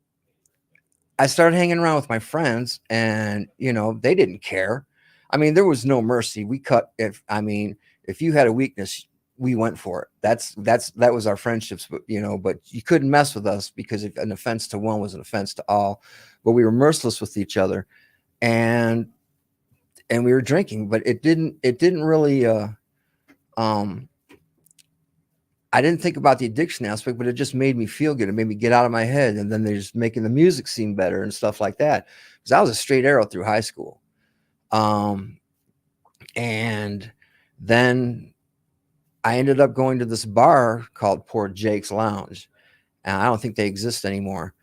I started hanging around with my friends, and you know, they didn't care. I mean, there was no mercy. We cut if you had a weakness, we went for it. That was our friendships, but you know, but you couldn't mess with us because if an offense to one was an offense to all. But we were merciless with each other, and we were drinking, but it didn't really I didn't think about the addiction aspect, but it just made me feel good. It made me get out of my head. And then they're just making the music seem better and stuff like that. Because I was a straight arrow through high school. And then I ended up going to this bar called Poor Jake's Lounge. And I don't think they exist anymore.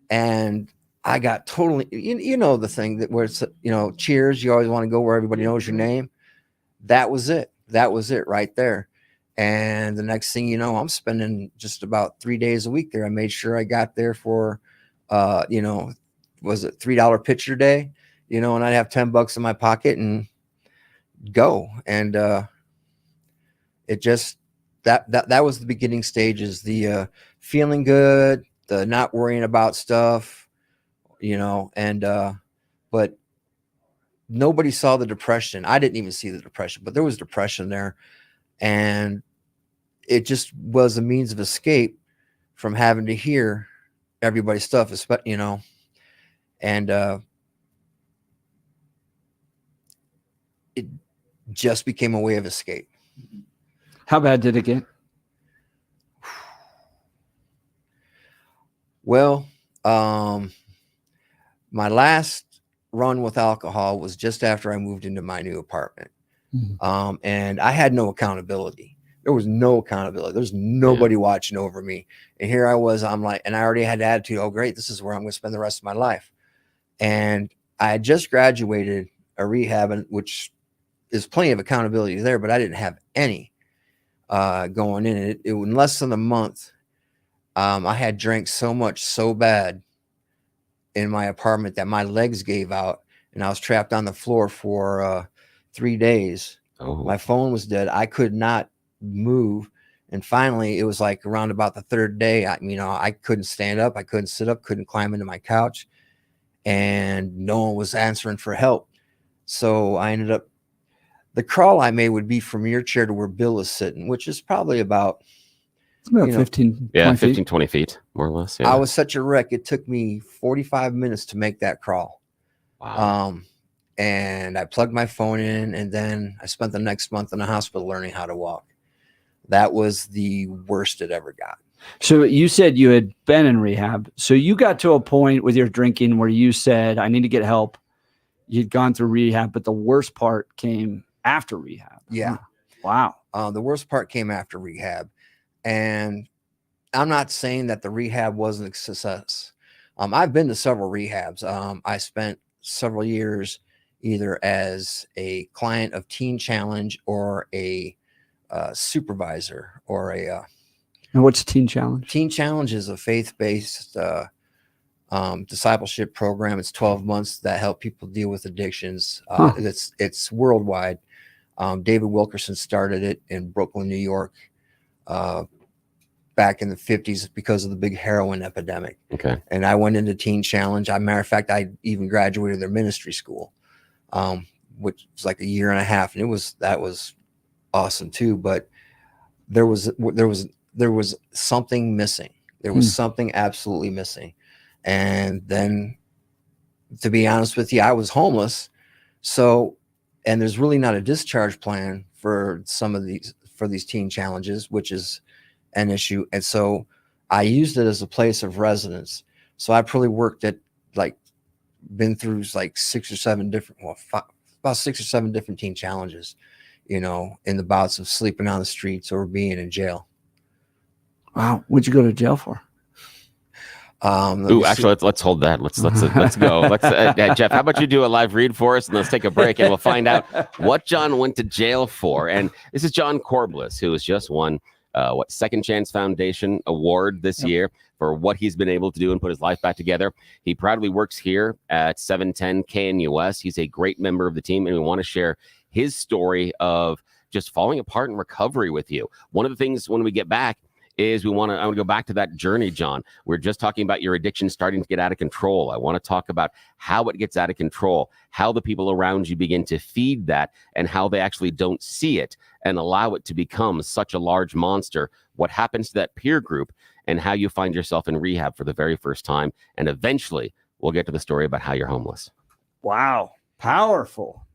And I got totally, you know, the thing that where it's, you know, cheers. You always want to go where everybody knows your name. That was it. That was it right there. And the next thing you know, I'm spending just about 3 days a week there. I made sure I got there for, you know, was it $3 pitcher day, you know, and I'd have $10 in my pocket and go. And it just, that was the beginning stages, the feeling good, the not worrying about stuff, you know, and, but nobody saw the depression. I didn't even see the depression, but there was depression there. And it just was a means of escape from having to hear everybody's stuff, you know, and it just became a way of escape. How bad did it get? Well, my last run with alcohol was just after I moved into my new apartment. And I had no accountability. There was no accountability. There's nobody watching over me. And here I was, I'm like, and I already had the attitude, oh, great, this is where I'm going to spend the rest of my life. And I had just graduated a rehab, which is plenty of accountability there, but I didn't have any going in it. In less than a month, I had drank so much, so bad in my apartment that my legs gave out, and I was trapped on the floor for 3 days. My phone was dead. I could not move. And finally, it was like around about the third day, I couldn't stand up. I couldn't sit up, couldn't climb into my couch, and no one was answering for help. So I ended up, the crawl I made would be from your chair to where Bill is sitting, which is probably about 15, 20 feet, more or less. I was such a wreck. It took me 45 minutes to make that crawl. Wow. And I plugged my phone in, and then I spent the next month in the hospital learning how to walk. That was the worst it ever got. So you said you had been in rehab. So you got to a point with your drinking where you said, I need to get help. You'd gone through rehab, but the worst part came after rehab. Yeah. Wow. The worst part came after rehab. And I'm not saying that the rehab wasn't a success. I've been to several rehabs. I spent several years either as a client of Teen Challenge or a supervisor or a. And what's Teen Challenge? Teen Challenge is a faith-based discipleship program. It's 12 months that help people deal with addictions. It's worldwide. David Wilkerson started it in Brooklyn, New York, back in the 50s because of the big heroin epidemic. Okay. And I went into Teen Challenge. Matter of fact, I even graduated their ministry school, which was like a year and a half, and that was awesome too. But there was something missing. There was something absolutely missing. And then, to be honest with you, I was homeless. So, and there's really not a discharge plan for these teen challenges, which is an issue. And so I used it as a place of residence. So I probably worked at been through about 6 or 7 different teen challenges, in the bouts of sleeping on the streets or being in jail. Wow. What'd you go to jail for? Actually, let's hold that. Let's go. Jeff, how about you do a live read for us, and let's take a break, and we'll find out what John went to jail for. And this is John Corbliss, who has just won Second Chance Foundation Award this year for what he's been able to do and put his life back together. He proudly works here at 710 KNUS. He's a great member of the team, and we want to share his story of just falling apart in recovery with you. One of the things when we get back is I want to go back to that journey, John. We're just talking about your addiction starting to get out of control. I want to talk about how it gets out of control, how the people around you begin to feed that, and how they actually don't see it and allow it to become such a large monster. What happens to that peer group, and how you find yourself in rehab for the very first time. And eventually, we'll get to the story about how you're homeless. Wow. Powerful.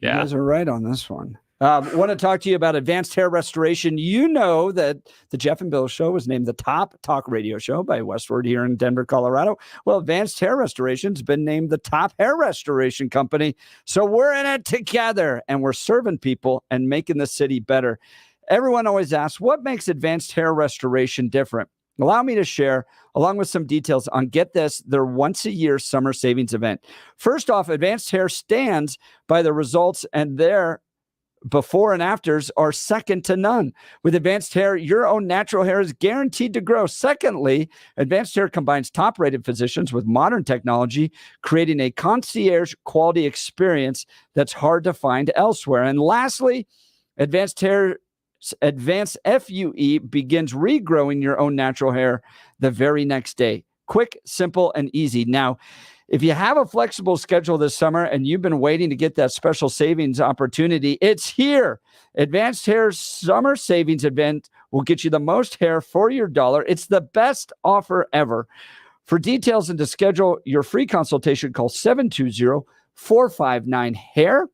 Yeah. You guys are right on this one. Want to talk to you about advanced hair restoration. You know that the Jeff and Bill Show was named the top talk radio show by Westward here in Denver, Colorado. Well, Advanced Hair Restoration's been named the top hair restoration company. So we're in it together, and we're serving people and making the city better. Everyone always asks, what makes advanced hair restoration different? Allow me to share, along with some details on, get this, their once-a-year summer savings event. First off, Advanced Hair stands by the results, and their before and afters are second to none. With Advanced Hair, your own natural hair is guaranteed to grow. Secondly, Advanced Hair combines top-rated physicians with modern technology, creating a concierge quality experience that's hard to find elsewhere. And lastly, Advanced Hair Advanced FUE begins regrowing your own natural hair the very next day. Quick, simple, and easy. Now, if you have a flexible schedule this summer and you've been waiting to get that special savings opportunity, it's here. Advanced Hair's summer savings event will get you the most hair for your dollar. It's the best offer ever. For details and to schedule your free consultation, call 720-459-HAIR.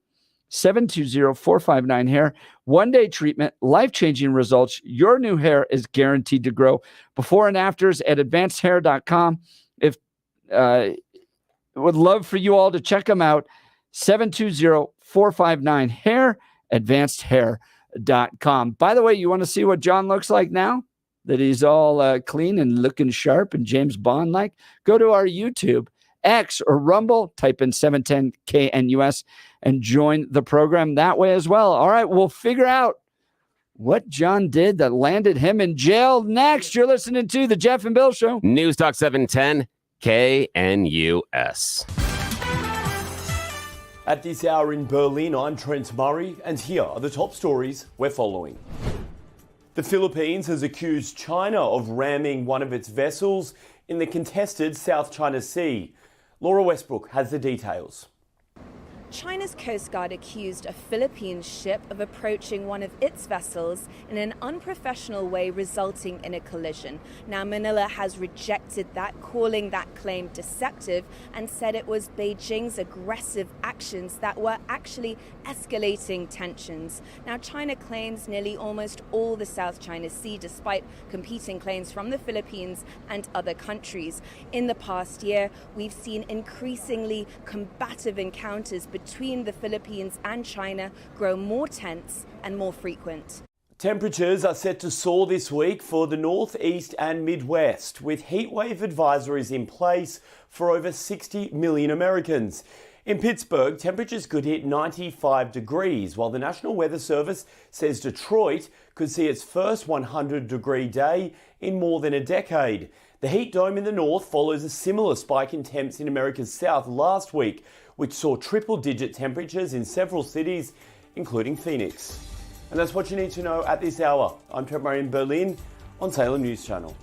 720-459-HAIR. One-day treatment, life-changing results. Your new hair is guaranteed to grow. Before and afters at advancedhair.com. If would love for you all to check them out. 720-459-HAIR, advancedhair.com. By the way, you want to see what John looks like now that he's all clean and looking sharp and James Bond-like? Go to our YouTube, X, or Rumble, type in 710 KNUS and join the program that way as well. All right, we'll figure out what John did that landed him in jail next. You're listening to The Jeff and Bill Show. News Talk 710 KNUS. At this hour in Berlin, I'm Trent Murray, and here are the top stories we're following. The Philippines has accused China of ramming one of its vessels in the contested South China Sea. Laura Westbrook has the details. China's Coast Guard accused a Philippine ship of approaching one of its vessels in an unprofessional way, resulting in a collision. Now, Manila has rejected that, calling that claim deceptive, and said it was Beijing's aggressive actions that were actually escalating tensions. Now, China claims nearly almost all the South China Sea, despite competing claims from the Philippines and other countries. In the past year, we've seen increasingly combative encounters between the Philippines and China grow more tense and more frequent. Temperatures are set to soar this week for the North, East and Midwest, with heatwave advisories in place for over 60 million Americans. In Pittsburgh, temperatures could hit 95 degrees, while the National Weather Service says Detroit could see its first 100-degree day in more than a decade. The heat dome in the north follows a similar spike in temps in America's south last week, which saw triple-digit temperatures in several cities, including Phoenix. And that's what you need to know at this hour. I'm Trailblazer in Berlin on Salem News Channel.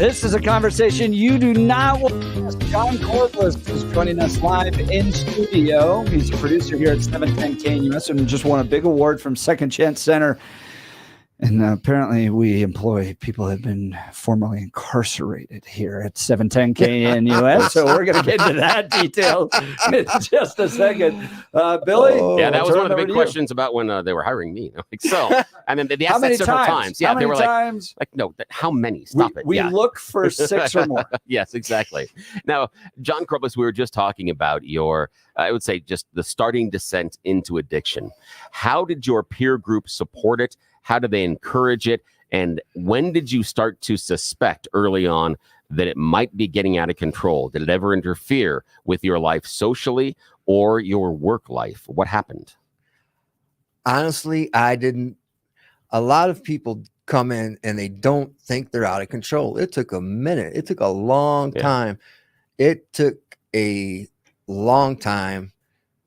This is a conversation you do not want to miss. John Corbliss is joining us live in studio. He's a producer here at 710 KNUS and just won a big award from Second Chance Center. And apparently we employ people who have been formerly incarcerated here at 710 KNUS. So we're going to get into that detail in just a second. Billy? Yeah, that was one of the big questions about when they were hiring me. Like, so, and then they asked that several times. Yeah, they were like, no, how many? Stop it. We look for 6 or more. Yes, exactly. Now, John Corbliss, we were just talking about your, I would say, just the starting descent into addiction. How did your peer group support it? How do they encourage it? And when did you start to suspect early on that it might be getting out of control? Did it ever interfere with your life socially or your work life? What happened? Honestly, I didn't. A lot of people come in and they don't think they're out of control. It took a minute. It took a long time. It took a long time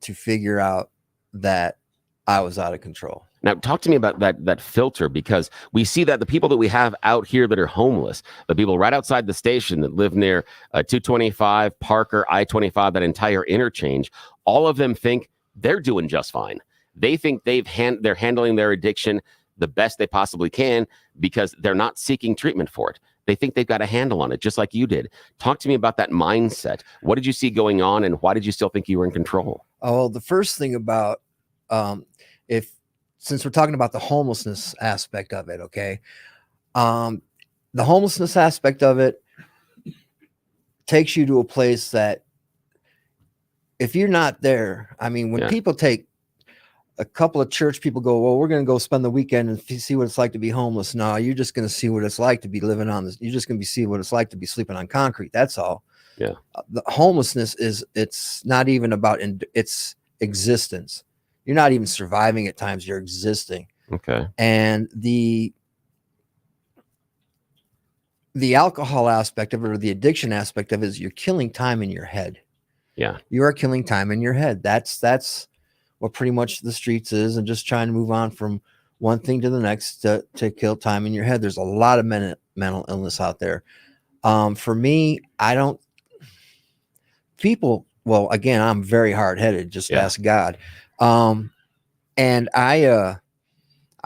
to figure out that I was out of control. Now, talk to me about that filter, because we see that the people that we have out here that are homeless, the people right outside the station that live near 225, Parker, I-25, that entire interchange, all of them think they're doing just fine. They think they're handling their addiction the best they possibly can because they're not seeking treatment for it. They think they've got a handle on it, just like you did. Talk to me about that mindset. What did you see going on, and why did you still think you were in control? Oh, the first thing about since we're talking about the homelessness aspect of it, okay? The homelessness aspect of it takes you to a place that if you're not there, I mean, when people take a couple of church people go, well, we're going to go spend the weekend and see what it's like to be homeless. No, you're just going to see what it's like to be living on this. You're just going to see what it's like to be sleeping on concrete. That's all. Yeah. The homelessness it's not even about its existence. You're not even surviving at times. You're existing. Okay. And the alcohol aspect of it, or the addiction aspect of it, is you're killing time in your head. Yeah. You are killing time in your head. That's what pretty much the streets is, and just trying to move on from one thing to the next to kill time in your head. There's a lot of mental illness out there. For me, well, again, I'm very hard-headed. Just ask God. And I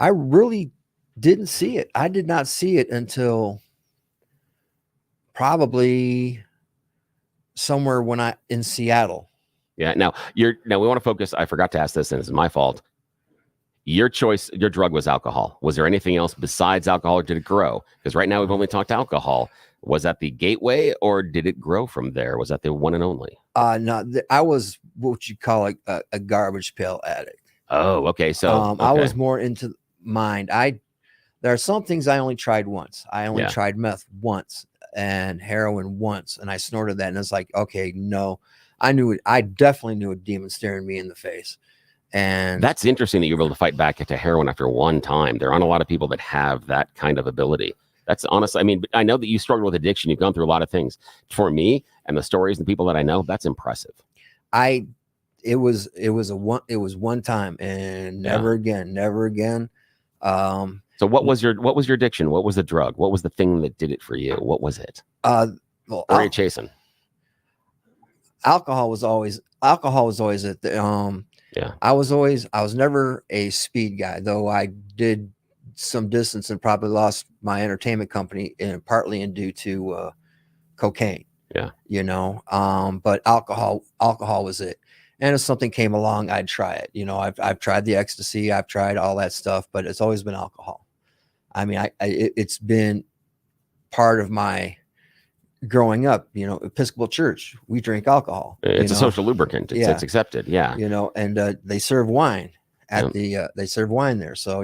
really didn't see it. I did not see it until probably somewhere in Seattle. Yeah. Now we want to focus. I forgot to ask this, and this is my fault. Your choice, your drug was alcohol. Was there anything else besides alcohol, or did it grow? Because right now we've only talked alcohol. Was that the gateway, or did it grow from there? Was that the one and only? No, I was what you call a garbage pail addict. Oh, okay. So I was more into mind. There are some things I only tried once. I only tried meth once and heroin once, and I snorted that, and it's like, okay, no. I knew it. I definitely knew a demon staring me in the face. And that's interesting that you were able to fight back into heroin after one time. There aren't a lot of people that have that kind of ability. That's honestly, I mean, I know that you struggle with addiction. You've gone through a lot of things. For me and the stories and the people that I know, that's impressive. It was one time and never again. So what was your addiction? What was the drug? What was the thing that did it for you? What was it? Well, or are you chasing? Alcohol was always it. I was never a speed guy, though I did some distance and probably lost my entertainment company, and partly due to cocaine. Yeah. But alcohol was it. And if something came along, I'd try it. I've tried the ecstasy, I've tried all that stuff, but it's always been alcohol. I mean, it's been part of my growing up. Episcopal Church, we drink alcohol. It's a social lubricant. It's accepted. Yeah. And they serve wine at they serve wine there. So,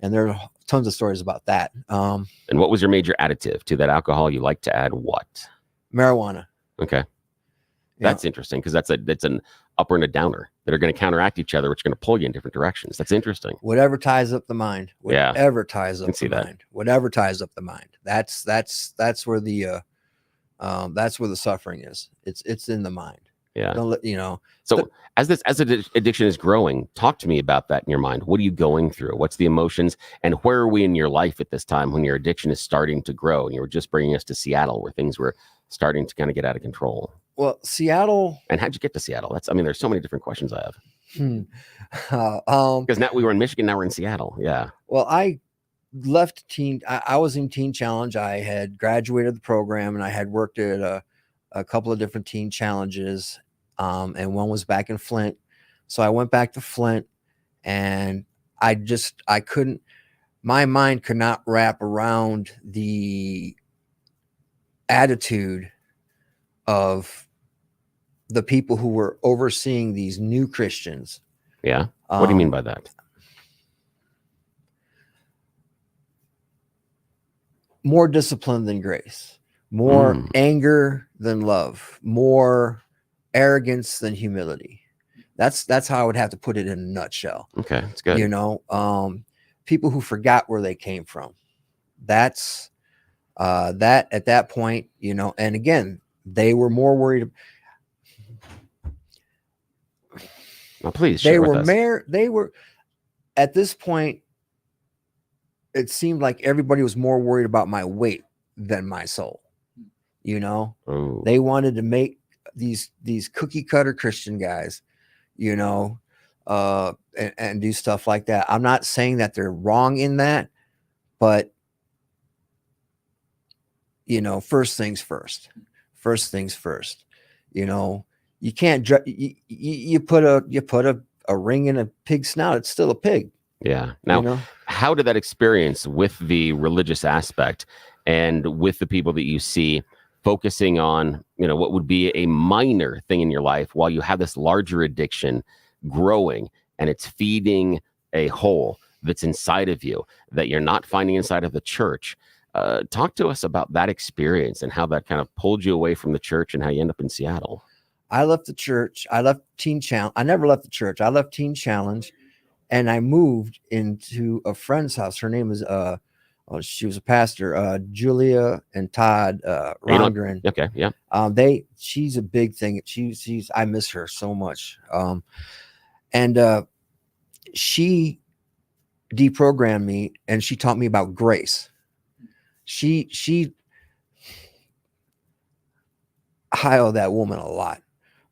and there are tons of stories about that. And what was your major additive to that alcohol? You like to add what? Marijuana. Okay. That's interesting, because that's an upper and a downer that are going to counteract each other, which are going to pull you in different directions. That's interesting. Whatever ties up the mind. Whatever ties up the mind. Whatever ties up the mind. That's where the suffering is. It's in the mind. Yeah. Don't let, you know. So as addiction is growing, talk to me about that in your mind. What are you going through? What's the emotions, and where are we in your life at this time when your addiction is starting to grow? And you were just bringing us to Seattle, where things were starting to kind of get out of control. Well, Seattle. And how'd you get to Seattle? There's so many different questions I have. Because now we were in Michigan, now we're in Seattle. Yeah. Well, I left teen. I was in Teen Challenge. I had graduated the program, and I had worked at a couple of different teen challenges. And one was back in Flint. So I went back to Flint, and I couldn't, my mind could not wrap around the attitude of the people who were overseeing these new Christians. Yeah. What do you mean by that? More discipline than grace, more anger than love, more arrogance than humility. That's how I would have to put it in a nutshell. Okay, that's good. You know, people who forgot where they came from. That's that at that point, you know, and again, they were more worried. Well, please share with us. They were at this point, it seemed like everybody was more worried about my weight than my soul. You know, they wanted to make these cookie cutter Christian guys, you know, and do stuff like that. I'm not saying that they're wrong in that, but you know, first things first, you know, you can't, you put a ring in a pig's snout. It's still a pig. Yeah. Now, you know? How did that experience with the religious aspect and with the people that you see focusing on, you know, what would be a minor thing in your life while you have this larger addiction growing, and it's feeding a hole that's inside of you that you're not finding inside of the church? Talk to us about that experience and how that kind of pulled you away from the church and how you end up in Seattle. I left the church. I left Teen Challenge. I never left the church. I left Teen Challenge, and I moved into a friend's house. Her name is she was a pastor, Julia and Todd Rondgren. Okay, yeah. She's a big thing. She's I miss her so much. And she deprogrammed me, and she taught me about grace. I owe that woman a lot.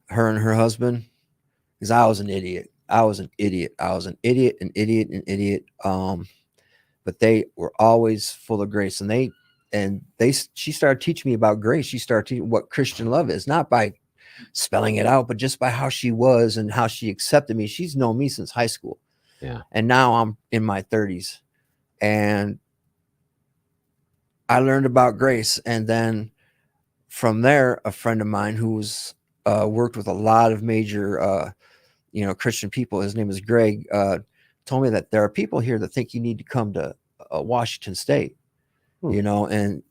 Her and her husband, because I was an idiot. But they were always full of grace, and she started teaching me about grace. She started teaching what Christian love is, not by spelling it out, but just by how she was and how she accepted me. She's known me since high school. Yeah. And now I'm in my 30s, and I learned about grace. And then from there, a friend of mine who was worked with a lot of major Christian people, his name is Greg, told me that there are people here that think you need to come to Washington State, you know, and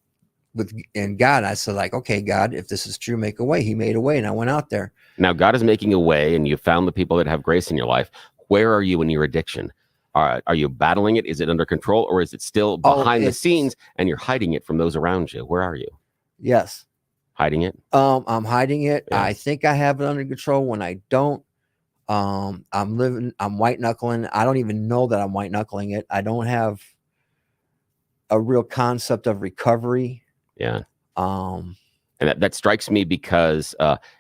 God, I said, like, okay, God, if this is true, make a way. He made a way, and I went out there. Now God is making a way, and you found the people that have grace in your life. Where are you in your addiction? Are you battling it? Is it under control, or is it still behind the scenes and you're hiding it from those around you? Where are you? Yes. Hiding it? I'm hiding it. Yeah. I think I have it under control. When I don't, I'm white knuckling. I don't even know that I'm white knuckling it. I don't have a real concept of recovery. Yeah. And that strikes me because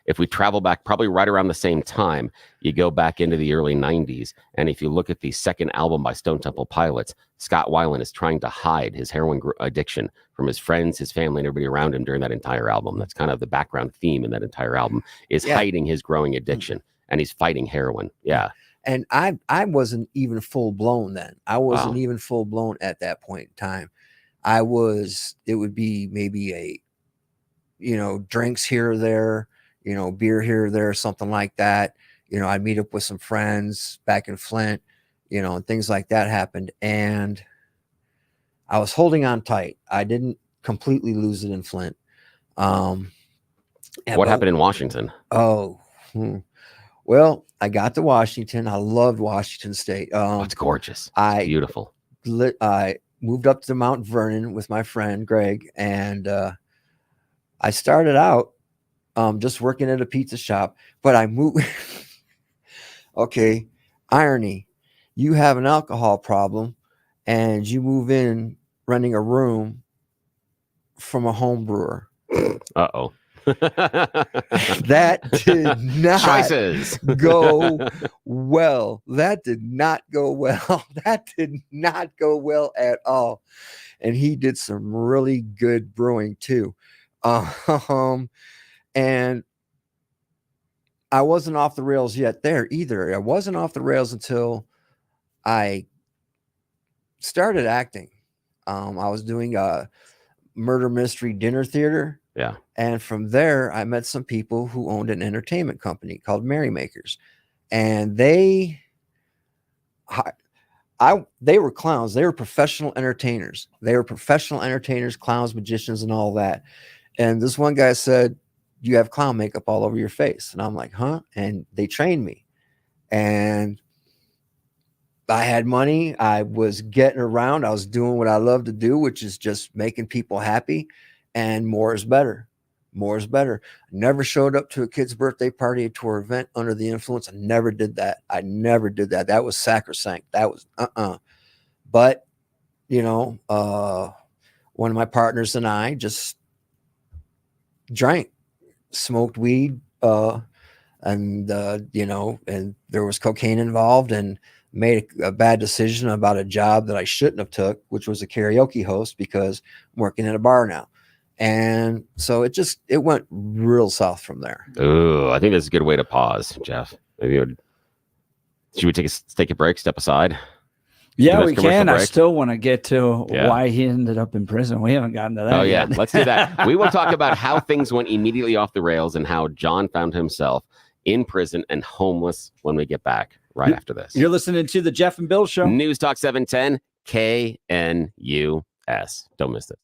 if we travel back probably right around the same time, you go back into the early 90s. And if you look at the second album by Stone Temple Pilots, Scott Weiland is trying to hide his heroin addiction from his friends, his family, and everybody around him during that entire album. That's kind of the background theme in that entire album, is hiding his growing addiction, and he's fighting heroin. Yeah. And I wasn't even full blown then. I wasn't even full blown at that point in time. It would be maybe drinks here or there, beer here or there, something like that. I'd meet up with some friends back in Flint, and things like that happened. And I was holding on tight. I didn't completely lose it in Flint. What happened in Washington? Well, I got to Washington. I loved Washington State. It's gorgeous. It's beautiful. I moved up to Mount Vernon with my friend Greg, and I started out just working at a pizza shop. But I moved. Okay, irony. You have an alcohol problem and you move in renting a room from a home brewer. Uh-oh. That did not Choices. go well. That did not go well. That did not go well at all. And he did some really good brewing too. And I wasn't off the rails yet there either. I wasn't off the rails until I started acting. I was doing a murder mystery dinner theater. Yeah. And from there, I met some people who owned an entertainment company called Merrymakers. And they were clowns. They were professional entertainers. They were professional entertainers, clowns, magicians, and all that. And this one guy said, "You have clown makeup all over your face." And I'm like, huh? And they trained me. And I had money. I was getting around. I was doing what I love to do, which is just making people happy. And more is better. More is better. I never showed up to a kid's birthday party or event under the influence. I never did that. I never did that. That was sacrosanct. That was But, one of my partners and I just drank, smoked weed, and there was cocaine involved, and made a bad decision about a job that I shouldn't have took, which was a karaoke host, because I'm working in a bar now. And so it went real south from there. Ooh, I think that's a good way to pause, Jeff. Maybe should we take a break, step aside? Yeah, we can. I still want to get to Yeah. why he ended up in prison. We haven't gotten to that Oh, yeah. yet. Let's do that. We will talk about how things went immediately off the rails and how John found himself in prison and homeless when we get back right after this. You're listening to the Jeff and Bill Show. News Talk 710 KNUS. Don't miss it.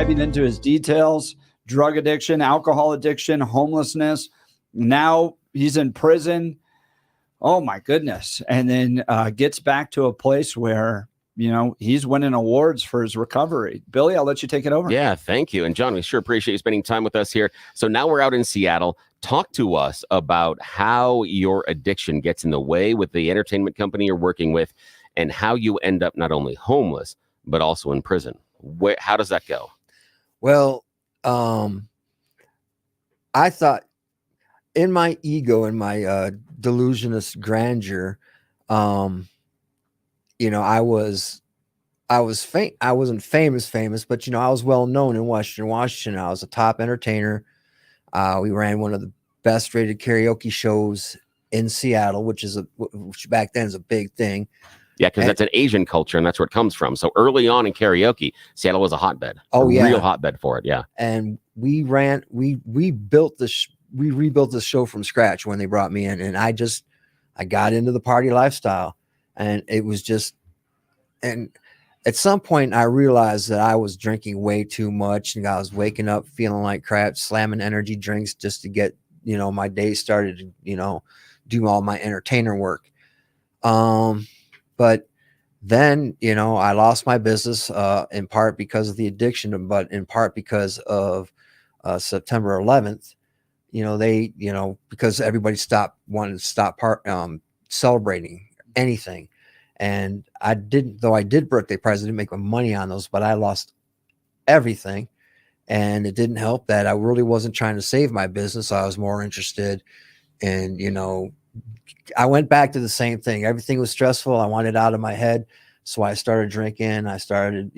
diving into his details, drug addiction, alcohol addiction, homelessness. Now he's in prison. Oh my goodness. And then gets back to a place where, he's winning awards for his recovery. Billy, I'll let you take it over. Yeah, thank you. And John, we sure appreciate you spending time with us here. So now we're out in Seattle. Talk to us about how your addiction gets in the way with the entertainment company you're working with and how you end up not only homeless, but also in prison. How does that go? Well, I thought in my ego and my delusionist grandeur, I wasn't famous, but I was well known in Western Washington. I was a top entertainer. We ran one of the best rated karaoke shows in Seattle, which back then is a big thing. Yeah, because that's an Asian culture, and that's where it comes from. So early on in karaoke, Seattle was a hotbed. Oh, yeah. Real hotbed for it, yeah. And we rebuilt this show from scratch when they brought me in, and I got into the party lifestyle, and it was just, and at some point I realized that I was drinking way too much, and I was waking up feeling like crap, slamming energy drinks just to get, my day started to, do all my entertainer work. But then, I lost my business, in part because of the addiction, but in part because of September 11th, because everybody wanted to stop celebrating anything. And I did birthday parties, I didn't make my money on those, but I lost everything. And it didn't help that I really wasn't trying to save my business. I was more interested in, I went back to the same thing. Everything was stressful. I wanted out of my head. So I started drinking. I started,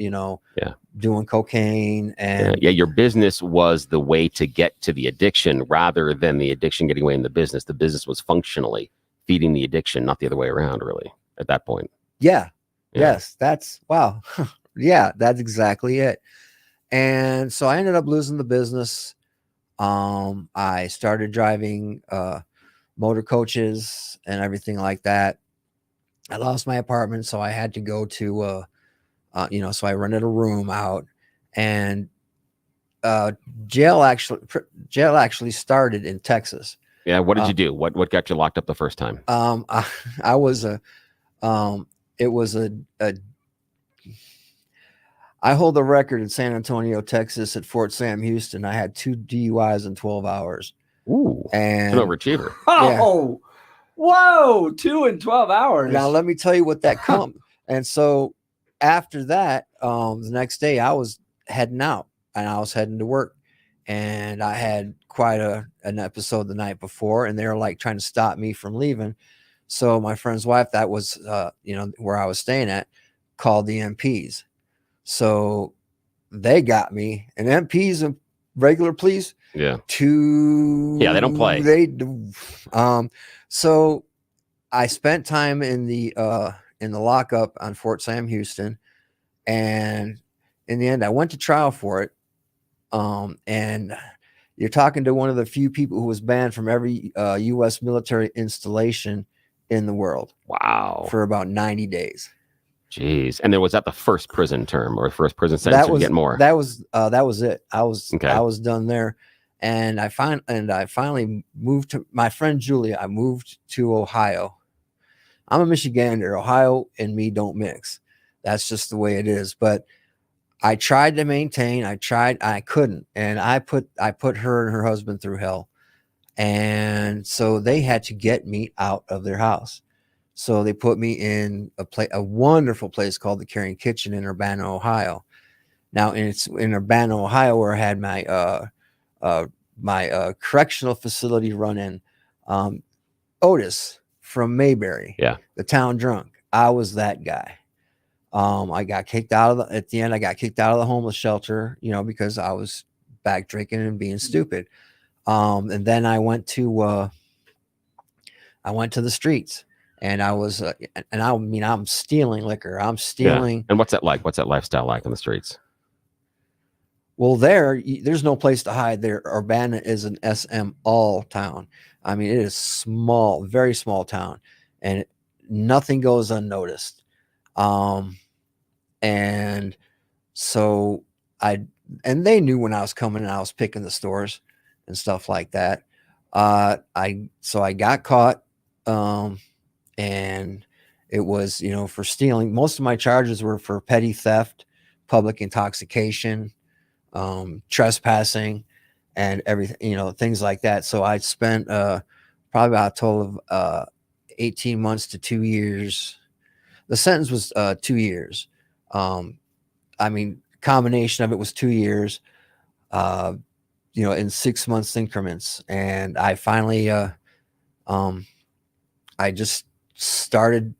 doing cocaine. And yeah, your business was the way to get to the addiction rather than the addiction getting away in the business. The business was functionally feeding the addiction, not the other way around, really, at that point. Yeah. Yes. That's wow. Yeah, that's exactly it. And so I ended up losing the business. I started driving motor coaches and everything like that. I lost my apartment, so I had to go to so I rented a room out, and jail actually started in Texas. Yeah, what did you do? What got you locked up the first time? I was I hold the record in San Antonio, Texas at Fort Sam Houston. I had 2 DUIs in 12 hours. Ooh, and an overachiever. Oh, yeah. Whoa, 2 in 12 hours. Now, let me tell you what that comes. And so after that, the next day I was heading out and I was heading to work, and I had quite an episode the night before, and they were like trying to stop me from leaving. So my friend's wife, that was, where I was staying at, called the MPs. So they got me, and MPs and regular police. Yeah. They don't play. They do. So I spent time in the lockup on Fort Sam Houston, and in the end, I went to trial for it. And you're talking to one of the few people who was banned from every U.S. military installation in the world. Wow. For about 90 days. Jeez. And then was that the first prison term or first prison sentence to get more? That was it. I was done there. And I finally moved to my friend Julia. I moved to Ohio. I'm a Michigander. Ohio and me don't mix. That's just the way it is. But I tried to maintain. I couldn't. And I put her and her husband through hell. And so they had to get me out of their house. So they put me in a wonderful place called the Carrying Kitchen in Urbana, Ohio. Now, it's in Urbana, Ohio, where I had my correctional facility run in. Otis from Mayberry, the town drunk. I was that guy. I got kicked out of at the end. I got kicked out of the homeless shelter, because I was back drinking and being stupid. And then I went to the streets. And I was, I'm stealing liquor. I'm stealing. Yeah. And what's that like? What's that lifestyle like on the streets? Well, there's no place to hide there. Urbana is an SM all town. I mean, it is small, very small town, and nothing goes unnoticed. And so and they knew when I was coming and I was picking the stores and stuff like that. I got caught, and it was, for stealing. Most of my charges were for petty theft, public intoxication, trespassing, and everything, things like that. So I spent probably about a total of 18 months to 2 years. The sentence was 2 years. Combination of it was 2 years, in 6 months increments. And I finally, I just started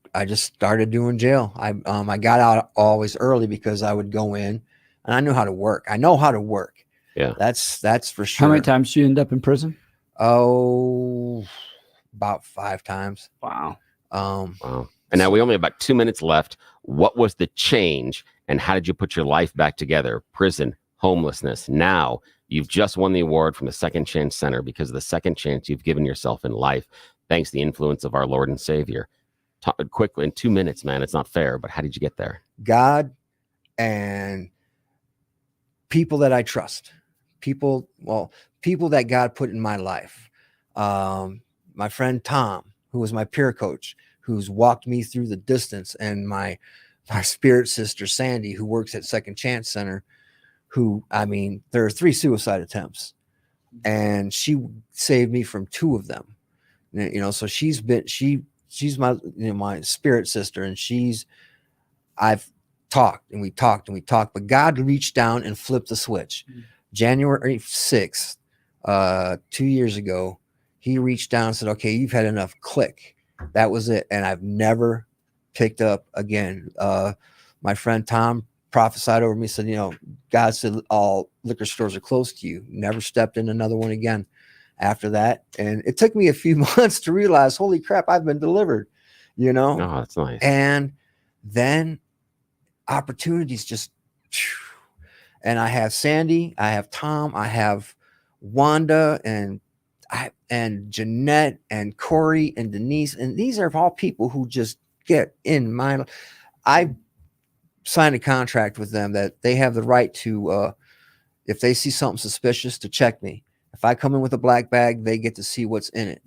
doing jail. I got out always early because I would go in and I knew how to work. I know how to work. Yeah. That's for sure. How many times did you end up in prison? Oh, about 5 times. Wow. Wow. And now we only have about 2 minutes left. What was the change and how did you put your life back together? Prison, homelessness. Now you've just won the award from the Second Chance Center because of the second chance you've given yourself in life, thanks to the influence of our Lord and Savior. Talk quickly in 2 minutes, man. It's not fair, but how did you get there? God and people that I trust. People that God put in my life. My friend Tom, who was my peer coach, who's walked me through the distance, and my spirit sister Sandy, who works at Second Chance Center, there are 3 suicide attempts, and she saved me from 2 of them. So she's my my spirit sister, and I've talked and we talked, but God reached down and flipped the switch. January 6th, 2 years ago, he reached down and said, okay, you've had enough. Click. That was it. And I've never picked up again. My friend Tom prophesied over me, said, God said all liquor stores are close to you. Never stepped in another one again after that. And it took me a few months to realize, holy crap, I've been delivered, Oh, that's nice. And then opportunities just, and I have Sandy, I have Tom, I have Wanda, and Jeanette and Corey and Denise. And these are all people who just get in my, I signed a contract with them that they have the right to, if they see something suspicious, to check me. If I come in with a black bag, they get to see what's in it.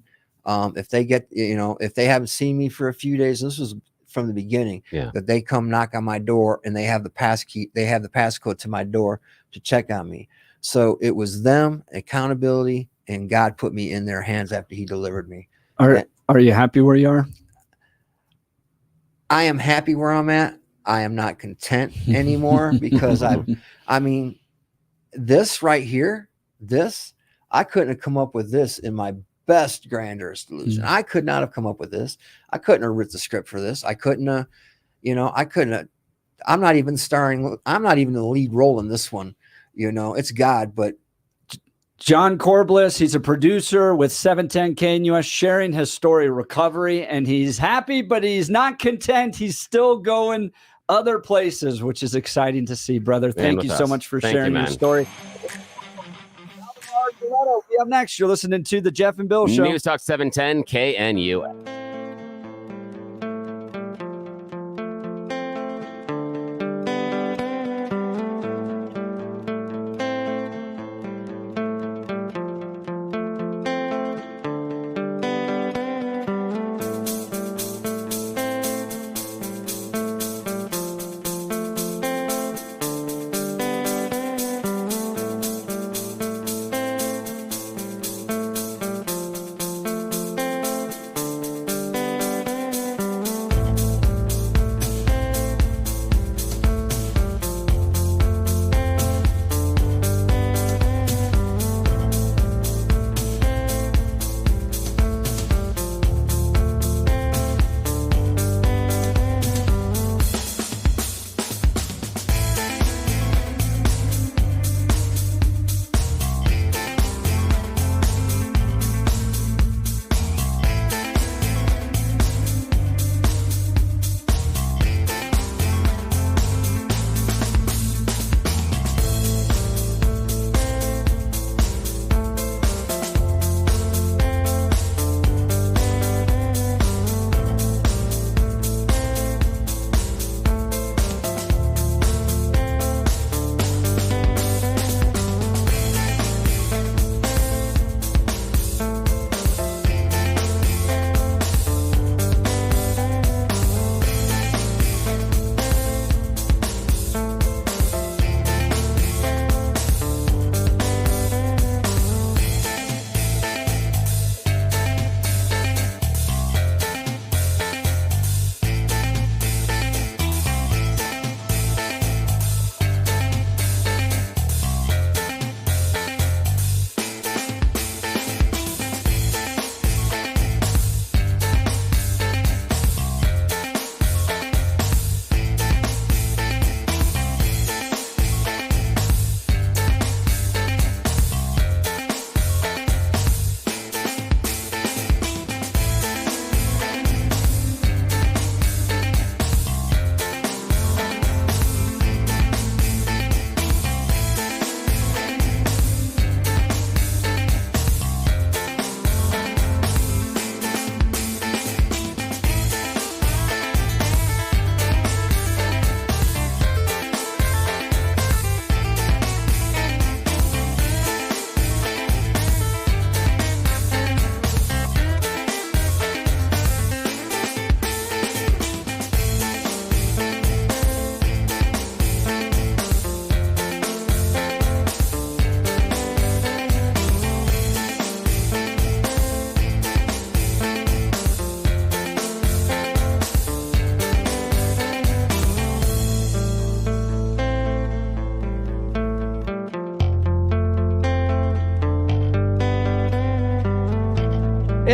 If they get, if they haven't seen me for a few days, this was from the beginning, that they come knock on my door and they have the pass key, they have the passcode to my door to check on me. So it was them, accountability, and God put me in their hands after he delivered me. Are you happy where you are? I am happy where I'm at. I am not content anymore because this right here, I couldn't have come up with this in my best grandest delusion. I could not have come up with this. I couldn't have written the script for this. I couldn't have, I'm not even starring. I'm not even the lead role in this one. It's God, but John Corbliss, he's a producer with 710 KNUS, sharing his story of recovery, and he's happy, but he's not content. He's still going other places, which is exciting to see, brother. Thank you so much for sharing your story. Archuleta, be up next. You're listening to the Jeff and Bill Show. News Talk 710 KNUS.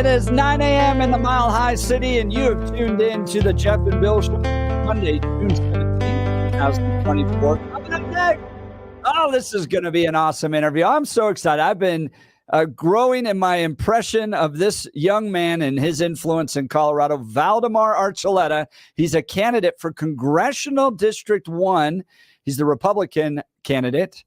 It is 9 a.m. in the Mile High City, and you have tuned in to the Jeff and Bill Show, Monday, June 17th, 2024. Coming up next. Oh, this is going to be an awesome interview. I'm so excited. I've been growing in my impression of this young man and his influence in Colorado, Valdamar Archuleta. He's a candidate for Congressional District 1. He's the Republican candidate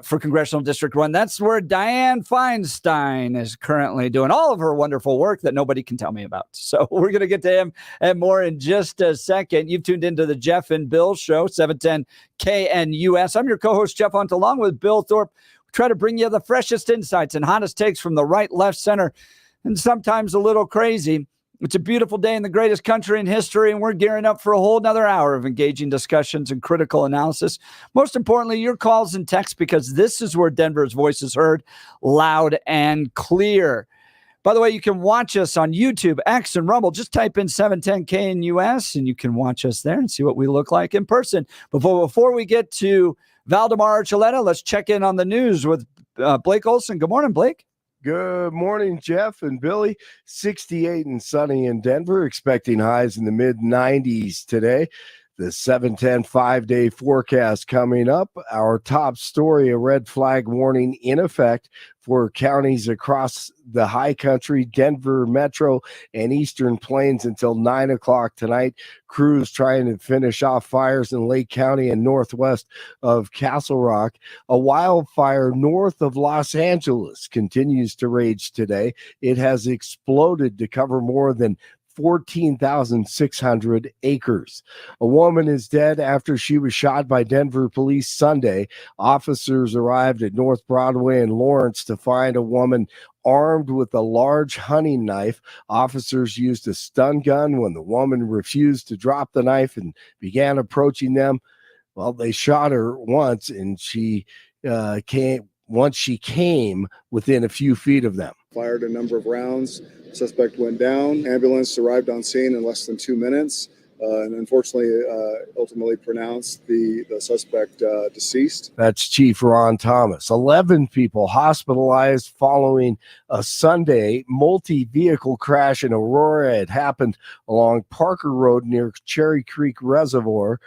for Congressional District 1. That's where Dianne Feinstein is currently doing all of her wonderful work that nobody can tell me about. So we're going to get to him and more in just a second. You've tuned into the Jeff and Bill Show, 710 KNUS. I'm your co-host, Jeff Hunt, along with Bill Thorpe. We try to bring you the freshest insights and hottest takes from the right, left, center, and sometimes a little crazy. It's a beautiful day in the greatest country in history, and we're gearing up for a whole nother hour of engaging discussions and critical analysis. Most importantly, your calls and texts, because this is where Denver's voice is heard loud and clear. By the way, you can watch us on YouTube, X, and Rumble. Just type in 710 KNUS, and you can watch us there and see what we look like in person. Before we get to Valdamar Archuleta, let's check in on the news with Blake Olson. Good morning, Blake. Good morning, Jeff and Billy. 68 and sunny in Denver, expecting highs in the mid-90s today. The 710 5-day forecast coming up. Our top story, a red flag warning in effect for counties across the high country, Denver Metro and Eastern Plains until 9 o'clock tonight. Crews trying to finish off fires in Lake County and northwest of Castle Rock. A wildfire north of Los Angeles continues to rage today. It has exploded to cover more than 14,600 acres. A woman is dead after she was shot by Denver police Sunday. Officers arrived at North Broadway in Lawrence to find a woman armed with a large hunting knife. Officers used a stun gun when the woman refused to drop the knife and began approaching them. Well, they shot her once, and she came within a few feet of them. Fired a number of rounds. Suspect went down. Ambulance arrived on scene in less than 2 minutes, and unfortunately, ultimately pronounced the suspect deceased. That's Chief Ron Thomas. 11 people hospitalized following a Sunday multi-vehicle crash in Aurora. It happened along Parker Road near Cherry Creek Reservoir,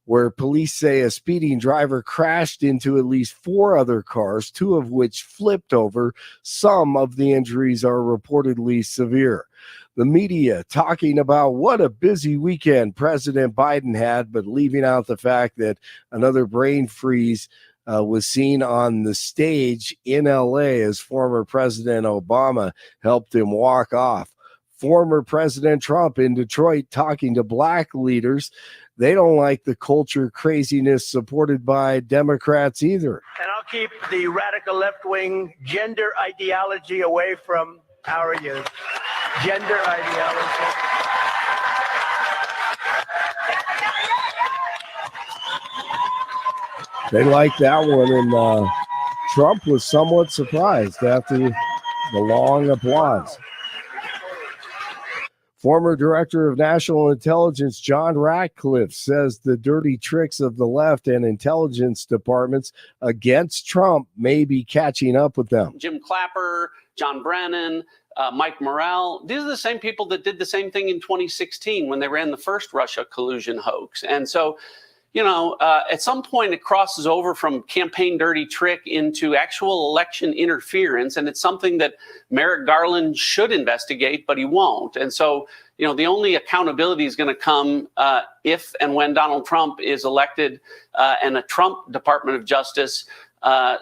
where police say a speeding driver crashed into at least 4 other cars, 2 of which flipped over. Some of the injuries are reportedly severe. The media talking about what a busy weekend President Biden had, but leaving out the fact that another brain freeze was seen on the stage in LA as former President Obama helped him walk off. Former President Trump in Detroit talking to black leaders. They don't like the culture craziness supported by Democrats either. And I'll keep the radical left-wing gender ideology away from our youth. Gender ideology. They liked that one, and Trump was somewhat surprised after the long applause. Former Director of National Intelligence John Ratcliffe says the dirty tricks of the left and intelligence departments against Trump may be catching up with them. Jim Clapper, John Brennan, Mike Morrell, these are the same people that did the same thing in 2016 when they ran the first Russia collusion hoax. And so, you know, at some point it crosses over from campaign dirty trick into actual election interference. And it's something that Merrick Garland should investigate, but he won't. And so, you know, the only accountability is going to come if and when Donald Trump is elected and a Trump Department of Justice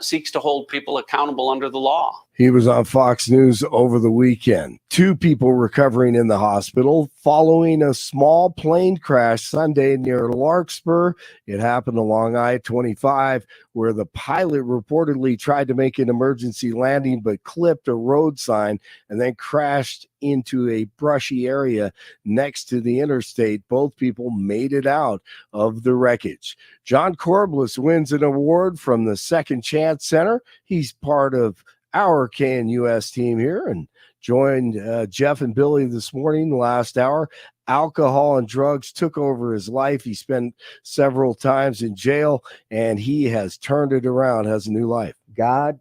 seeks to hold people accountable under the law. He was on Fox News over the weekend. 2 people recovering in the hospital following a small plane crash Sunday near Larkspur. It happened along I-25, where the pilot reportedly tried to make an emergency landing but clipped a road sign and then crashed into a brushy area next to the interstate. Both people made it out of the wreckage. John Corbliss wins an award from the Second Chance Center. He's part of our KNUS team here and joined Jeff and Billy this morning, last hour. Alcohol and drugs took over his life. He spent several times in jail, and he has turned it around, has a new life. God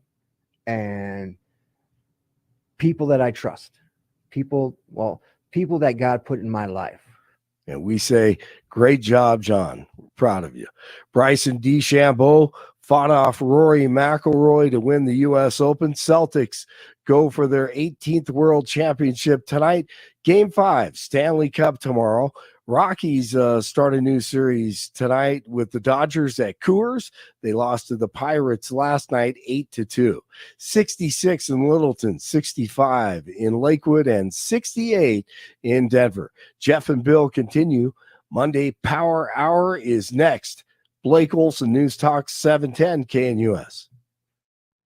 and people that I trust. people that God put in my life. And we say, great job, John. We're proud of you. Bryson DeChambeau fought off Rory McIlroy to win the U.S. Open. Celtics go for their 18th World Championship tonight. Game 5, Stanley Cup tomorrow. Rockies start a new series tonight with the Dodgers at Coors. They lost to the Pirates last night 8-2. 66 in Littleton, 65 in Lakewood, and 68 in Denver. Jeff and Bill continue. Monday Power Hour is next. Blake Olson, News Talk 710 KNUS.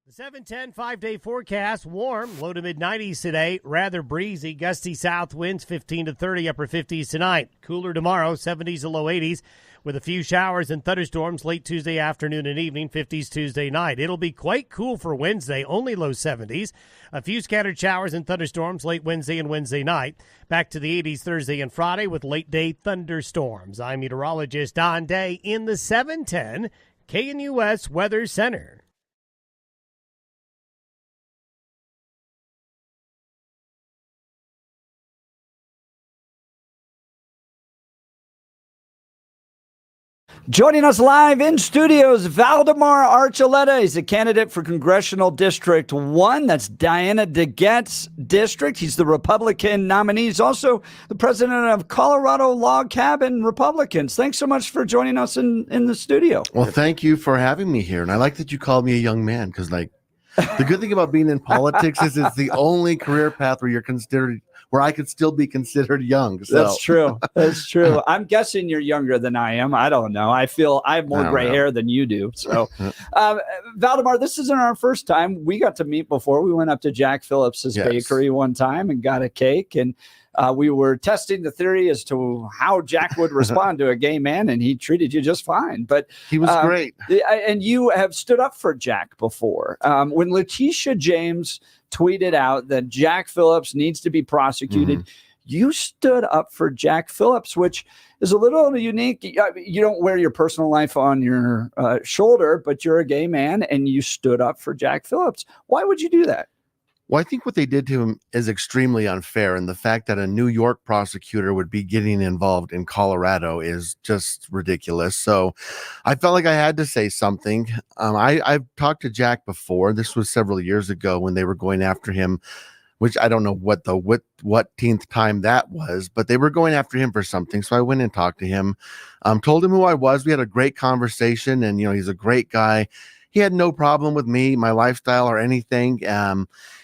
The 710 5-day forecast, warm, low to mid-90s today, rather breezy, gusty south winds 15 to 30, upper 50s tonight. Cooler tomorrow, 70s to low 80s, with a few showers and thunderstorms late Tuesday afternoon and evening, 50s Tuesday night. It'll be quite cool for Wednesday, only low 70s. A few scattered showers and thunderstorms late Wednesday and Wednesday night. Back to the 80s Thursday and Friday with late-day thunderstorms. I'm meteorologist Don Day in the 710 KNUS Weather Center. Joining us live in studios, Valdamar Archuleta. He's a candidate for Congressional District 1. That's Diana DeGette's district. He's the Republican nominee. He's also the president of Colorado Log Cabin Republicans. Thanks so much for joining us in the studio. Well, thank you for having me here. And I like that you called me a young man because, like, the good thing about being in politics is it's the only career path where you're considered, where I could still be considered young. So. That's true. That's true. I'm guessing you're younger than I am. I don't know. I feel I have more gray hair than you do. So, Valdamar, this isn't our first time. We got to meet before. We went up to Jack Phillips's bakery one time and got a cake. And we were testing the theory as to how Jack would respond to a gay man, and he treated you just fine. But he was great. And you have stood up for Jack before. When Letitia James tweeted out that Jack Phillips needs to be prosecuted, you stood up for Jack Phillips, which is a little unique. You don't wear your personal life on your shoulder, but you're a gay man, and you stood up for Jack Phillips. Why would you do that? Well, I think what they did to him is extremely unfair. And the fact that a New York prosecutor would be getting involved in Colorado is just ridiculous. So I felt like I had to say something. I've talked to Jack before. This was several years ago when they were going after him, which I don't know what 10th time that was, but they were going after him for something. So I went and talked to him, told him who I was. We had a great conversation, and, he's a great guy. He had no problem with me, my lifestyle, or anything.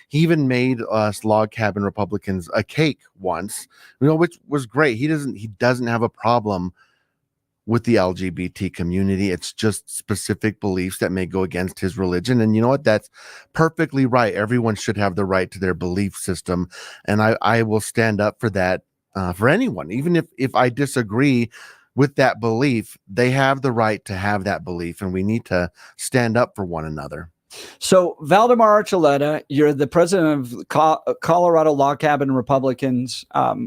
He even made us Log Cabin Republicans a cake once, which was great. He doesn't have a problem with the LGBT community. It's just specific beliefs that may go against his religion. And you know what? That's perfectly right. Everyone should have the right to their belief system. And I will stand up for that for anyone. Even if I disagree with that belief, they have the right to have that belief, and we need to stand up for one another. So, Valdamar Archuleta, you're the president of Colorado Log Cabin Republicans,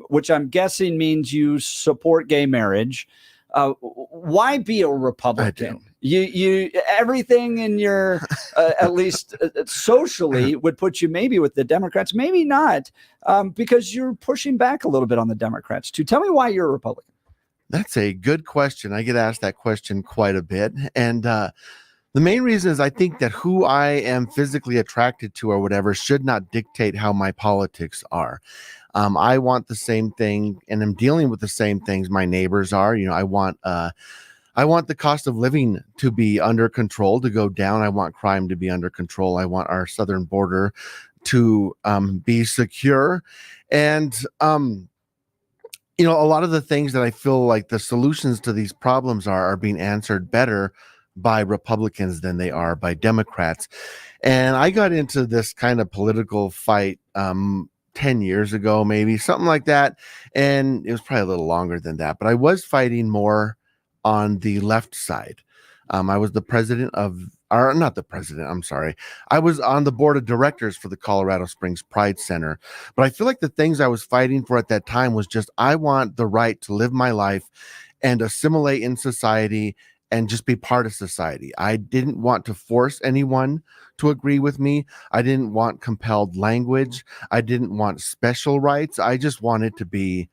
which I'm guessing means you support gay marriage. Why be a Republican? You everything in your at least socially would put you maybe with the Democrats, maybe not, because you're pushing back a little bit on the Democrats too. Tell me why you're a Republican. That's a good question. I get asked that question quite a bit, and the main reason is I think that who I am physically attracted to or whatever should not dictate how my politics are. I want the same thing, and I'm dealing with the same things my neighbors are. I want the cost of living to be under control, to go down. I want crime to be under control. I want our southern border to be secure. And, a lot of the things that I feel like the solutions to these problems are being answered better by Republicans than they are by Democrats. And I got into this kind of political fight 10 years ago, maybe something like that. And it was probably a little longer than that, but I was fighting more on the left side. I was the president of, or not the president, I'm sorry. I was on the board of directors for the Colorado Springs Pride Center. But I feel like the things I was fighting for at that time was just, I want the right to live my life and assimilate in society and just be part of society. I didn't want to force anyone to agree with me. I didn't want compelled language. I didn't want special rights. I just wanted to be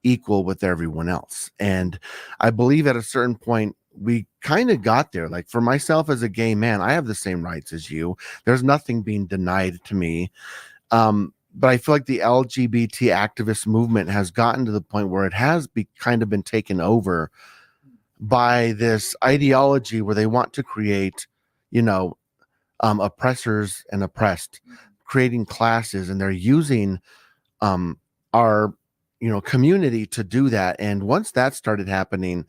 equal with everyone else. And I believe at a certain point, we kind of got there. Like for myself as a gay man, I have the same rights as you. There's nothing being denied to me. But I feel like the LGBT activist movement has gotten to the point where it has kind of been taken over by this ideology where they want to create, oppressors and oppressed, creating classes, and they're using our community to do that. And once that started happening,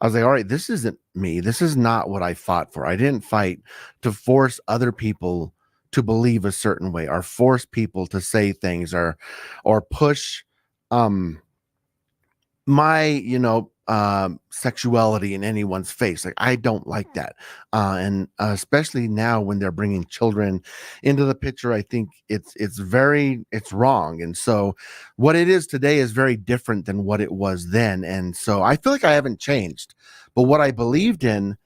I was like, all right, this isn't me. This is not what I fought for. I didn't fight to force other people to believe a certain way, or force people to say things, or push my sexuality in anyone's face. Like, I don't like that. And especially now when they're bringing children into the picture, I think it's wrong. And so what it is today is very different than what it was then. And so I feel like I haven't changed, but what I believed in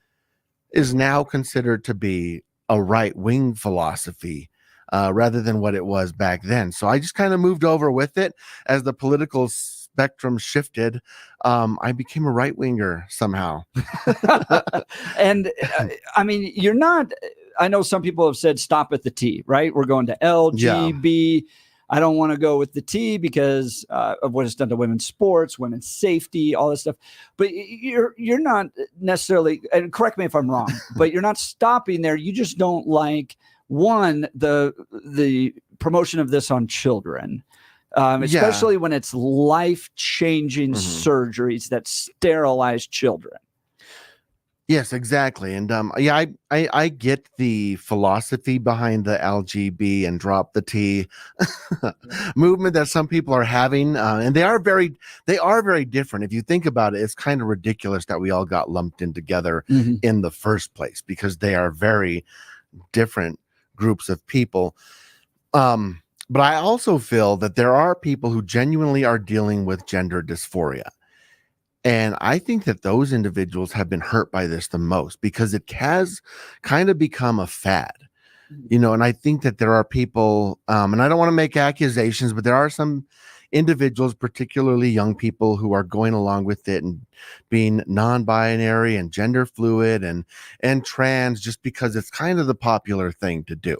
is now considered to be a right-wing philosophy, rather than what it was back then. So I just kind of moved over with it as the political spectrum shifted. I became a right-winger somehow. And I mean, you're not, I know some people have said stop at the T, right? We're going to LGB. Yeah. I don't want to go with the T because of what it's done to women's sports, women's safety, all this stuff. But you're not necessarily, and correct me if I'm wrong, but you're not stopping there. You just don't like, one, the promotion of this on children. Especially when it's life-changing surgeries that sterilize children. Yes, exactly. And I get the philosophy behind the LGB and drop the T movement that some people are having, and they are very different. If you think about it, it's kind of ridiculous that we all got lumped in together in the first place, because they are very different groups of people. But I also feel that there are people who genuinely are dealing with gender dysphoria. And I think that those individuals have been hurt by this the most, because it has kind of become a fad, and I think that there are people, and I don't want to make accusations, but there are some individuals, particularly young people, who are going along with it and being non-binary and gender fluid and trans just because it's kind of the popular thing to do.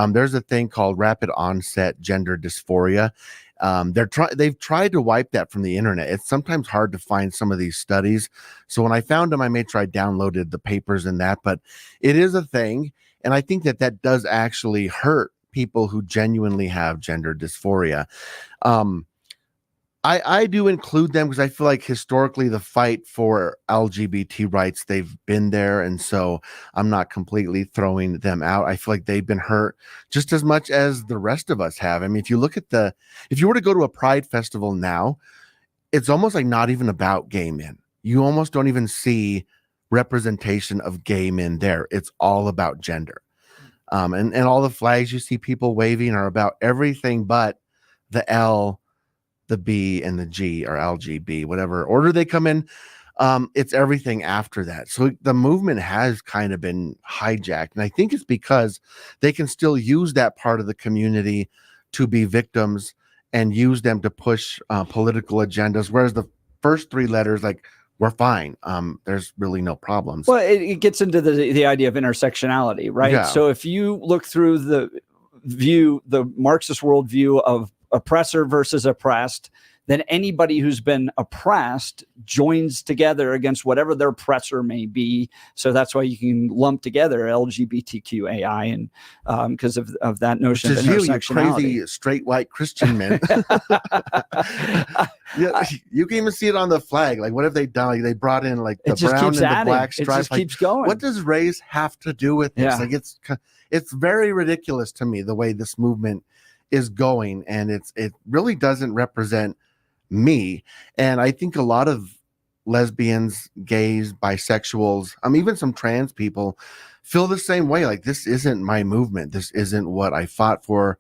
There's a thing called rapid onset gender dysphoria. They've tried to wipe that from the internet. It's sometimes hard to find some of these studies. So when I found them, I made sure I downloaded the papers in that, but it is a thing. And I think that does actually hurt people who genuinely have gender dysphoria. I do include them because I feel like historically the fight for LGBT rights, they've been there. And so I'm not completely throwing them out. I feel like they've been hurt just as much as the rest of us have. I mean, if you were to go to a Pride festival now, it's almost like not even about gay men. You almost don't even see representation of gay men there. It's all about gender. And all the flags you see people waving are about everything but the L, the B, and the G, or LGB, whatever order they come in. It's everything after that. So the movement has kind of been hijacked. And I think it's because they can still use that part of the community to be victims and use them to push political agendas. Whereas the first three letters, like, we're fine. There's really no problems. Well, it gets into the idea of intersectionality, right? Yeah. So if you look through the Marxist worldview of oppressor versus oppressed, then anybody who's been oppressed joins together against whatever their oppressor may be. So that's why you can lump together LGBTQAI and because of that notion of intersectionality. You crazy straight white Christian men. Yeah, you can even see it on the flag. Like, what have they done? Like, they brought in like the brown and the black stripe. It just keeps going. What does race have to do with this? Yeah. Like, it's very ridiculous to me the way this movement is going, and it really doesn't represent me. And I think a lot of lesbians, gays, bisexuals, even some trans people feel the same way. Like, this isn't my movement. This isn't what I fought for.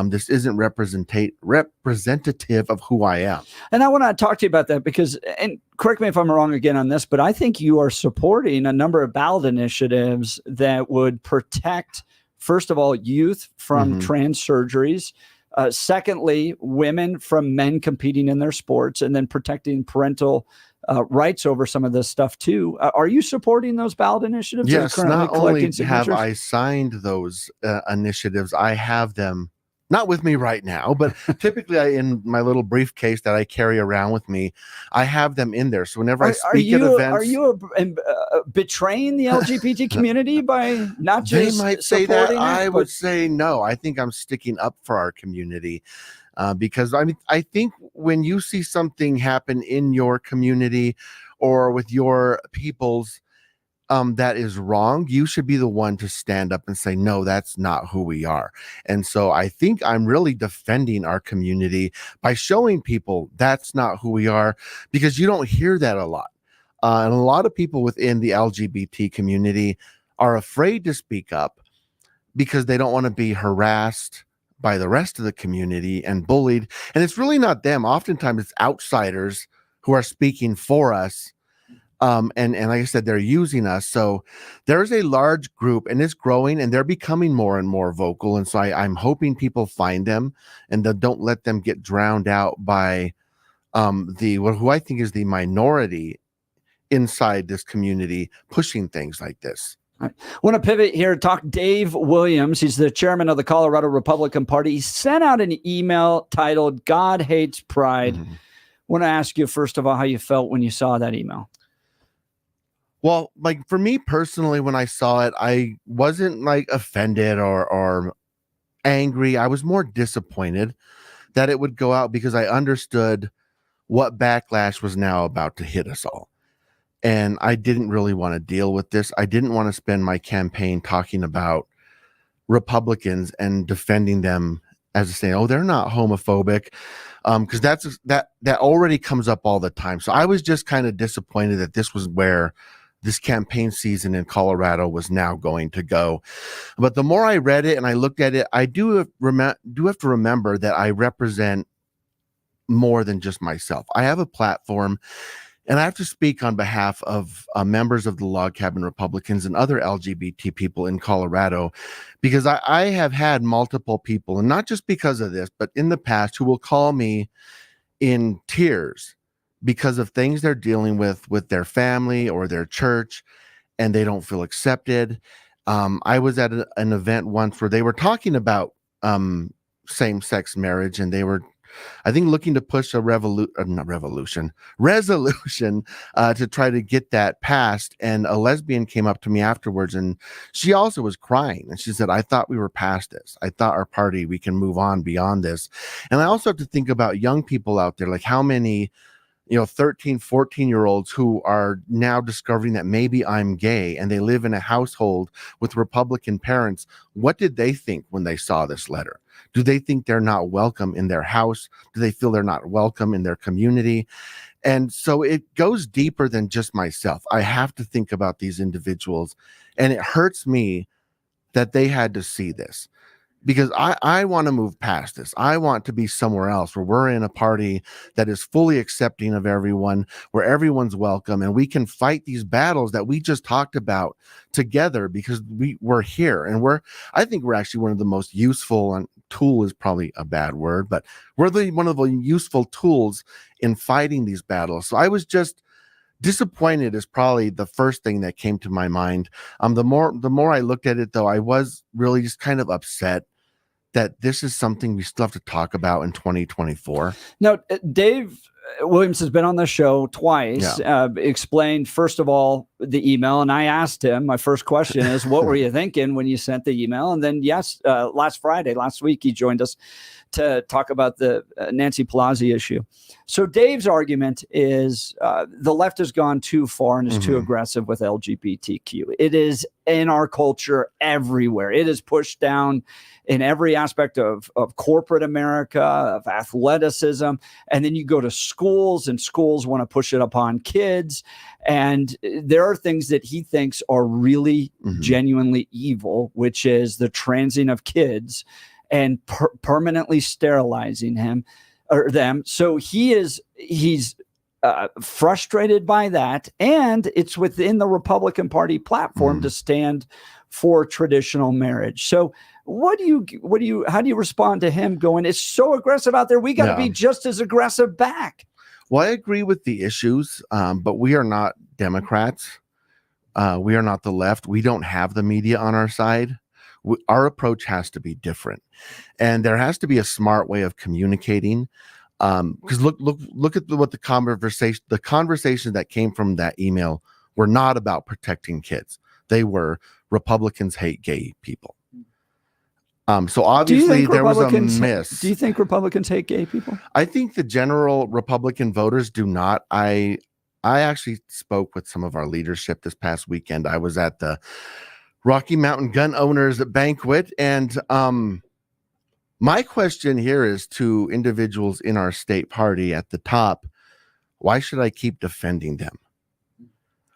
This isn't representative of who I am. And I want to talk to you about that because, and correct me if I'm wrong again on this, but I think you are supporting a number of ballot initiatives that would protect, first of all, youth from trans surgeries. Secondly, women from men competing in their sports, and then protecting parental rights over some of this stuff too. Are you supporting those ballot initiatives? Yes, not only have signatures? I signed those initiatives, I have them not with me right now, but typically in my little briefcase that I carry around with me, I have them in there. So whenever I speak at events, are you betraying the LGBT community by not just they might say that. I would but say no. I think I'm sticking up for our community. Because I think when you see something happen in your community or with your peoples that is wrong, you should be the one to stand up and say, no, that's not who we are. And so I think I'm really defending our community by showing people that's not who we are, because you don't hear that a lot. And a lot of people within the LGBT community are afraid to speak up because they don't want to be harassed by the rest of the community and bullied. And it's really not them. Oftentimes it's outsiders who are speaking for us. And like I said, they're using us. So there's a large group, and it's growing, and they're becoming more and more vocal. And so I'm hoping people find them and don't let them get drowned out by who I think is the minority inside this community pushing things like this. I want to pivot here, talk Dave Willaims. He's the chairman of the Colorado Republican Party. He sent out an email titled God Hates Pride. Want to ask you, first of all, how you felt when you saw that email? Well, like for me personally, when I saw it, I wasn't like offended or angry. I was more disappointed that it would go out because I understood what backlash was now about to hit us all. And I didn't really want to deal with this. I didn't want to spend my campaign talking about Republicans and defending them as saying, oh, they're not homophobic. Because that already comes up all the time. So I was just kind of disappointed that this was where this campaign season in Colorado was now going to go. But the more I read it and I looked at it, I do have to remember that I represent more than just myself. I have a platform, and I have to speak on behalf of members of the Log Cabin Republicans and other LGBT people in Colorado, because I have had multiple people, and not just because of this, but in the past, who will call me in tears because of things they're dealing with their family or their church, and they don't feel accepted. I was at an event once where they were talking about same-sex marriage, and they were, I think, looking to push a resolution to try to get that passed. And a lesbian came up to me afterwards, and she also was crying. And she said, I thought we were past this. I thought our party, we can move on beyond this. And I also have to think about young people out there, like how many 13, 14-year-olds who are now discovering that maybe I'm gay, and they live in a household with Republican parents. What did they think when they saw this letter? Do they think they're not welcome in their house? Do they feel they're not welcome in their community? And so it goes deeper than just myself. I have to think about these individuals, and it hurts me that they had to see this. Because I want to move past this. I want to be somewhere else where we're in a party that is fully accepting of everyone, where everyone's welcome, and we can fight these battles that we just talked about together, because we're here. And I think we're actually one of the most useful, and tool is probably a bad word, but we're one of the useful tools in fighting these battles. So I was just disappointed is probably the first thing that came to my mind. The more I looked at it, though, I was really just kind of upset that this is something we still have to talk about in 2024. Now, Dave Willaims has been on the show twice, explained, first of all, the email. And I asked him, my first question is, what were you thinking when you sent the email? And then, last week, he joined us to talk about the Nancy Pelosi issue. So Dave's argument is the left has gone too far and is too aggressive with LGBTQ. It is in our culture everywhere. It is pushed down in every aspect of corporate America, of athleticism. And then you go to schools, and schools want to push it upon kids. And there are things that he thinks are really genuinely evil, which is the transing of kids. and permanently sterilizing him or them. So he's frustrated by that, and it's within the Republican Party platform to stand for traditional marriage. So how do you respond to him going, it's so aggressive out there, we got to be just as aggressive back? Well, I agree with the issues, but we are not Democrats. We are not the left. We don't have the media on our side. Our approach has to be different, and there has to be a smart way of communicating. Because look at what the conversation that came from that email were not about protecting kids. They were Republicans hate gay people. So obviously there was a miss. Do you think Republicans hate gay people? I think the general Republican voters do not. I actually spoke with some of our leadership this past weekend. I was at the Rocky Mountain Gun Owners Banquet, and my question here is to individuals in our state party at the top, why should I keep defending them?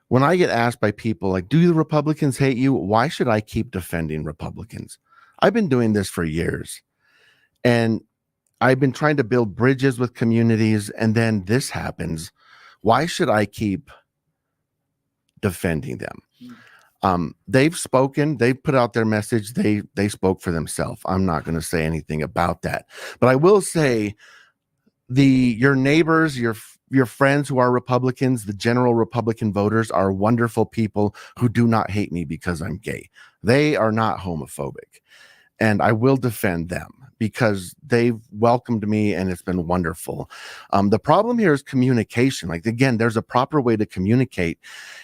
When I get asked by people like, do the Republicans hate you? Why should I keep defending Republicans? I've been doing this for years, and I've been trying to build bridges with communities, and then this happens. Why should I keep defending them? They've spoken, they've put out their message. They spoke for themselves. I'm not going to say anything about that, but I will say your neighbors, your friends who are Republicans, the general Republican voters are wonderful people who do not hate me because I'm gay. They are not homophobic, and I will defend them because they've welcomed me and it's been wonderful. The problem here is communication. Like, again, there's a proper way to communicate,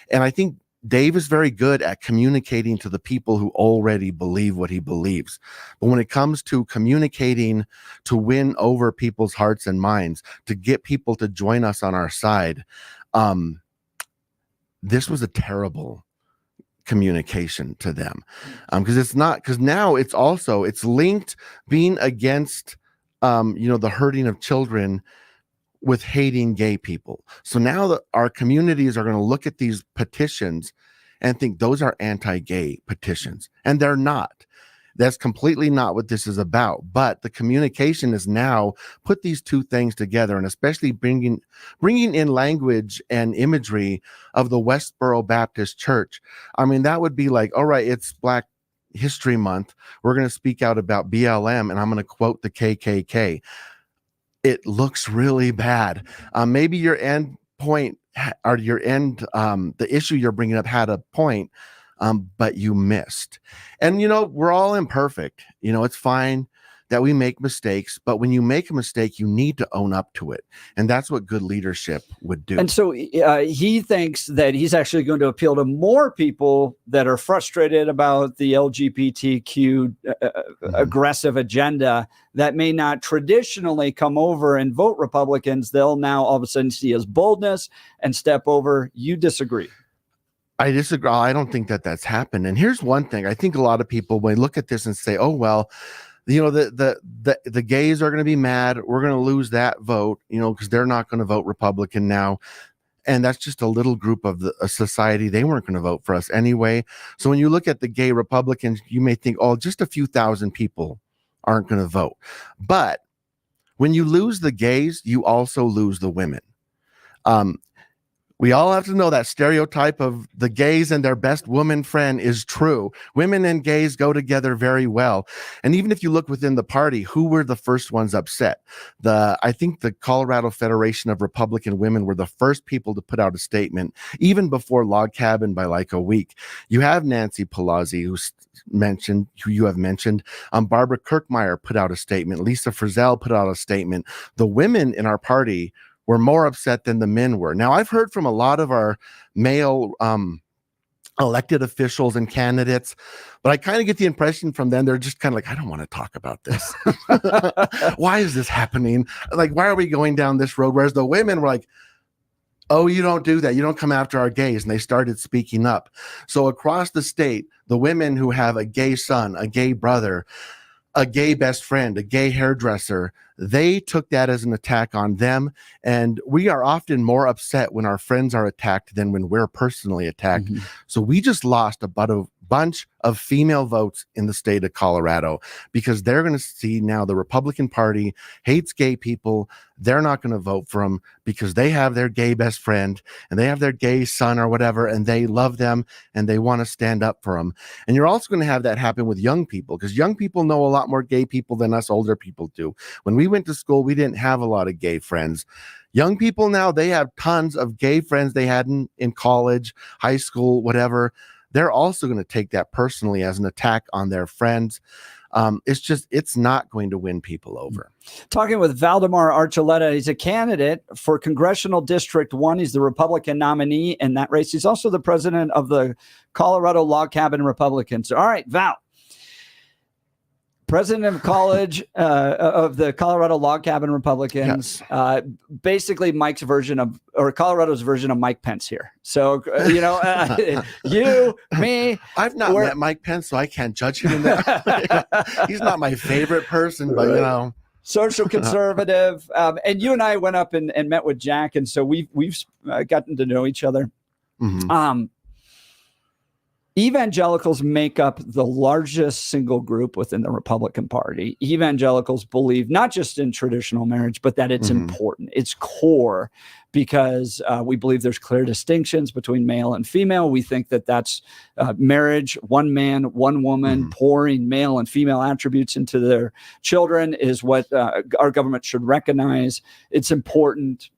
and I think Dave is very good at communicating to the people who already believe what he believes. But when it comes to communicating to win over people's hearts and minds, to get people to join us on our side, this was a terrible communication to them. Because now it's linked being against, the hurting of children with hating gay people. So now that our communities are going to look at these petitions and think those are anti-gay petitions, and they're not. That's completely not what this is about. But the communication is now put these two things together, and especially bringing in language and imagery of the Westboro Baptist Church. I mean, that would be like, all right, it's Black History Month. We're going to speak out about BLM, and I'm going to quote the KKK. It looks really bad. Maybe your end point or the issue you're bringing up had a point, but you missed. And, we're all imperfect. It's fine that we make mistakes, but when you make a mistake, you need to own up to it. And that's what good leadership would do. And so he thinks that he's actually going to appeal to more people that are frustrated about the LGBTQ aggressive agenda that may not traditionally come over and vote Republicans. They'll now all of a sudden see his boldness and step over. You disagree? I disagree. I don't think that that's happened. And here's one thing. I think a lot of people, when they look at this and say, oh, well, the gays are going to be mad. We're going to lose that vote, because they're not going to vote Republican now. And that's just a little group of a society. They weren't going to vote for us anyway. So when you look at the gay Republicans, you may think, oh, just a few thousand people aren't going to vote. But when you lose the gays, you also lose the women. We all have to know that stereotype of the gays and their best woman friend is true. Women and gays go together very well. And even if you look within the party, who were the first ones upset? I think the Colorado Federation of Republican Women were the first people to put out a statement, even before Log Cabin by like a week. You have Nancy Pelosi, who you have mentioned. Barbara Kirkmeyer put out a statement. Lisa Frizzell put out a statement. The women in our party were more upset than the men were. Now, I've heard from a lot of our male elected officials and candidates, but I kind of get the impression from them, they're just kind of like, I don't want to talk about this. Why is this happening? Like, why are we going down this road? Whereas the women were like, oh, you don't do that. You don't come after our gays. And they started speaking up. So across the state, the women who have a gay son, a gay brother, a gay best friend, a gay hairdresser, they took that as an attack on them. And we are often more upset when our friends are attacked than when we're personally attacked. Mm-hmm. So we just lost about bunch of female votes in the state of Colorado, because they're going to see now the Republican Party hates gay people. They're not going to vote for them because they have their gay best friend and they have their gay son or whatever, and they love them and they want to stand up for them. And you're also going to have that happen with young people, because young people know a lot more gay people than us older people do. When we went to school, we didn't have a lot of gay friends. Young people now, they have tons of gay friends they had in college, high school, whatever. They're also going to take that personally as an attack on their friends. It's not going to win people over. Talking with Valdamar Archuleta, he's a candidate for Congressional District 1. He's the Republican nominee in that race. He's also the president of the Colorado Log Cabin Republicans. All right, Val. President of college of the Colorado Log Cabin Republicans, yes. Basically Mike's version of, or Colorado's version of Mike Pence here. So, you, me. I've not met Mike Pence, so I can't judge him in that. He's not my favorite person, but social conservative. And you and I went up and met with Jack, and so we've gotten to know each other. Mm-hmm. Evangelicals make up the largest single group within the Republican Party. Evangelicals believe not just in traditional marriage, but that it's important. It's core, because we believe there's clear distinctions between male and female. We think that that's marriage, one man, one woman, pouring male and female attributes into their children is what our government should recognize. It's important.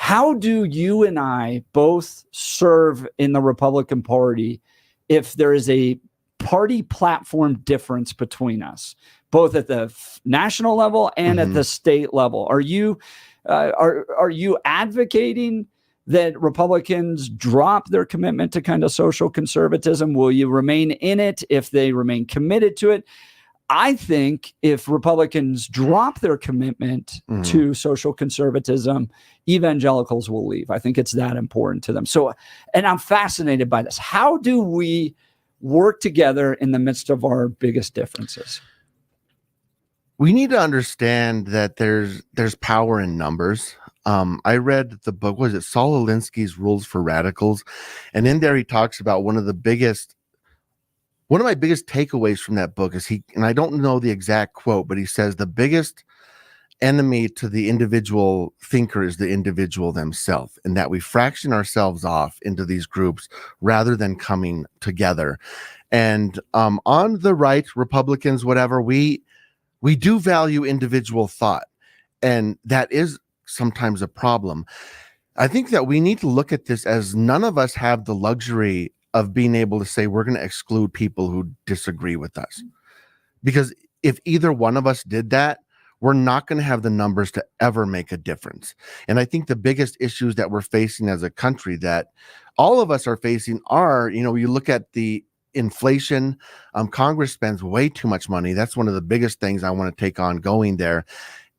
How do you and I both serve in the Republican Party if there is a party platform difference between us, both at the national level and at the state level? Are you advocating that Republicans drop their commitment to kind of social conservatism? Will you remain in it if they remain committed to it? I think if Republicans drop their commitment to social conservatism, evangelicals will leave. I think it's that important to them. So, and I'm fascinated by this. How do we work together in the midst of our biggest differences? We need to understand that there's power in numbers. I read the book, was it Saul Alinsky's Rules for Radicals? And in there he talks about one of my biggest takeaways from that book is and I don't know the exact quote, but he says the biggest enemy to the individual thinker is the individual themselves, and that we fraction ourselves off into these groups rather than coming together. And on the right, Republicans, whatever, we do value individual thought, and that is sometimes a problem. I think that we need to look at this as none of us have the luxury of being able to say we're going to exclude people who disagree with us. Because if either one of us did that, we're not going to have the numbers to ever make a difference. And I think the biggest issues that we're facing as a country that all of us are facing are, you look at the inflation, Congress spends way too much money. That's one of the biggest things I want to take on going there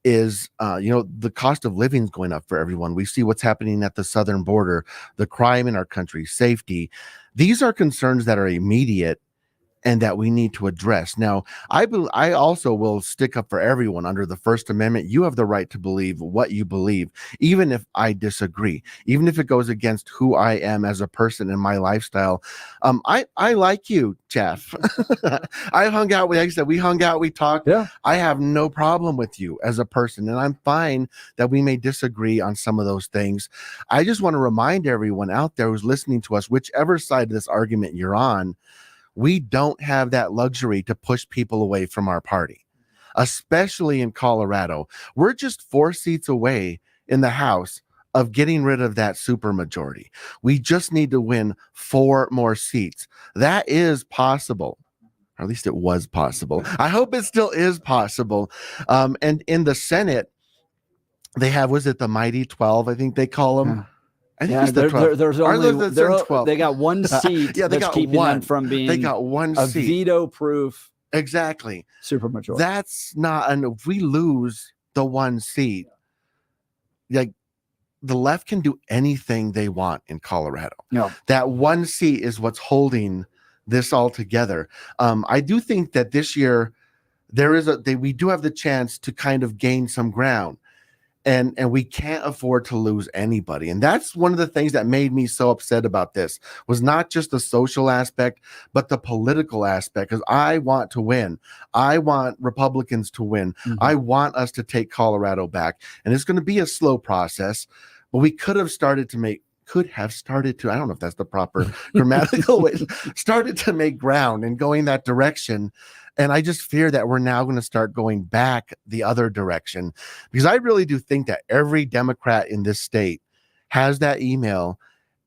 is, the cost of living is going up for everyone. We see what's happening at the southern border, the crime in our country, safety. These are concerns that are immediate and that we need to address. Now, I also will stick up for everyone under the First Amendment. You have the right to believe what you believe, even if I disagree, even if it goes against who I am as a person and my lifestyle. I like you, Jeff. I hung out with, like I said, we hung out, we talked. Yeah. I have no problem with you as a person, and I'm fine that we may disagree on some of those things. I just want to remind everyone out there who's listening to us, whichever side of this argument you're on, we don't have that luxury to push people away from our party, especially in Colorado. We're just 4 seats away in the House of getting rid of that supermajority. We just need to win 4 more seats. That is possible. Or at least it was possible. I hope it still is possible. And in the Senate, they have, was it the Mighty 12, I think they call them? Yeah. I think there's only they got one seat that's keeping them from being a seat. Veto-proof. Exactly. Supermajority. That's not, and if we lose the one seat, like the left can do anything they want in Colorado. No. That one seat is what's holding this all together. I do think that this year we do have the chance to kind of gain some ground. And we can't afford to lose anybody. And that's one of the things that made me so upset about this, was not just the social aspect, but the political aspect, because I want to win. I want Republicans to win. I want us to take Colorado back. And it's going to be a slow process, but we could have started to, I don't know if that's the proper grammatical way, started to make ground and going that direction. And I just fear that we're now going to start going back the other direction, because I really do think that every Democrat in this state has that email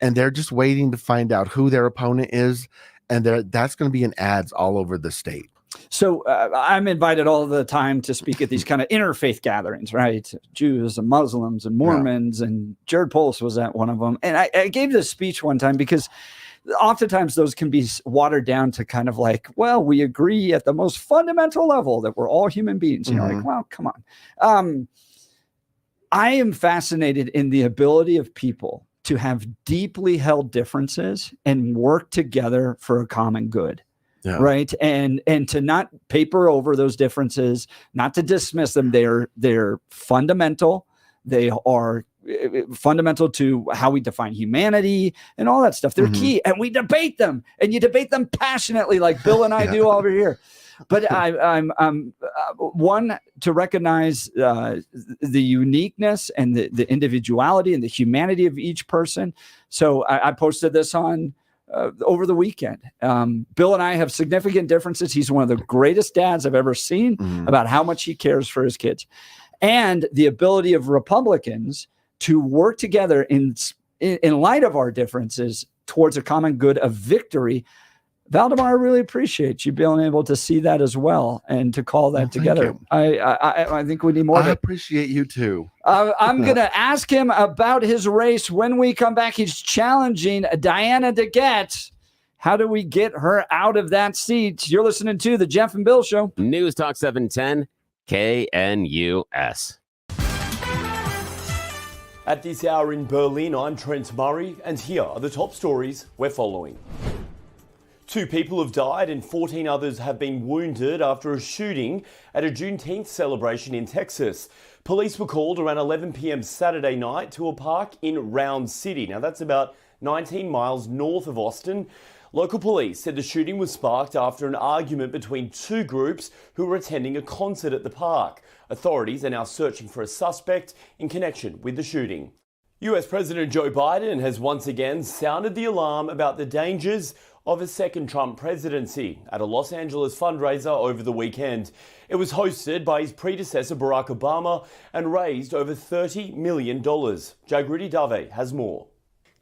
and they're just waiting to find out who their opponent is. And that's going to be in ads all over the state. So I'm invited all the time to speak at these kind of interfaith gatherings, right? Jews and Muslims and Mormons, and Jared Polis was at one of them. And I gave this speech one time because oftentimes those can be watered down to kind of like, well, we agree at the most fundamental level that we're all human beings. You know, like, well, come on. I am fascinated in the ability of people to have deeply held differences and work together for a common good. Yeah. Right. And to not paper over those differences, not to dismiss them. They're fundamental. They are fundamental to how we define humanity and all that stuff. They're key. And we debate them, and you debate them passionately like Bill and I do over here. But I'm one, to recognize the uniqueness and the individuality and the humanity of each person. So I posted this on over the weekend. Bill and I have significant differences. He's one of the greatest dads I've ever seen about how much he cares for his kids, and the ability of Republicans to work together in light of our differences towards a common good of victory. Valdamar, I really appreciate you being able to see that as well and to call that together. I think we need more. I appreciate you too. I'm going to ask him about his race when we come back. He's challenging Diana DeGette. How do we get her out of that seat? You're listening to the Jeff and Bill Show. News Talk 710 KNUS. At this hour in Berlin, I'm Trent Murray, and here are the top stories we're following. 2 people have died and 14 others have been wounded after a shooting at a Juneteenth celebration in Texas. Police were called around 11 p.m. Saturday night to a park in Round City. Now, that's about 19 miles north of Austin. Local police said the shooting was sparked after an argument between 2 groups who were attending a concert at the park. Authorities are now searching for a suspect in connection with the shooting. US President Joe Biden has once again sounded the alarm about the dangers of a second Trump presidency at a Los Angeles fundraiser over the weekend. It was hosted by his predecessor Barack Obama and raised over $30 million. Jagrudi Dave has more.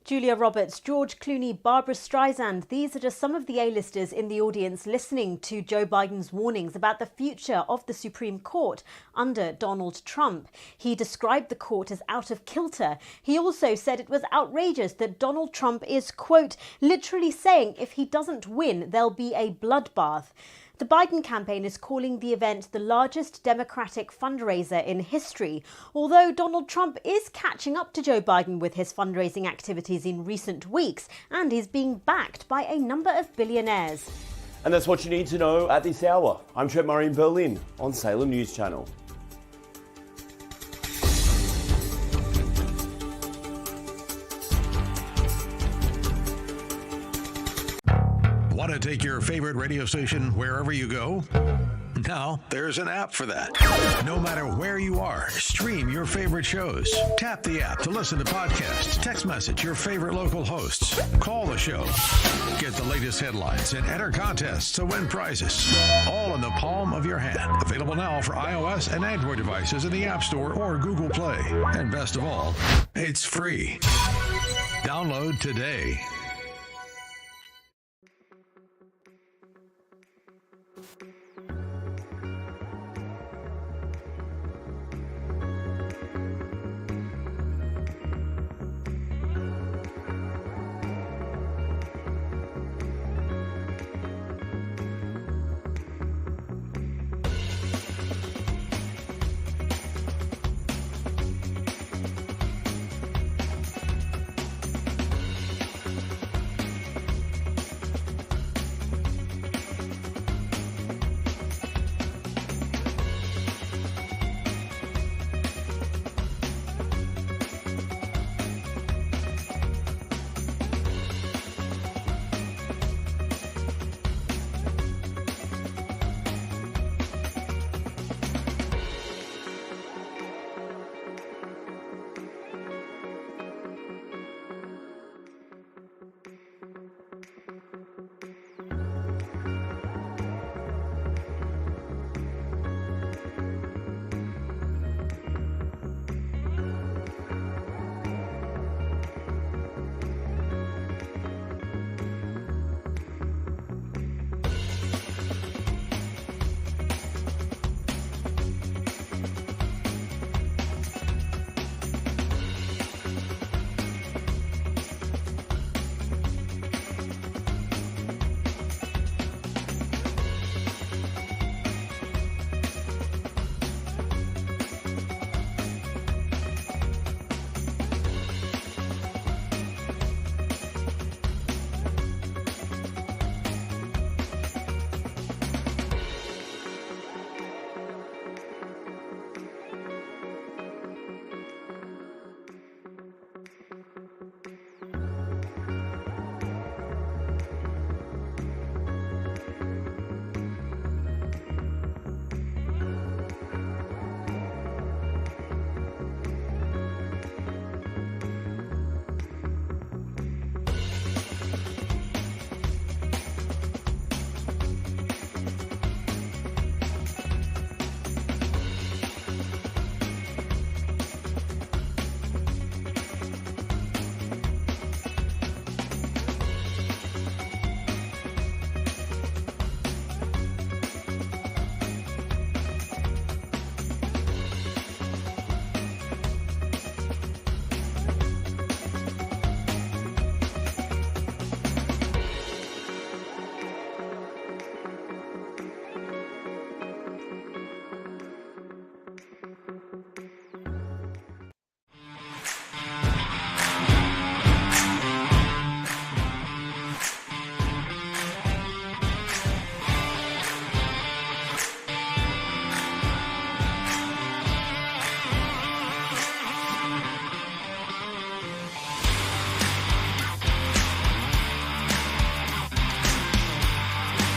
Julia Roberts, George Clooney, Barbara Streisand. These are just some of the A-listers in the audience listening to Joe Biden's warnings about the future of the Supreme Court under Donald Trump. He described the court as out of kilter. He also said it was outrageous that Donald Trump is, quote, literally saying if he doesn't win, there'll be a bloodbath. The Biden campaign is calling the event the largest Democratic fundraiser in history, although Donald Trump is catching up to Joe Biden with his fundraising activities in recent weeks and is being backed by a number of billionaires. And that's what you need to know at this hour. I'm Trent Murray in Berlin on Salem News Channel. Want to take your favorite radio station wherever you go? Now, there's an app for that. No matter where you are, stream your favorite shows. Tap the app to listen to podcasts, text message your favorite local hosts, call the show, get the latest headlines, and enter contests to win prizes. All in the palm of your hand. Available now for iOS and Android devices in the App Store or Google Play. And best of all, it's free. Download today.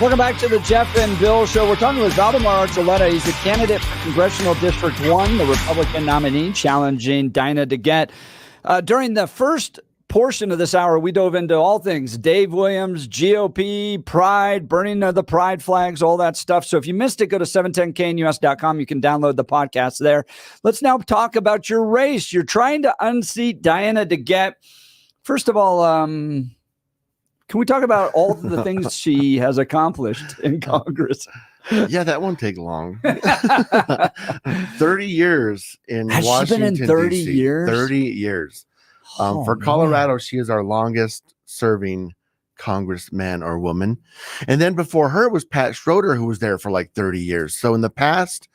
Welcome back to the Jeff and Bill Show. We're talking with Valdamar Archuleta. He's the candidate for Congressional District 1, the Republican nominee, challenging Dinah DeGette. During the first portion of this hour, we dove into all things Dave Williams, GOP, Pride, burning of the Pride flags, all that stuff. So if you missed it, go to 710knus.com. You can download the podcast there. Let's now talk about your race. You're trying to unseat Dinah DeGette. First of all, can we talk about all of the things she has accomplished in Congress? Yeah, that won't take long. 30 years in Has Washington, she been in 30 DC. years? 30 years. Oh, for Colorado, man. she is our longest serving congressman or woman. And then before her was Pat Schroeder, who was there for like 30 years. So in the past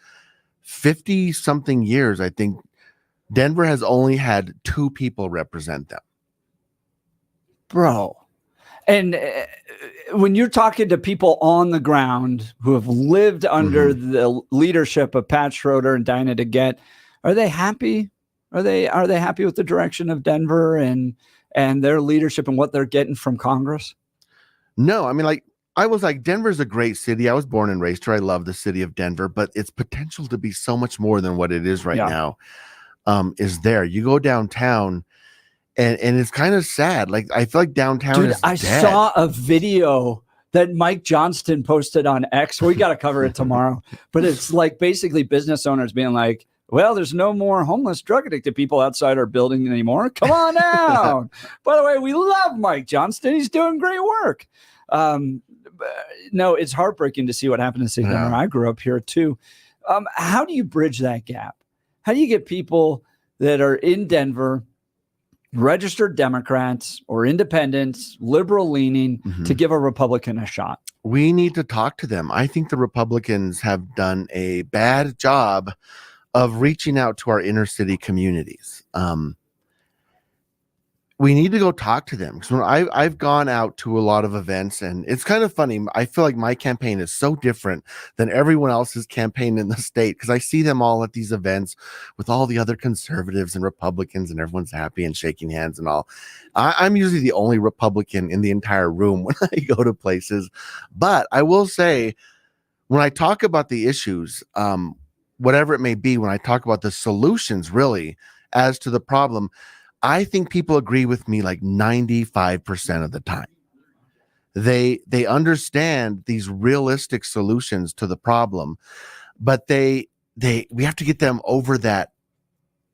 50 something years, I think Denver has only had 2 people represent them. Bro. And when you're talking to people on the ground who have lived under the leadership of Pat Schroeder and Dinah DeGette, are they happy? Are they happy with the direction of Denver and their leadership and what they're getting from Congress? No, I mean, I was like, Denver's a great city. I was born and raised here. I love the city of Denver, but its potential to be so much more than what it is right now is there. You go downtown and it's kind of sad. Like, I feel like downtown is I dead. saw a video that Mike Johnston posted on X. We got to cover it tomorrow, but it's like basically business owners being like, well, there's no more homeless, drug addicted people outside our building anymore. Come on down. By the way, we love Mike Johnston. He's doing great work. No, it's heartbreaking to see what happened in St. Denver. I grew up here too. How do you bridge that gap? How do you get people that are in Denver, registered Democrats or independents, liberal leaning, to give a Republican a shot? We need to talk to them. I think the Republicans have done a bad job of reaching out to our inner city communities. We need to go talk to them. Because when I've gone out to a lot of events, and it's kind of funny. I feel like my campaign is so different than everyone else's campaign in the state, because I see them all at these events with all the other conservatives and Republicans, and everyone's happy and shaking hands and all. I'm usually the only Republican in the entire room when I go to places. But I will say, when I talk about the issues, whatever it may be, when I talk about the solutions really as to the problem, I think people agree with me like 95% of the time. They understand these realistic solutions to the problem, but we have to get them over that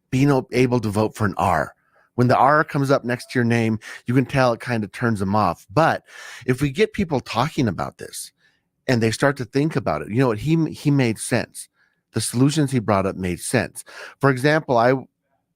being able to vote for an R. When the R comes up next to your name, you can tell it kind of turns them off. But if we get people talking about this and they start to think about it, you know what, he made sense. The solutions he brought up made sense. For example,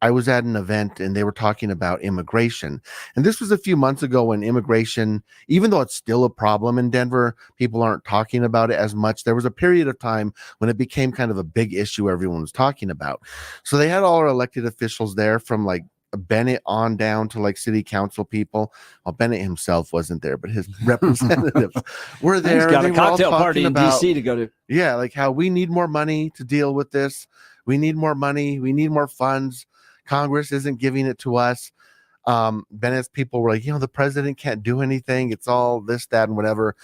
I was at an event and they were talking about immigration. And this was a few months ago when immigration, even though it's still a problem in Denver, people aren't talking about it as much. There was a period of time when it became kind of a big issue everyone was talking about. So they had all our elected officials there, from like Bennett on down to like city council people. Well, Bennett himself wasn't there, but his representatives were there. He's got a They were all cocktail party in talking about, DC to go to. Yeah, like how we need more money to deal with this. We need more money. We need more funds. Congress isn't giving it to us. Bennett's people were like, the president can't do anything. It's all this, that, and whatever.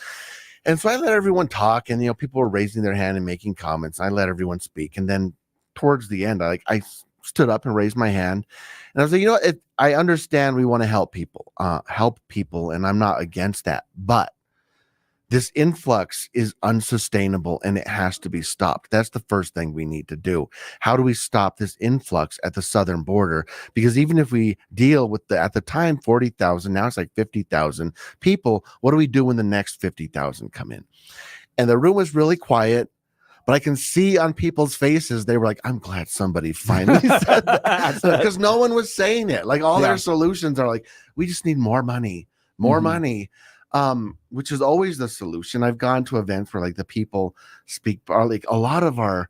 And so I let everyone talk, and, people were raising their hand and making comments. I let everyone speak. And then towards the end, I stood up and raised my hand. And I was like, I understand we want to help people, and I'm not against that. But this influx is unsustainable and it has to be stopped. That's the first thing we need to do. How do we stop this influx at the southern border? Because even if we deal with at the time 40,000, now it's like 50,000 people, what do we do when the next 50,000 come in? And the room was really quiet, but I can see on people's faces, they were like, I'm glad somebody finally said that. Because no one was saying it. Like all their solutions are like, we just need more money, more money. Which is always the solution. I've gone to events where like the people speak, are like a lot of our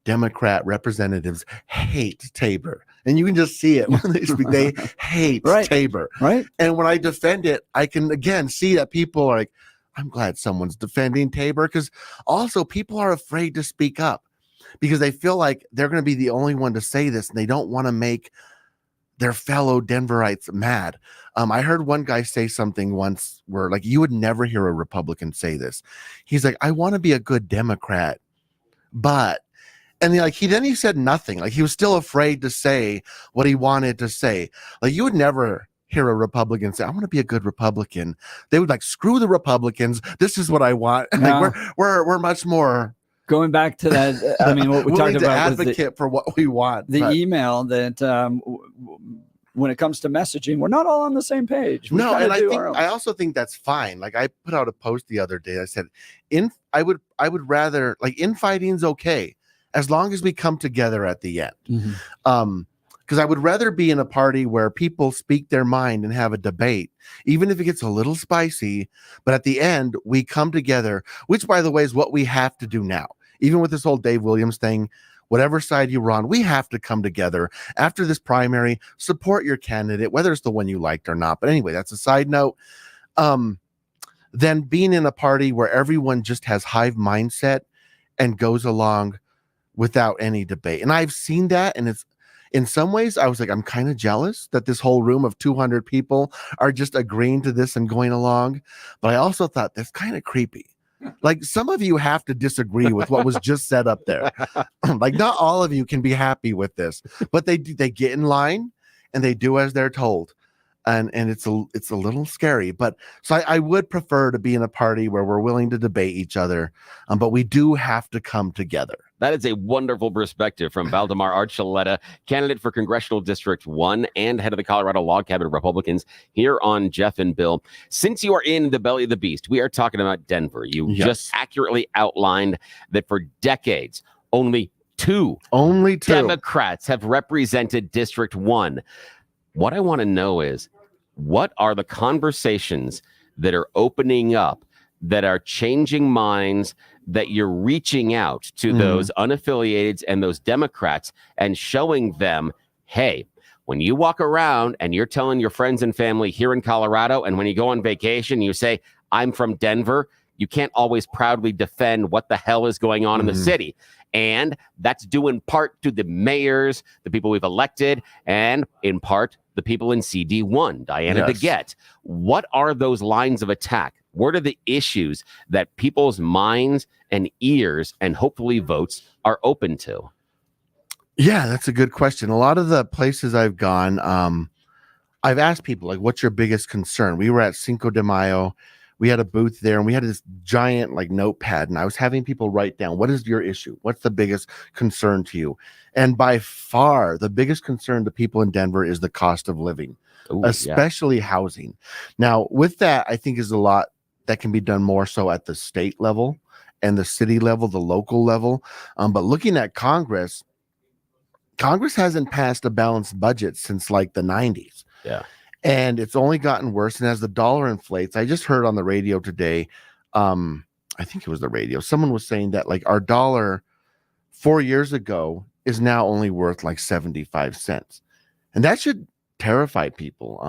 Democrat representatives hate Tabor, and you can just see it when they speak. They hate Tabor, right? And when I defend it, I can again see that people are like, I'm glad someone's defending Tabor, because also people are afraid to speak up because they feel like they're going to be the only one to say this, and they don't want to make their fellow Denverites mad. I heard one guy say something once where, like, you would never hear a Republican say this. He's like, I want to be a good Democrat, but, and he said nothing. Like, he was still afraid to say what he wanted to say. Like, you would never hear a Republican say, I want to be a good Republican. They would like, screw the Republicans. This is what I want. No. Like, we're much more going back to that. I mean, what we talked about was advocate for what we want. The email that when it comes to messaging, we're not all on the same page. No, and I also think that's fine. Like, I put out a post the other day. I said, I would rather, like, infighting's okay as long as we come together at the end. Mm-hmm. Because I would rather be in a party where people speak their mind and have a debate, even if it gets a little spicy. But at the end, we come together, which, by the way, is what we have to do now. Even with this whole Dave Williams thing, whatever side you're on, we have to come together after this primary, support your candidate, whether it's the one you liked or not. But anyway, that's a side note. Then being in a party where everyone just has hive mindset and goes along without any debate. And I've seen that, and it's, in some ways, I was like, I'm kind of jealous that this whole room of 200 people are just agreeing to this and going along. But I also thought that's kind of creepy. Like, some of you have to disagree with what was just said up there. Like, not all of you can be happy with this, but they get in line and they do as they're told. And it's a little scary, but so I would prefer to be in a party where we're willing to debate each other, but we do have to come together. That is a wonderful perspective from Valdamar Archuleta, candidate for Congressional District 1 and head of the Colorado Log Cabin Republicans, here on Jeff and Bill. Since you are in the belly of the beast, we are talking about Denver. You just accurately outlined that for decades, only two Democrats have represented District 1. What I want to know is, what are the conversations that are opening up, that are changing minds, that you're reaching out to those unaffiliated and those Democrats and showing them, hey, when you walk around and you're telling your friends and family here in Colorado, and when you go on vacation, you say, I'm from Denver, you can't always proudly defend what the hell is going on in the city. And that's due in part to the mayors, the people we've elected, and in part the people in CD1, Diana DeGette. What are those lines of attack? What are the issues that people's minds and ears and hopefully votes are open to? Yeah, that's a good question. A lot of the places I've gone, I've asked people, like, what's your biggest concern? We were at Cinco de Mayo. We had a booth there, and we had this giant, like, notepad, and I was having people write down, what is your issue? What's the biggest concern to you? And by far, the biggest concern to people in Denver is the cost of living, especially housing. Now, with that, I think is a lot that can be done more so at the state level and the city level, the local level. But looking at Congress hasn't passed a balanced budget since, like, the 90s. Yeah. And it's only gotten worse. And as the dollar inflates, I just heard on the radio today, I think it was the radio, someone was saying that, like, our dollar 4 years ago is now only worth like 75 cents. And that should terrify people.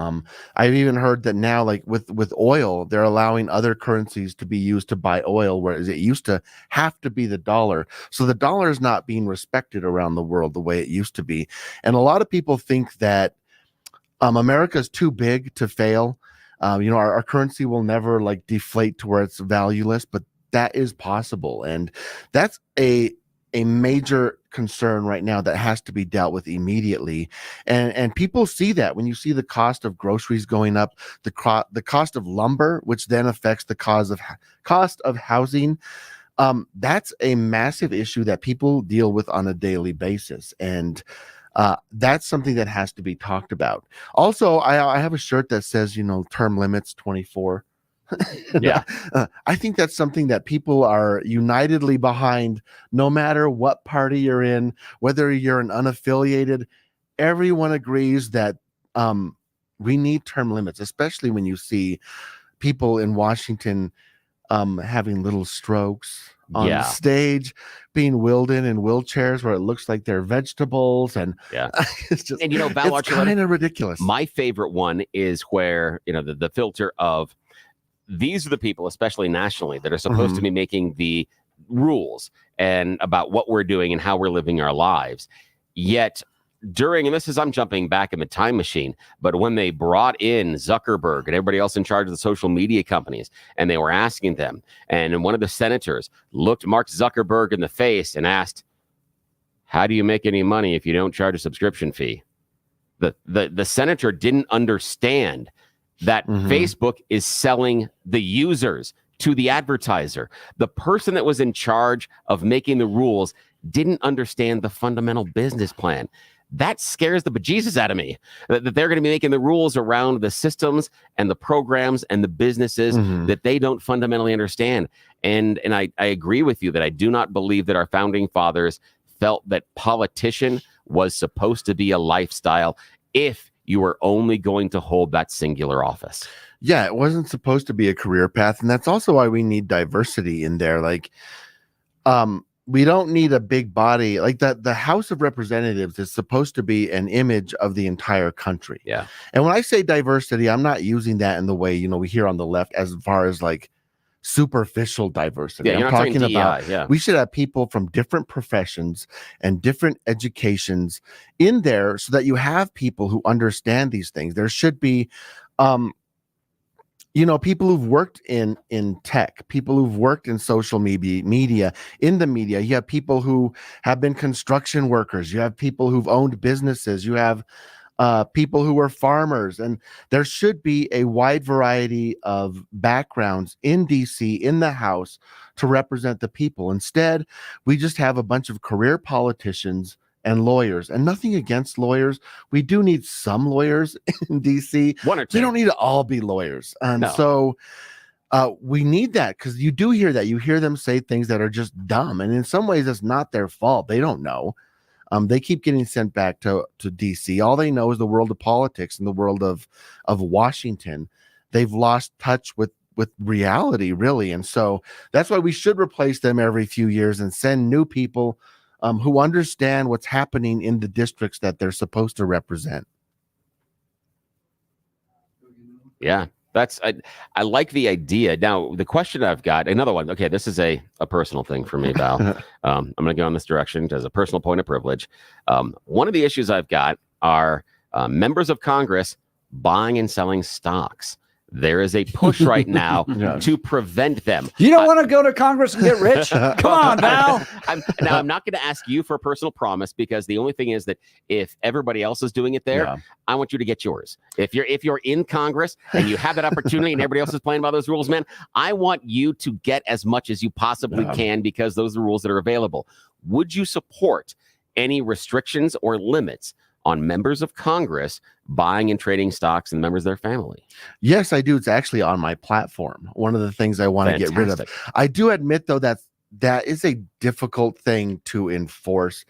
I've even heard that now, like with oil, they're allowing other currencies to be used to buy oil, whereas it used to have to be the dollar. So the dollar is not being respected around the world the way it used to be. And a lot of people think that America is too big to fail. Our currency will never, like, deflate to where it's valueless, but that is possible. And that's a major concern right now that has to be dealt with immediately. And people see that when you see the cost of groceries going up, the cost of lumber, which then affects the cost of housing. That's a massive issue that people deal with on a daily basis. And that's something that has to be talked about. Also, I have a shirt that says, term limits 24. Yeah. I think that's something that people are unitedly behind, no matter what party you're in, whether you're an unaffiliated. Everyone agrees that we need term limits, especially when you see people in Washington having little strokes on stage, being wheeled in wheelchairs where it looks like they're vegetables. And it's just, and Val, it's kind of ridiculous. My favorite one is where, the filter of, these are the people, especially nationally, that are supposed to be making the rules and about what we're doing and how we're living our lives. Yet during, and I'm jumping back in the time machine, but when they brought in Zuckerberg and everybody else in charge of the social media companies, and they were asking them, and one of the senators looked Mark Zuckerberg in the face and asked, how do you make any money if you don't charge a subscription fee? The senator didn't understand that Facebook is selling the users to the advertiser. The person that was in charge of making the rules didn't understand the fundamental business plan. That scares the bejesus out of me, that they're going to be making the rules around the systems and the programs and the businesses that they don't fundamentally understand. And I agree with you that I do not believe that our founding fathers felt that politician was supposed to be a lifestyle if you were only going to hold that singular office. Yeah, it wasn't supposed to be a career path. And that's also why we need diversity in there. Like, we don't need a big body like that. The House of Representatives is supposed to be an image of the entire country. Yeah. And when I say diversity, I'm not using that in the way, you know, we hear on the left as far as like superficial diversity. Yeah, I'm talking about DEI, we should have people from different professions and different educations in there so that you have people who understand these things. There should be you know, people who've worked in tech, people who've worked in social media, in the media. You have people who have been construction workers. You have people who've owned businesses. You have people who are farmers. And there should be a wide variety of backgrounds in DC, in the House, to represent the people. Instead, we just have a bunch of career politicians and lawyers, and nothing against lawyers. We do need some lawyers in DC. One or two. We don't need to all be lawyers. And so we need that, because you do hear that. You hear them say things that are just dumb. And in some ways, it's not their fault. They don't know. They keep getting sent back to DC. All they know is the world of politics and the world of Washington. They've lost touch with reality, really. And so that's why we should replace them every few years and send new people who understand what's happening in the districts that they're supposed to represent. Yeah, I like the idea. Now, the question I've got, another one. Okay, this is a personal thing for me, Val. I'm going to go in this direction as a personal point of privilege. One of the issues I've got are members of Congress buying and selling stocks. There is a push right now to prevent them. You don't want to go to Congress and get rich? Come on, Val. I'm not going to ask you for a personal promise, because the only thing is that if everybody else is doing it there, I want you to get yours. If you're in Congress and you have that opportunity and everybody else is playing by those rules, man, I want you to get as much as you possibly can, because those are the rules that are available. Would you support any restrictions or limits on members of Congress buying and trading stocks and members of their family? Yes, I do. It's actually on my platform. One of the things I want to get rid of. I do admit, though, that is a difficult thing to enforce,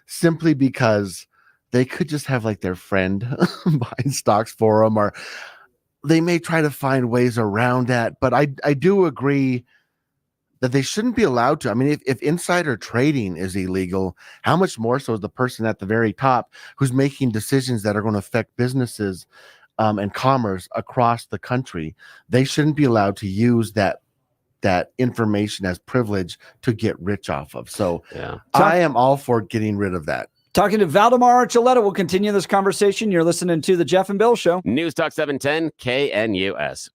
simply because they could just have like their friend buying stocks for them, or they may try to find ways around that. But I do agree that they shouldn't be allowed to. I mean, if insider trading is illegal, how much more so is the person at the very top who's making decisions that are going to affect businesses and commerce across the country? They shouldn't be allowed to use that information as privilege to get rich off of. So I am all for getting rid of that. Talking to Valdamar Archuleta. We'll continue this conversation. You're listening to the Jeff and Bill Show. News Talk 710 KNUS.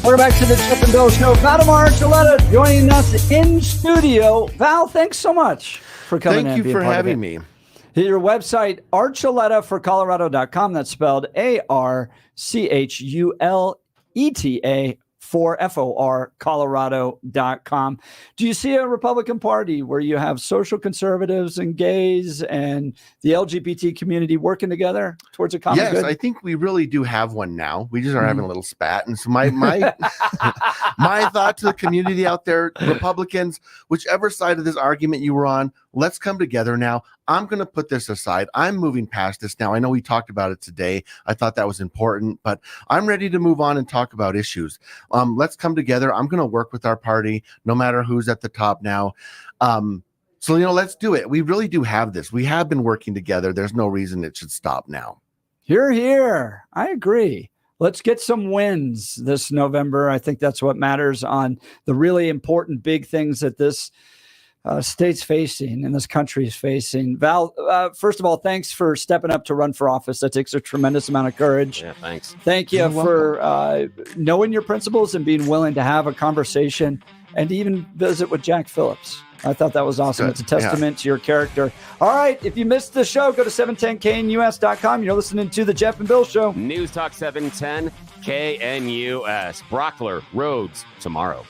Welcome back to the Jeff and Bill Show. Valdamar Archuleta joining us in studio. Val, thanks so much for coming in. Thank you for having me. Your website, archuletaforcolorado.com. That's spelled ARCHULETA for FOR Colorado.com. Do you see a Republican Party where you have social conservatives and gays and the LGBT community working together towards a common good? Yes, I think we really do have one now. We just are having a little spat. And so my my thought to the community out there, Republicans, whichever side of this argument you were on, let's come together now. I'm going to put this aside. I'm moving past this now. I know we talked about it today. I thought that was important, but I'm ready to move on and talk about issues. Let's come together. I'm going to work with our party, no matter who's at the top now. So, let's do it. We really do have this. We have been working together. There's no reason it should stop now. Hear, hear. I agree. Let's get some wins this November. I think that's what matters on the really important big things that this state's facing and this country is facing. Val, first of all, thanks for stepping up to run for office. That takes a tremendous amount of courage. Yeah, thanks. Thank you for knowing your principles and being willing to have a conversation and even visit with Jack Phillips. I thought that was awesome. It's a testament to your character. All right. If you missed the show, go to 710knus.com. You're listening to the Jeff and Bill Show. News Talk 710 KNUS. Brockler, Rhodes, tomorrow.